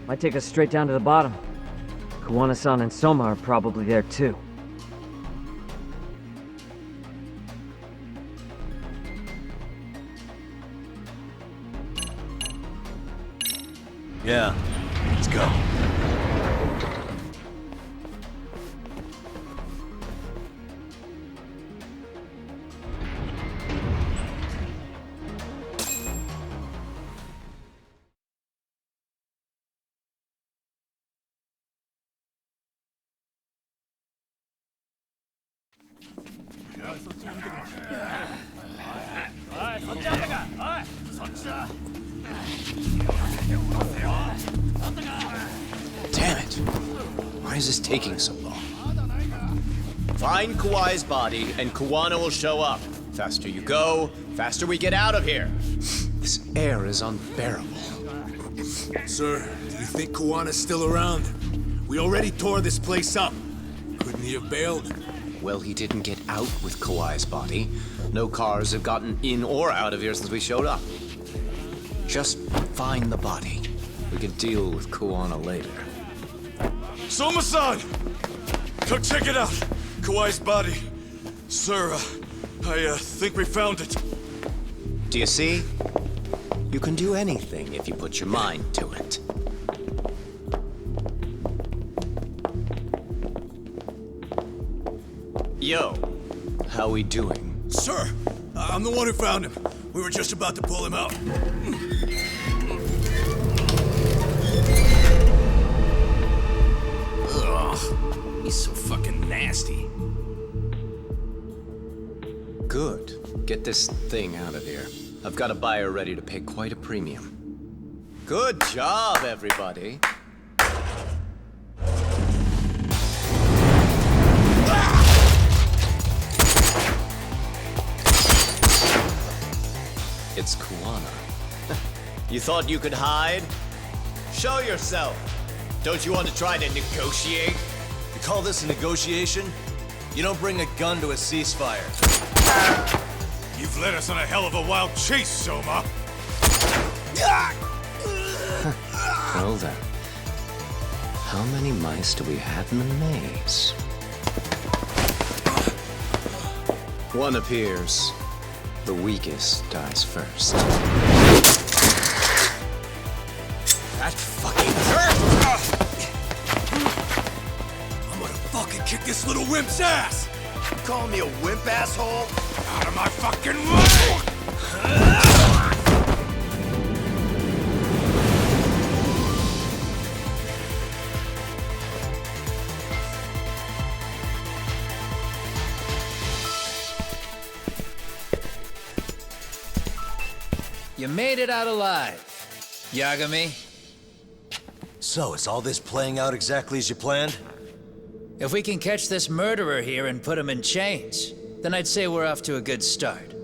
Might take us straight down to the bottom. Kuwana-san and Soma are probably there too. Yeah, let's go. Damn it! Why is this taking so long? Find Kawai's body, and Kuwana will show up. Faster you go, faster we get out of here. This air is unbearable. Sir, do you think Kuwana's still around? We already tore this place up. Couldn't he have bailed? Well, he didn't get out with Kawai's body. No cars have gotten in or out of here since we showed up. Just find the body. We can deal with Kuwana later. Soma-san! Come check it out! Kawai's body. Sir, I think we found it. Do you see? You can do anything if you put your mind to it. Yo, how we doing? Sir, I'm the one who found him. We were just about to pull him out. Ugh, he's so fucking nasty. Good. Get this thing out of here. I've got a buyer ready to pay quite a premium. Good job, everybody. It's Kuwana. You thought you could hide? Show yourself. Don't you want to try to negotiate? You call this a negotiation? You don't bring a gun to a ceasefire. You've led us on a hell of a wild chase, Soma. Well then, how many mice do we have in the maze? One appears. The weakest dies first. That fucking hurt! I'm gonna fucking kick this little wimp's ass! You calling me a wimp, asshole? Out of my fucking way! You made it out alive, Yagami. So, is all this playing out exactly as you planned? If we can catch this murderer here and put him in chains, then I'd say we're off to a good start.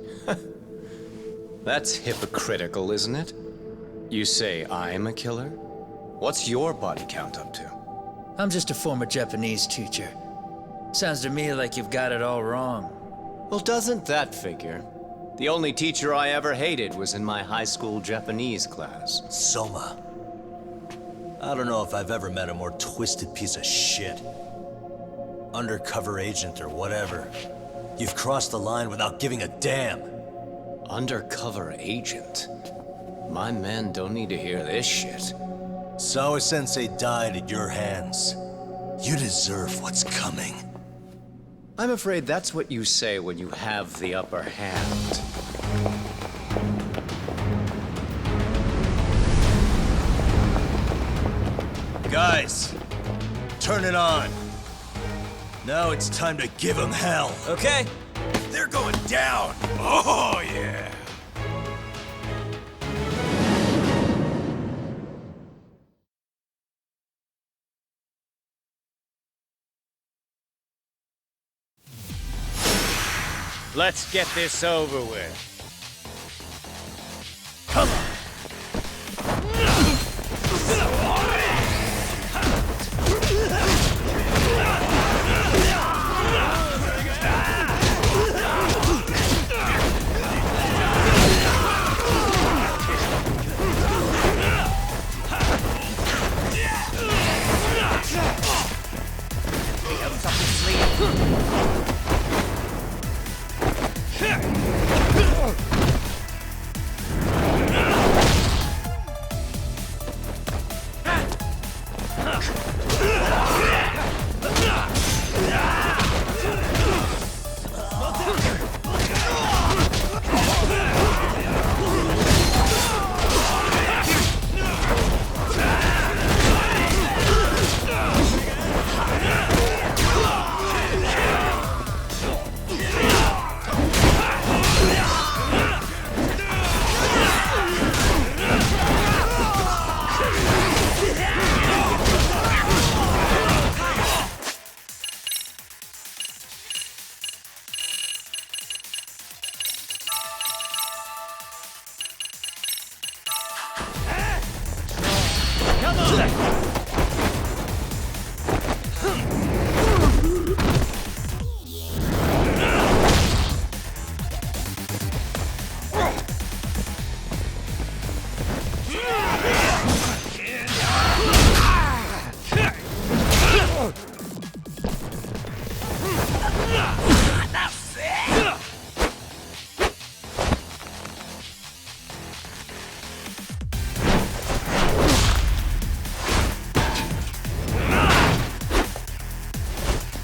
That's hypocritical, isn't it? You say I'm a killer? What's your body count up to? I'm just a former Japanese teacher. Sounds to me like you've got it all wrong. Well, doesn't that figure? The only teacher I ever hated was in my high school Japanese class. Soma. I don't know if I've ever met a more twisted piece of shit. Undercover agent or whatever. You've crossed the line without giving a damn. Undercover agent? My men don't need to hear this shit. Sawa-sensei died at your hands. You deserve what's coming. I'm afraid that's what you say when you have the upper hand. Guys, turn it on. Now it's time to give them hell. Okay. They're going down! Oh, yeah! Let's get this over with. Come on!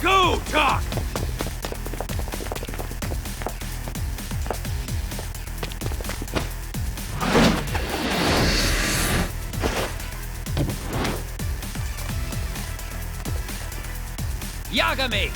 Go, Doc! Yagami!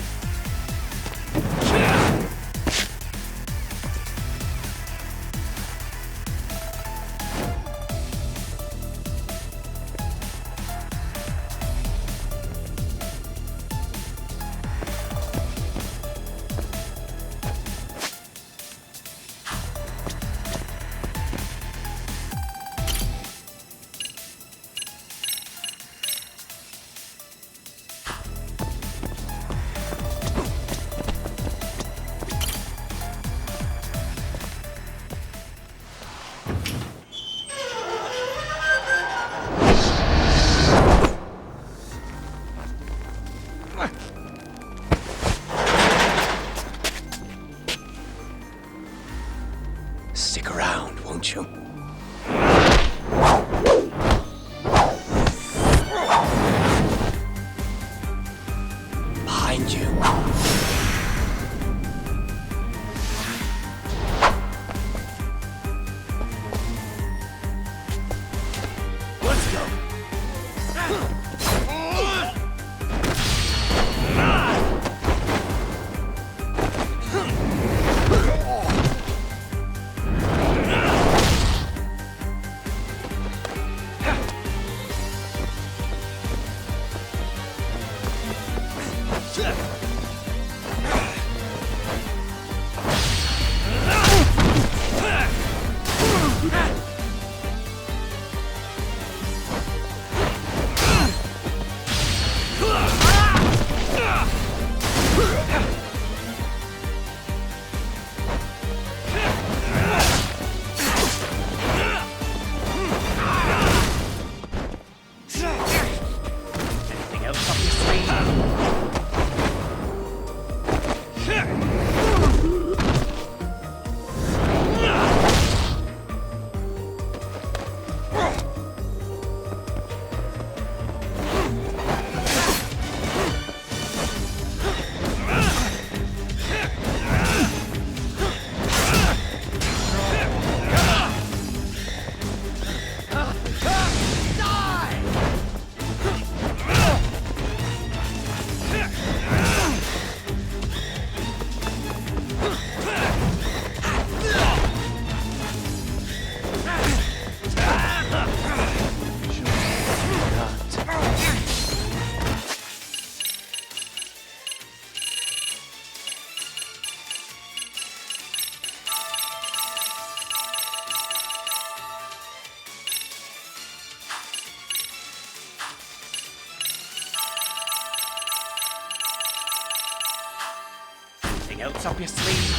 Else up your sleeve.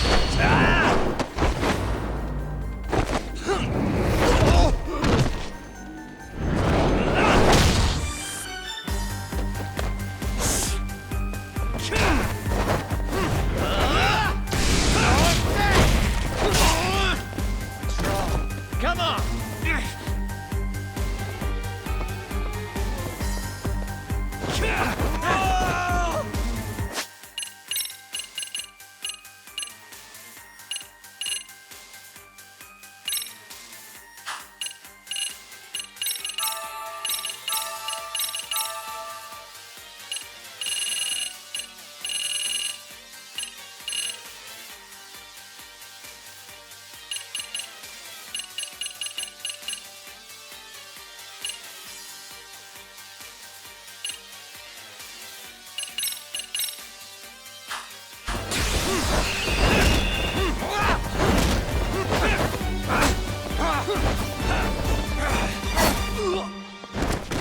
Come on!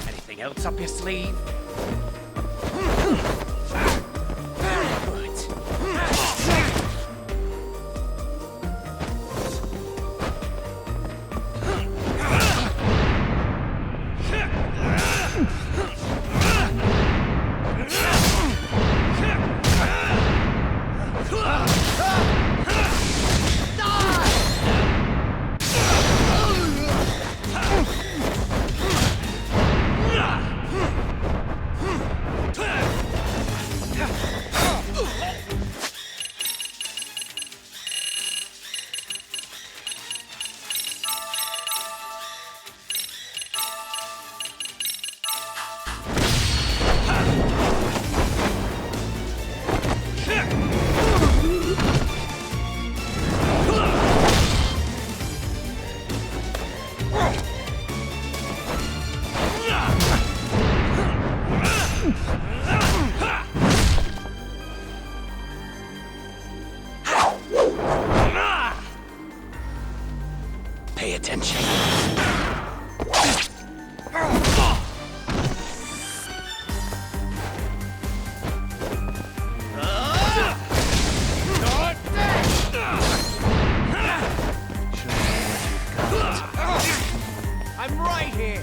Anything else up your sleeve? Pay attention. I'm right here.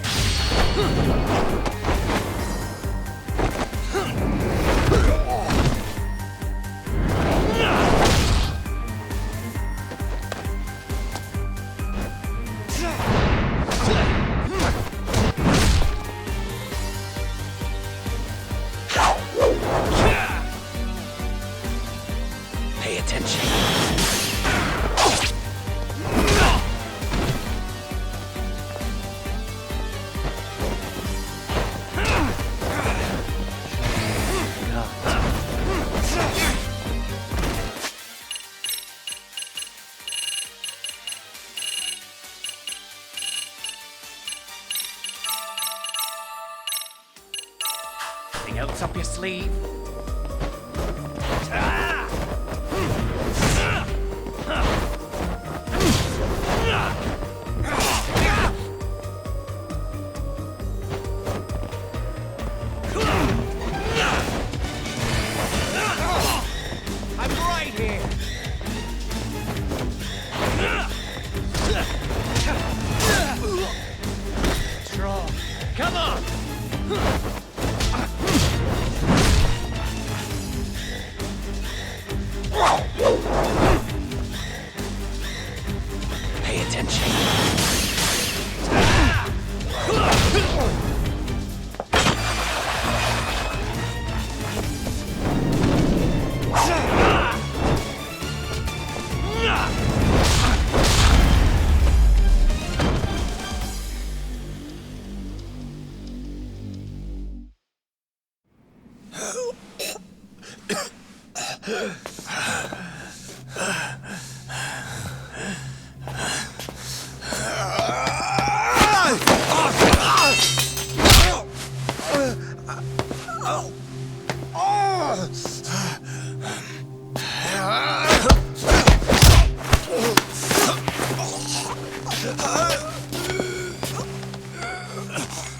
Pay attention. Anything else up your sleeve? Pay attention.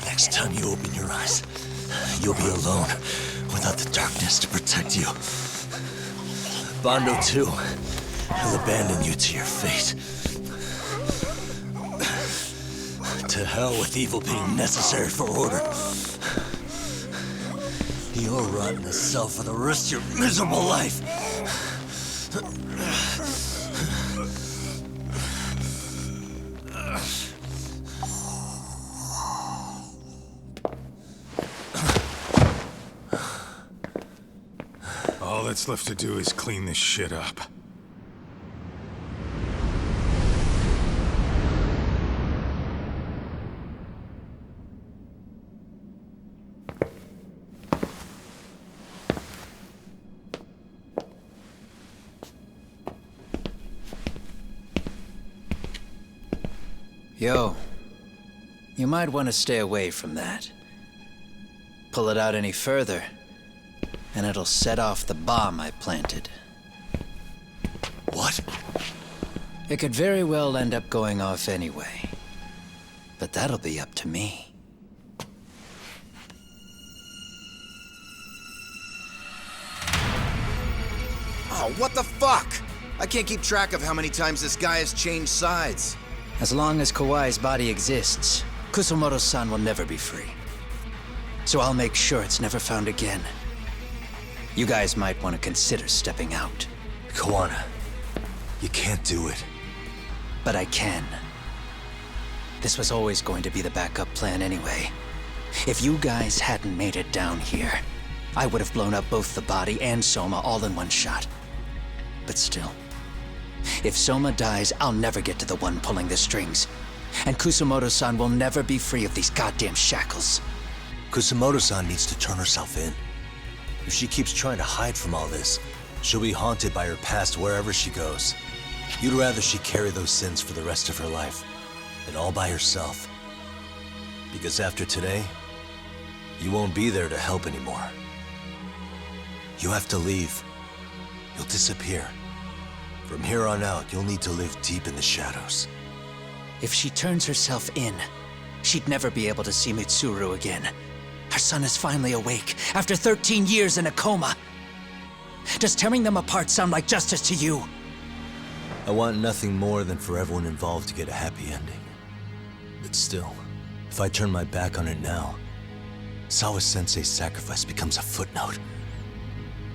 Next time you open your eyes, you'll be alone without the darkness to protect you. Bondo 2 will abandon you to your fate. To hell with evil being necessary for order. You'll rot in a cell for the rest of your miserable life. All that's left to do is clean this shit up. Yo, you might want to stay away from that. Pull it out any further, and it'll set off the bomb I planted. What? It could very well end up going off anyway. But that'll be up to me. Oh, what the fuck? I can't keep track of how many times this guy has changed sides. As long as Kawai's body exists, Kusumoto-san will never be free. So I'll make sure it's never found again. You guys might want to consider stepping out. Kawana, you can't do it. But I can. This was always going to be the backup plan anyway. If you guys hadn't made it down here, I would have blown up both the body and Soma all in one shot. But still, if Soma dies, I'll never get to the one pulling the strings. And Kusumoto-san will never be free of these goddamn shackles. Kusumoto-san needs to turn herself in. If she keeps trying to hide from all this, she'll be haunted by her past wherever she goes. You'd rather she carry those sins for the rest of her life, and all by herself. Because after today, you won't be there to help anymore. You have to leave. You'll disappear. From here on out, you'll need to live deep in the shadows. If she turns herself in, she'd never be able to see Mitsuru again. Her son is finally awake, after 13 years in a coma. Does tearing them apart sound like justice to you? I want nothing more than for everyone involved to get a happy ending. But still, if I turn my back on it now, Sawa-sensei's sacrifice becomes a footnote.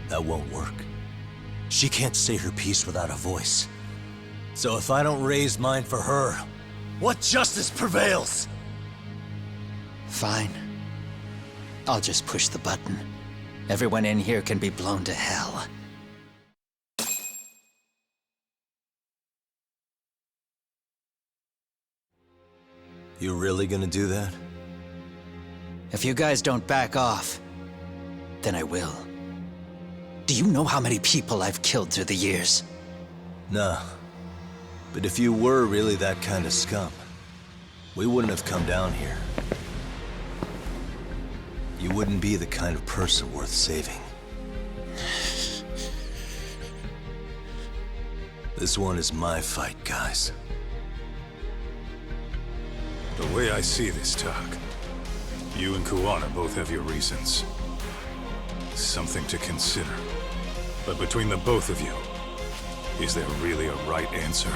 That won't work. She can't say her piece without a voice. So if I don't raise mine for her, what justice prevails? Fine. I'll just push the button. Everyone in here can be blown to hell. You really gonna do that? If you guys don't back off, then I will. Do you know how many people I've killed through the years? Nah. But if you were really that kind of scum, we wouldn't have come down here. You wouldn't be the kind of person worth saving. This one is my fight, guys. The way I see this, Tak, you and Kawana both have your reasons. Something to consider. But between the both of you, is there really a right answer?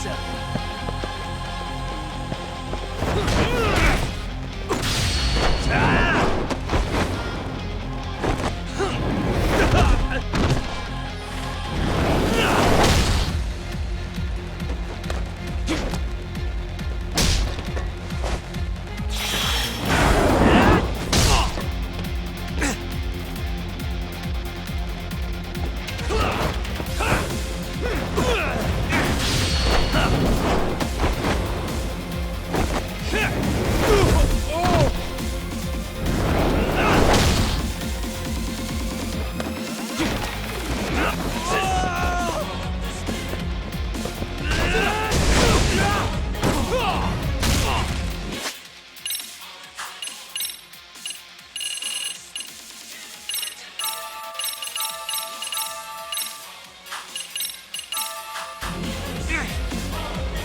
versa.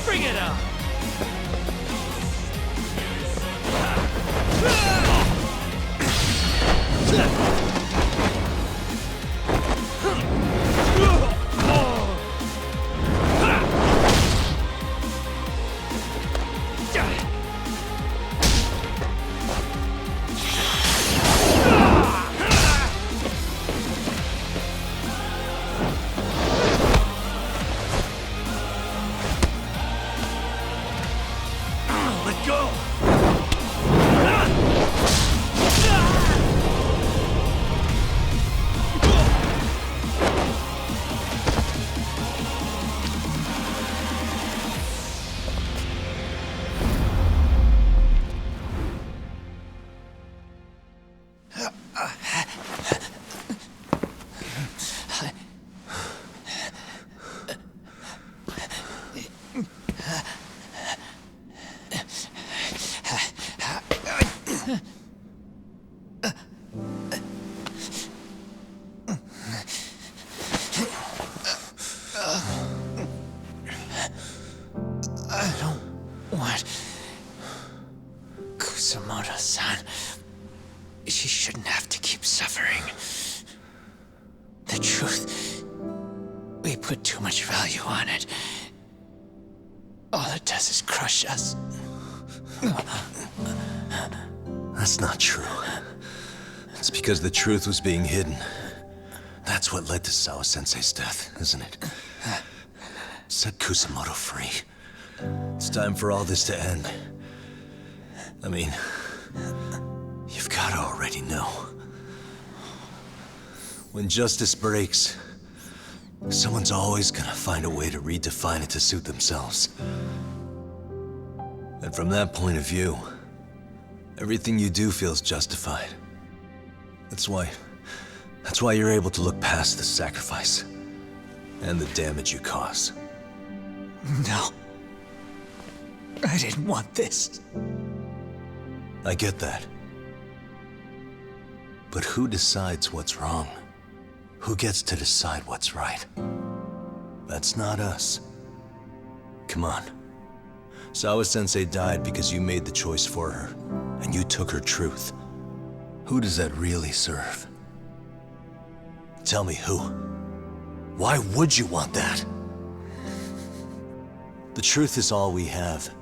Bring it on! Let go! I don't want Kusamoto-san. She shouldn't have to keep suffering. The truth, we put too much value on it. All it does is crush us. That's not true. It's because the truth was being hidden. That's what led to Sawa-sensei's death, isn't it? Set Kusamoto free. It's time for all this to end. I mean, you've gotta already know. When justice breaks, someone's always gonna find a way to redefine it to suit themselves. And from that point of view, everything you do feels justified. That's why you're able to look past the sacrifice and the damage you cause. No. I didn't want this. I get that. But who decides what's wrong? Who gets to decide what's right? That's not us. Come on. Sawa-sensei died because you made the choice for her, and you took her truth. Who does that really serve? Tell me who. Why would you want that? The truth is all we have.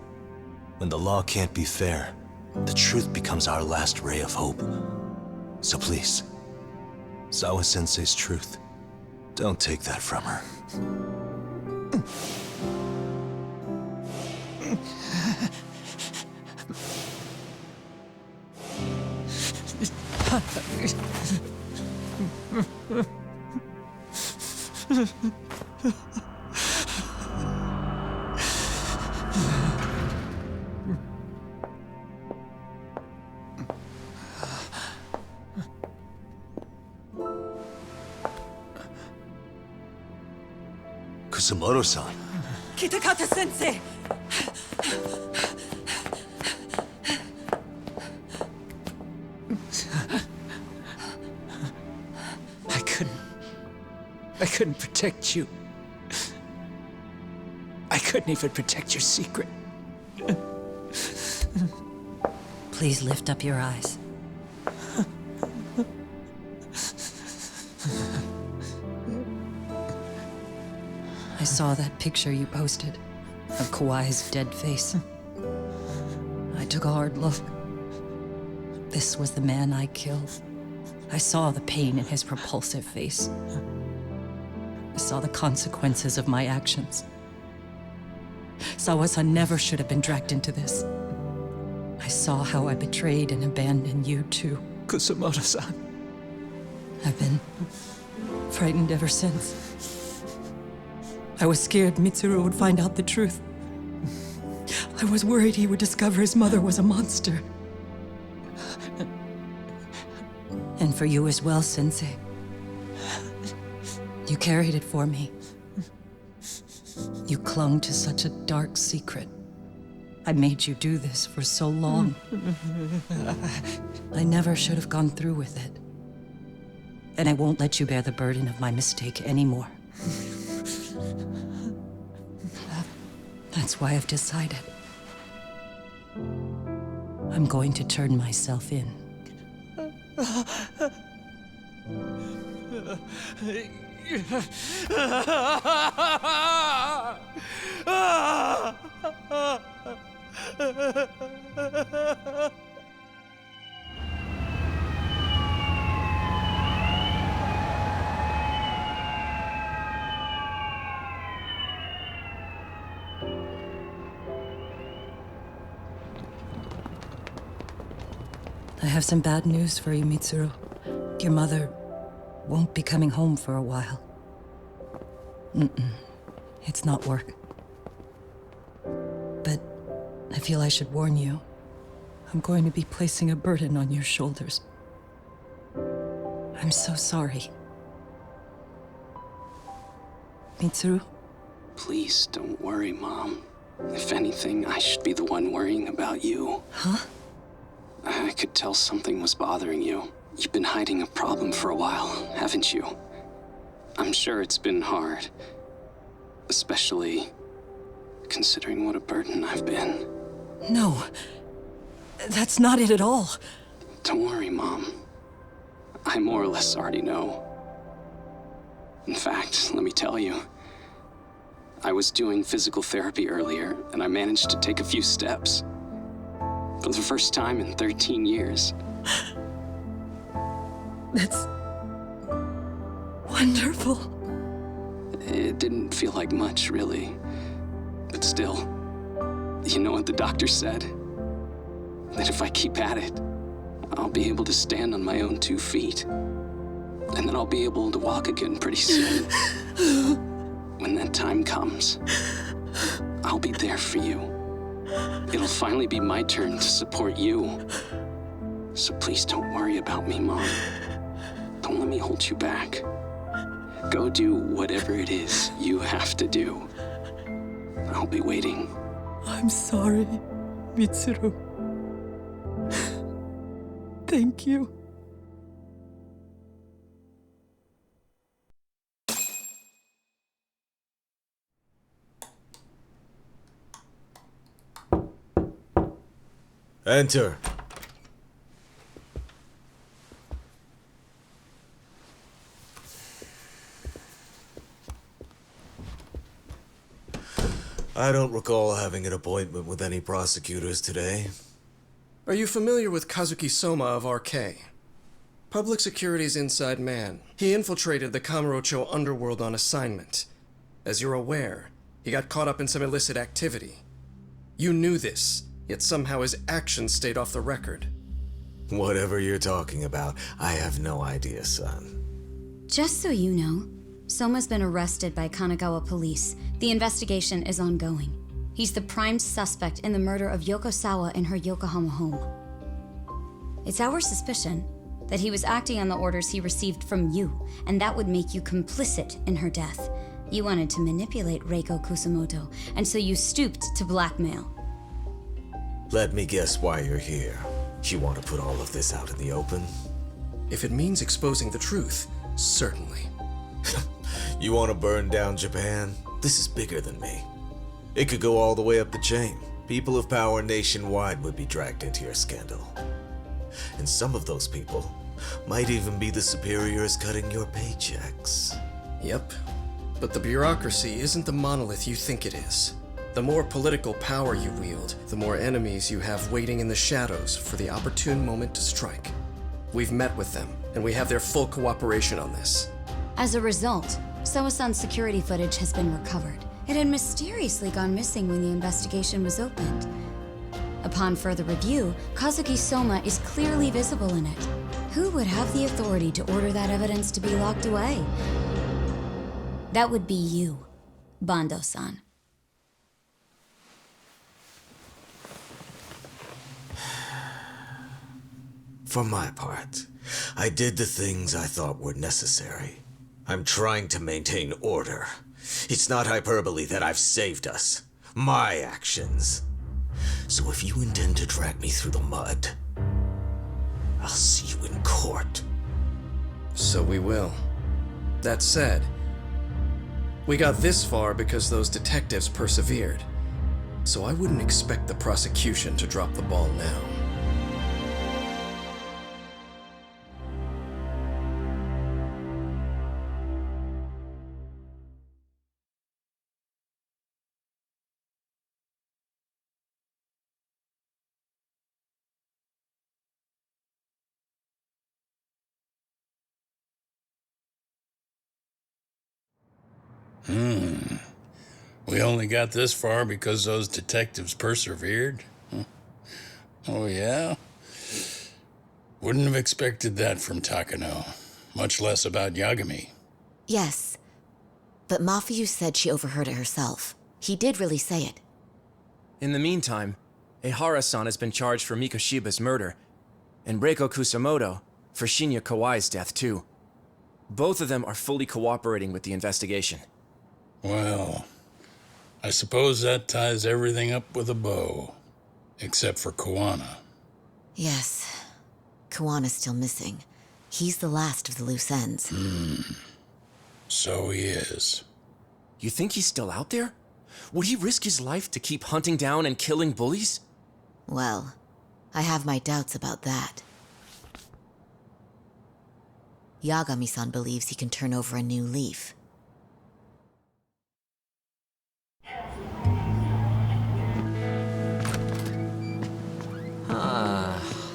When the law can't be fair, the truth becomes our last ray of hope. So please, Sawa-sensei's truth, don't take that from her. Kusamoto-san. Kitakata-sensei! I couldn't protect you. I couldn't even protect your secret. Please lift up your eyes. I saw that picture you posted. of Kawai's dead face. I took a hard look. This was the man I killed. I saw the pain in his repulsive face. I saw the consequences of my actions. Sawa-san never should have been dragged into this. I saw how I betrayed and abandoned you too. Kusumoto-san. I've been frightened ever since. I was scared Mitsuru would find out the truth. I was worried he would discover his mother was a monster. And for you as well, Sensei. You carried it for me. You clung to such a dark secret. I made you do this for so long. I never should have gone through with it. And I won't let you bear the burden of my mistake anymore. That's why I've decided. I'm going to turn myself in. I have some bad news for you, Mitsuru. Your mother won't be coming home for a while. It's not work. But I feel I should warn you. I'm going to be placing a burden on your shoulders. I'm so sorry. Mitsuru? Please don't worry, Mom. If anything, I should be the one worrying about you. Huh? I could tell something was bothering you. You've been hiding a problem for a while, haven't you? I'm sure it's been hard. Especially considering what a burden I've been. No. That's not it at all. Don't worry, Mom. I more or less already know. In fact, let me tell you. I was doing physical therapy earlier, and I managed to take a few steps. For the first time in 13 years. That's wonderful. It didn't feel like much, really. But still, you know what the doctor said? That if I keep at it, I'll be able to stand on my own 2 feet. And then I'll be able to walk again pretty soon. When that time comes, I'll be there for you. It'll finally be my turn to support you. So please don't worry about me, Mom. Don't let me hold you back. Go do whatever it is you have to do. I'll be waiting. I'm sorry, Mitsuru. Thank you. Enter. I don't recall having an appointment with any prosecutors today. Are you familiar with Kazuki Soma of RK? Public Security's inside man. He infiltrated the Kamurocho underworld on assignment. As you're aware, he got caught up in some illicit activity. You knew this, yet somehow his actions stayed off the record. Whatever you're talking about, I have no idea, son. Just so you know, Soma's been arrested by Kanagawa police. The investigation is ongoing. He's the prime suspect in the murder of Yoko Sawa in her Yokohama home. It's our suspicion that he was acting on the orders he received from you, and that would make you complicit in her death. You wanted to manipulate Reiko Kusumoto, and so you stooped to blackmail. Let me guess why you're here. You want to put all of this out in the open? If it means exposing the truth, certainly. You want to burn down Japan? This is bigger than me. It could go all the way up the chain. People of power nationwide would be dragged into your scandal. And some of those people might even be the superiors cutting your paychecks. Yep. But the bureaucracy isn't the monolith you think it is. The more political power you wield, the more enemies you have waiting in the shadows for the opportune moment to strike. We've met with them, and we have their full cooperation on this. As a result, Soa-san's security footage has been recovered. It had mysteriously gone missing when the investigation was opened. Upon further review, Kazuki Soma is clearly visible in it. Who would have the authority to order that evidence to be locked away? That would be you, Bando-san. For my part, I did the things I thought were necessary. I'm trying to maintain order. It's not hyperbole that I've saved us. My actions. So if you intend to drag me through the mud, I'll see you in court. So we will. That said, we got this far because those detectives persevered. So I wouldn't expect the prosecution to drop the ball now. We only got this far because those detectives persevered? Oh, yeah? Wouldn't have expected that from Takano, much less about Yagami. Yes, but Mafuyu said she overheard it herself. He did really say it. In the meantime, Ehara-san has been charged for Mikoshiba's murder, and Reiko Kusamoto for Shinya Kawai's death, too. Both of them are fully cooperating with the investigation. Well, I suppose that ties everything up with a bow. Except for Kawana. Yes. Kawana's still missing. He's the last of the loose ends. So he is. You think he's still out there? Would he risk his life to keep hunting down and killing bullies? Well, I have my doubts about that. Yagami-san believes he can turn over a new leaf.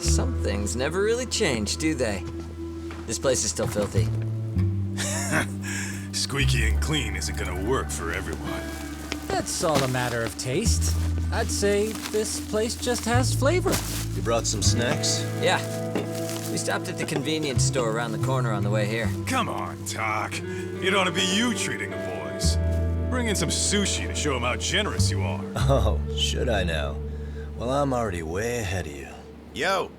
Some things never really change, do they? This place is still filthy. Squeaky and clean isn't gonna work for everyone. That's all a matter of taste. I'd say this place just has flavor. You brought some snacks? Yeah. We stopped at the convenience store around the corner on the way here. Come on, Talk. It ought to be you treating the boys. Bring in some sushi to show them how generous you are. Oh, should I now? Well, I'm already way ahead of you. Yo!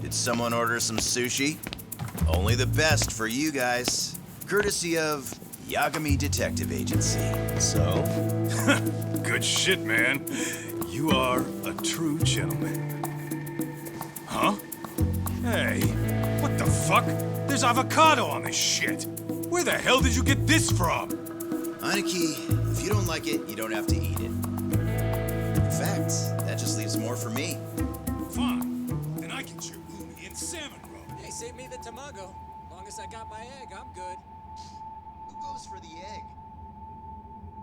Did someone order some sushi? Only the best for you guys. Courtesy of Yagami Detective Agency. So? Good shit, man. You are a true gentleman. Huh? Hey, what the fuck? There's avocado on this shit. Where the hell did you get this from? Aniki, if you don't like it, you don't have to eat it. In fact, that just leaves more for me. Fine. Then I can chew umi and salmon roe. Hey, save me the tamago. Long as I got my egg, I'm good. Who goes for the egg?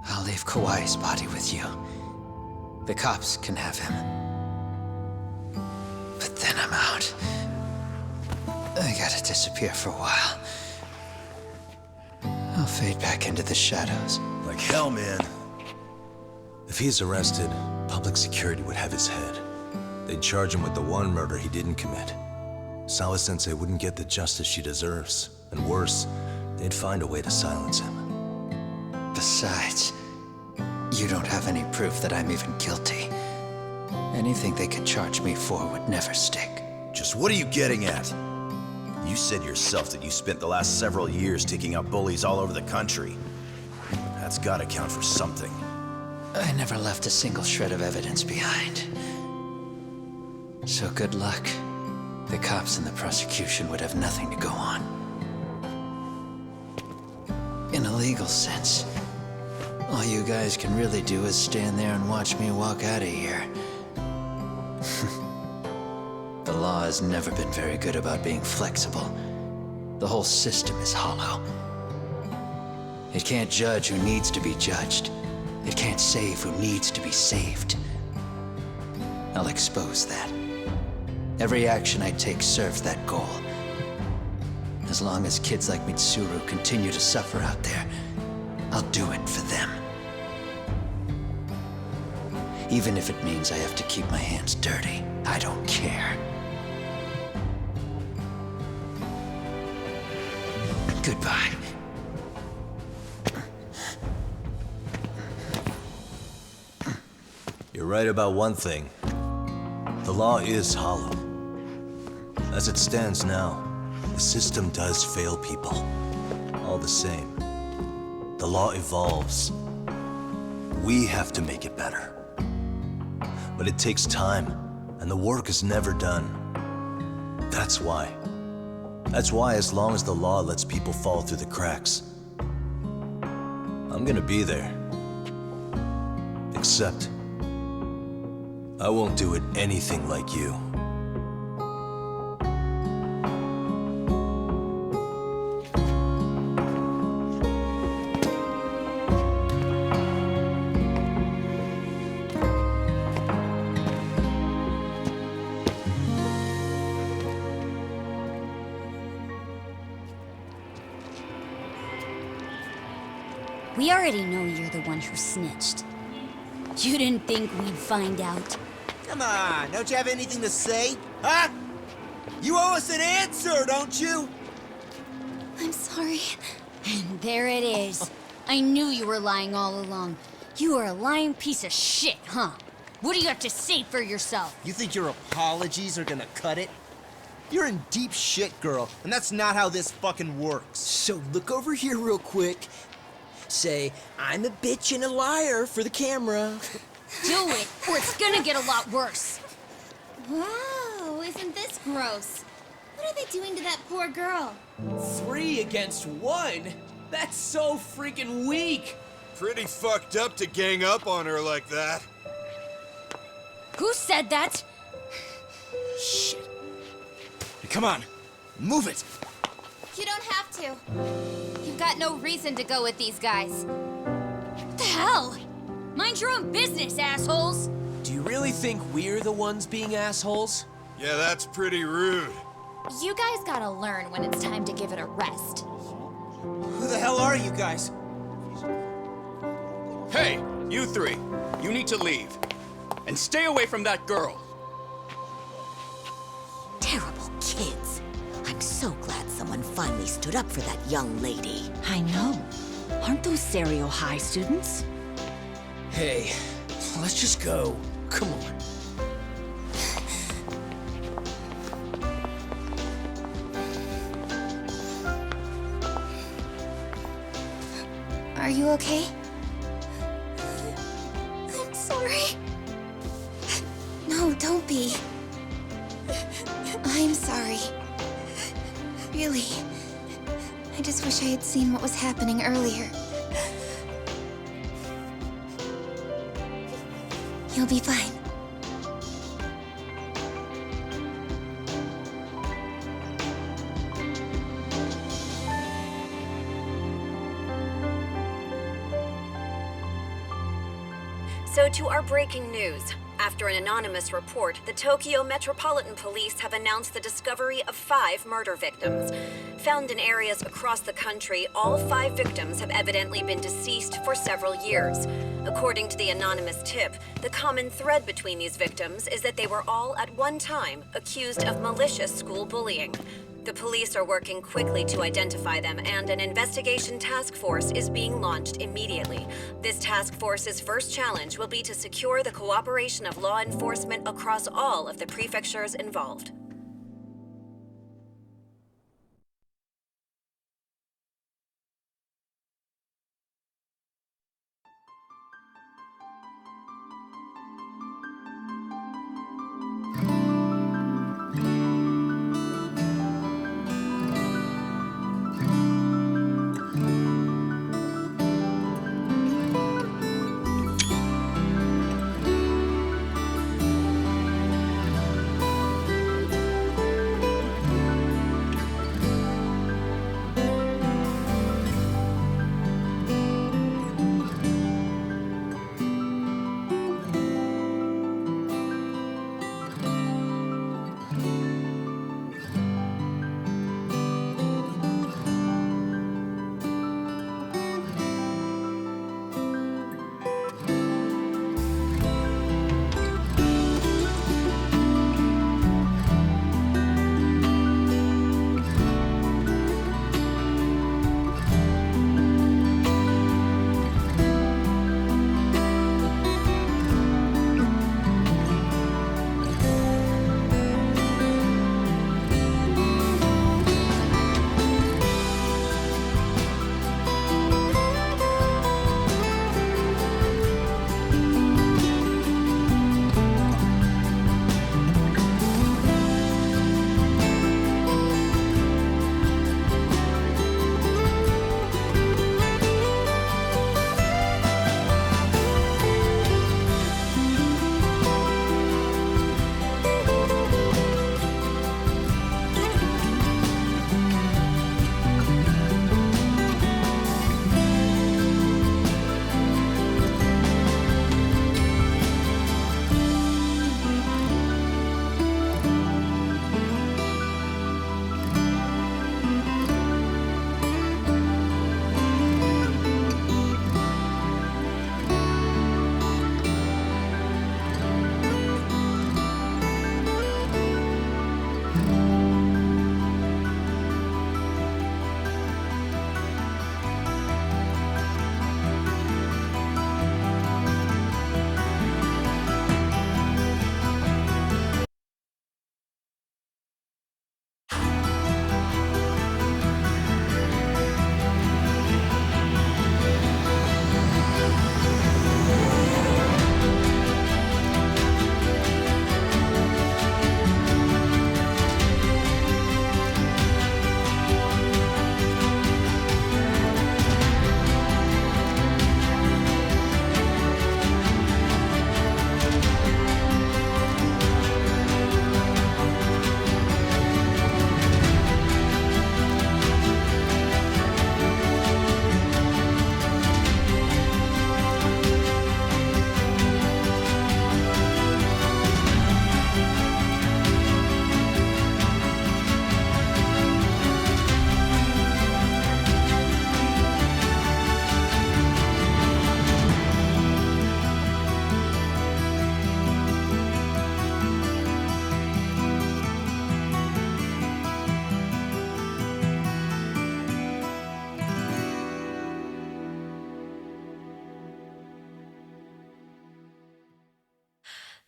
I'll leave Kawai's body with you. The cops can have him. But then I'm out. I gotta disappear for a while. I'll fade back into the shadows. Like hell, man. If he's arrested, public security would have his head. They'd charge him with the one murder he didn't commit. Sawa-sensei wouldn't get the justice she deserves. And worse, they'd find a way to silence him. Besides, you don't have any proof that I'm even guilty. Anything they could charge me for would never stick. Just what are you getting at? You said yourself that you spent the last several years taking out bullies all over the country. That's gotta count for something. I never left a single shred of evidence behind. So good luck. The cops and the prosecution would have nothing to go on. In a legal sense, all you guys can really do is stand there and watch me walk out of here. The law has never been very good about being flexible. The whole system is hollow. It can't judge who needs to be judged, It can't save who needs to be saved. I'll expose that. Every action I take serves that goal. As long as kids like Mitsuru continue to suffer out there, I'll do it for them. Even if it means I have to keep my hands dirty, I don't care. Goodbye. You're right about one thing. The law is hollow. As it stands now, the system does fail people. All the same, the law evolves. We have to make it better. But it takes time, and the work is never done. That's why, as long as the law lets people fall through the cracks, I'm gonna be there. Except, I won't do it anything like you. We already know you're the one who snitched. You didn't think we'd find out? Come on, don't you have anything to say? Huh? You owe us an answer, don't you? I'm sorry. And there it is. I knew you were lying all along. You are a lying piece of shit, huh? What do you have to say for yourself? You think your apologies are gonna cut it? You're in deep shit, girl, and that's not how this fucking works. So look over here real quick. Say, I'm a bitch and a liar for the camera. Do it, or it's gonna get a lot worse. Whoa, isn't this gross? What are they doing to that poor girl? 3 against 1? That's so freaking weak. Pretty fucked up to gang up on her like that. Who said that? Shit. Hey, come on, move it. You don't have to. You've got no reason to go with these guys. What the hell? Mind your own business, assholes! Do you really think we're the ones being assholes? Yeah, that's pretty rude. You guys gotta learn when it's time to give it a rest. Who the hell are you guys? Hey, you three. You need to leave. And stay away from that girl. Terrible kids. I'm so glad someone finally stood up for that young lady. I know. Aren't those Serio High students? Hey, let's just go. Come on. Are you okay? I'm sorry. No, don't be. I'm sorry. Really. I just wish I had seen what was happening earlier. You'll be fine. So to our breaking news. After an anonymous report, the Tokyo Metropolitan Police have announced the discovery of 5 murder victims. Found in areas across the country, all 5 victims have evidently been deceased for several years. According to the anonymous tip, the common thread between these victims is that they were all at one time accused of malicious school bullying. The police are working quickly to identify them, and an investigation task force is being launched immediately. This task force's first challenge will be to secure the cooperation of law enforcement across all of the prefectures involved.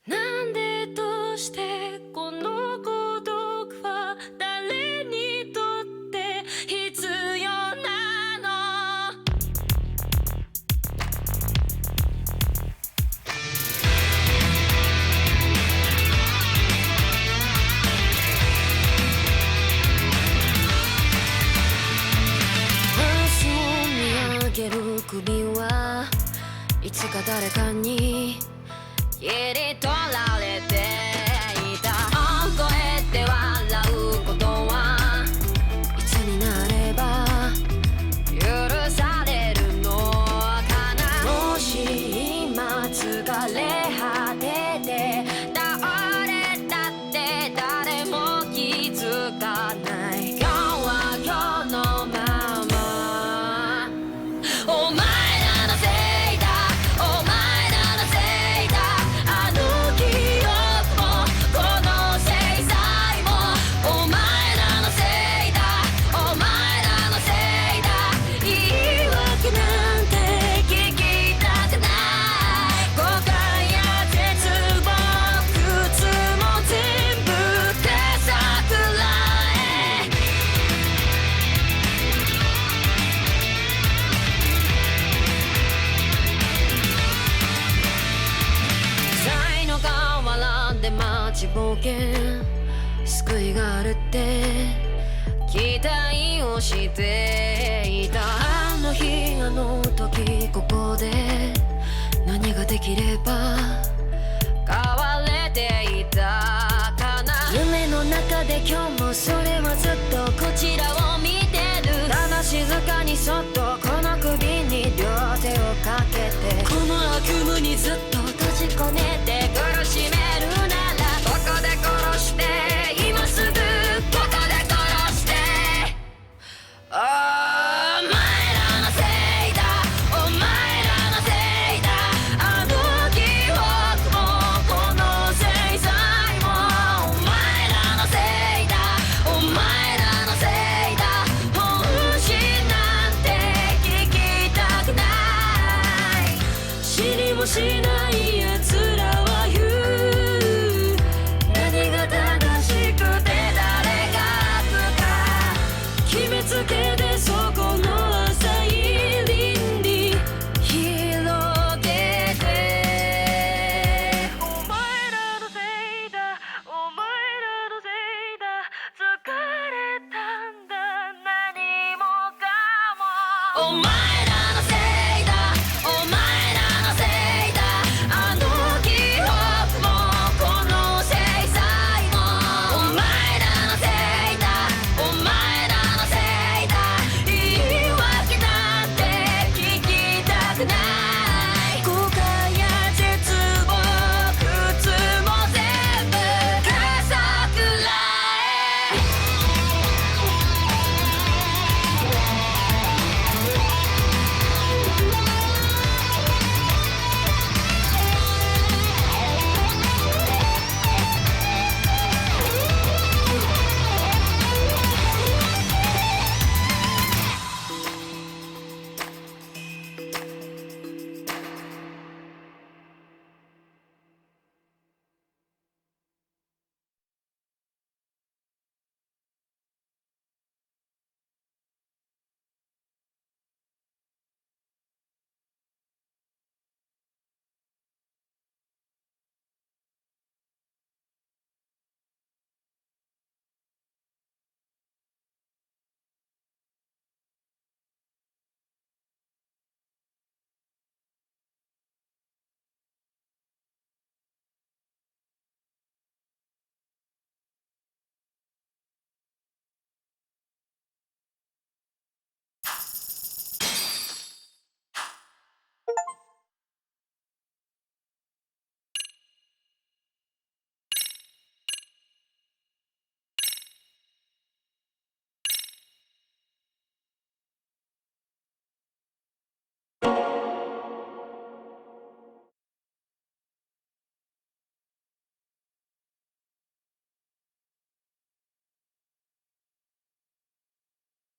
なんでどうしてこの孤独は誰にとって必要なの明日を見上げる首はいつか誰かに切り取られていた大声で笑うことはいつになれば許されるのかなもし今疲れ果てて倒れたって誰も気づかない今日は今日のままお前らのせいだお前らのせいだあの記憶もこの制裁もお前らのせいだお前らのせいだ言い訳なんて聞きたくない誤解や絶望苦痛も全部手桜へ才の河原で待ちぼうけ救いがあるって期待をしていたあの日あの時ここで何ができれば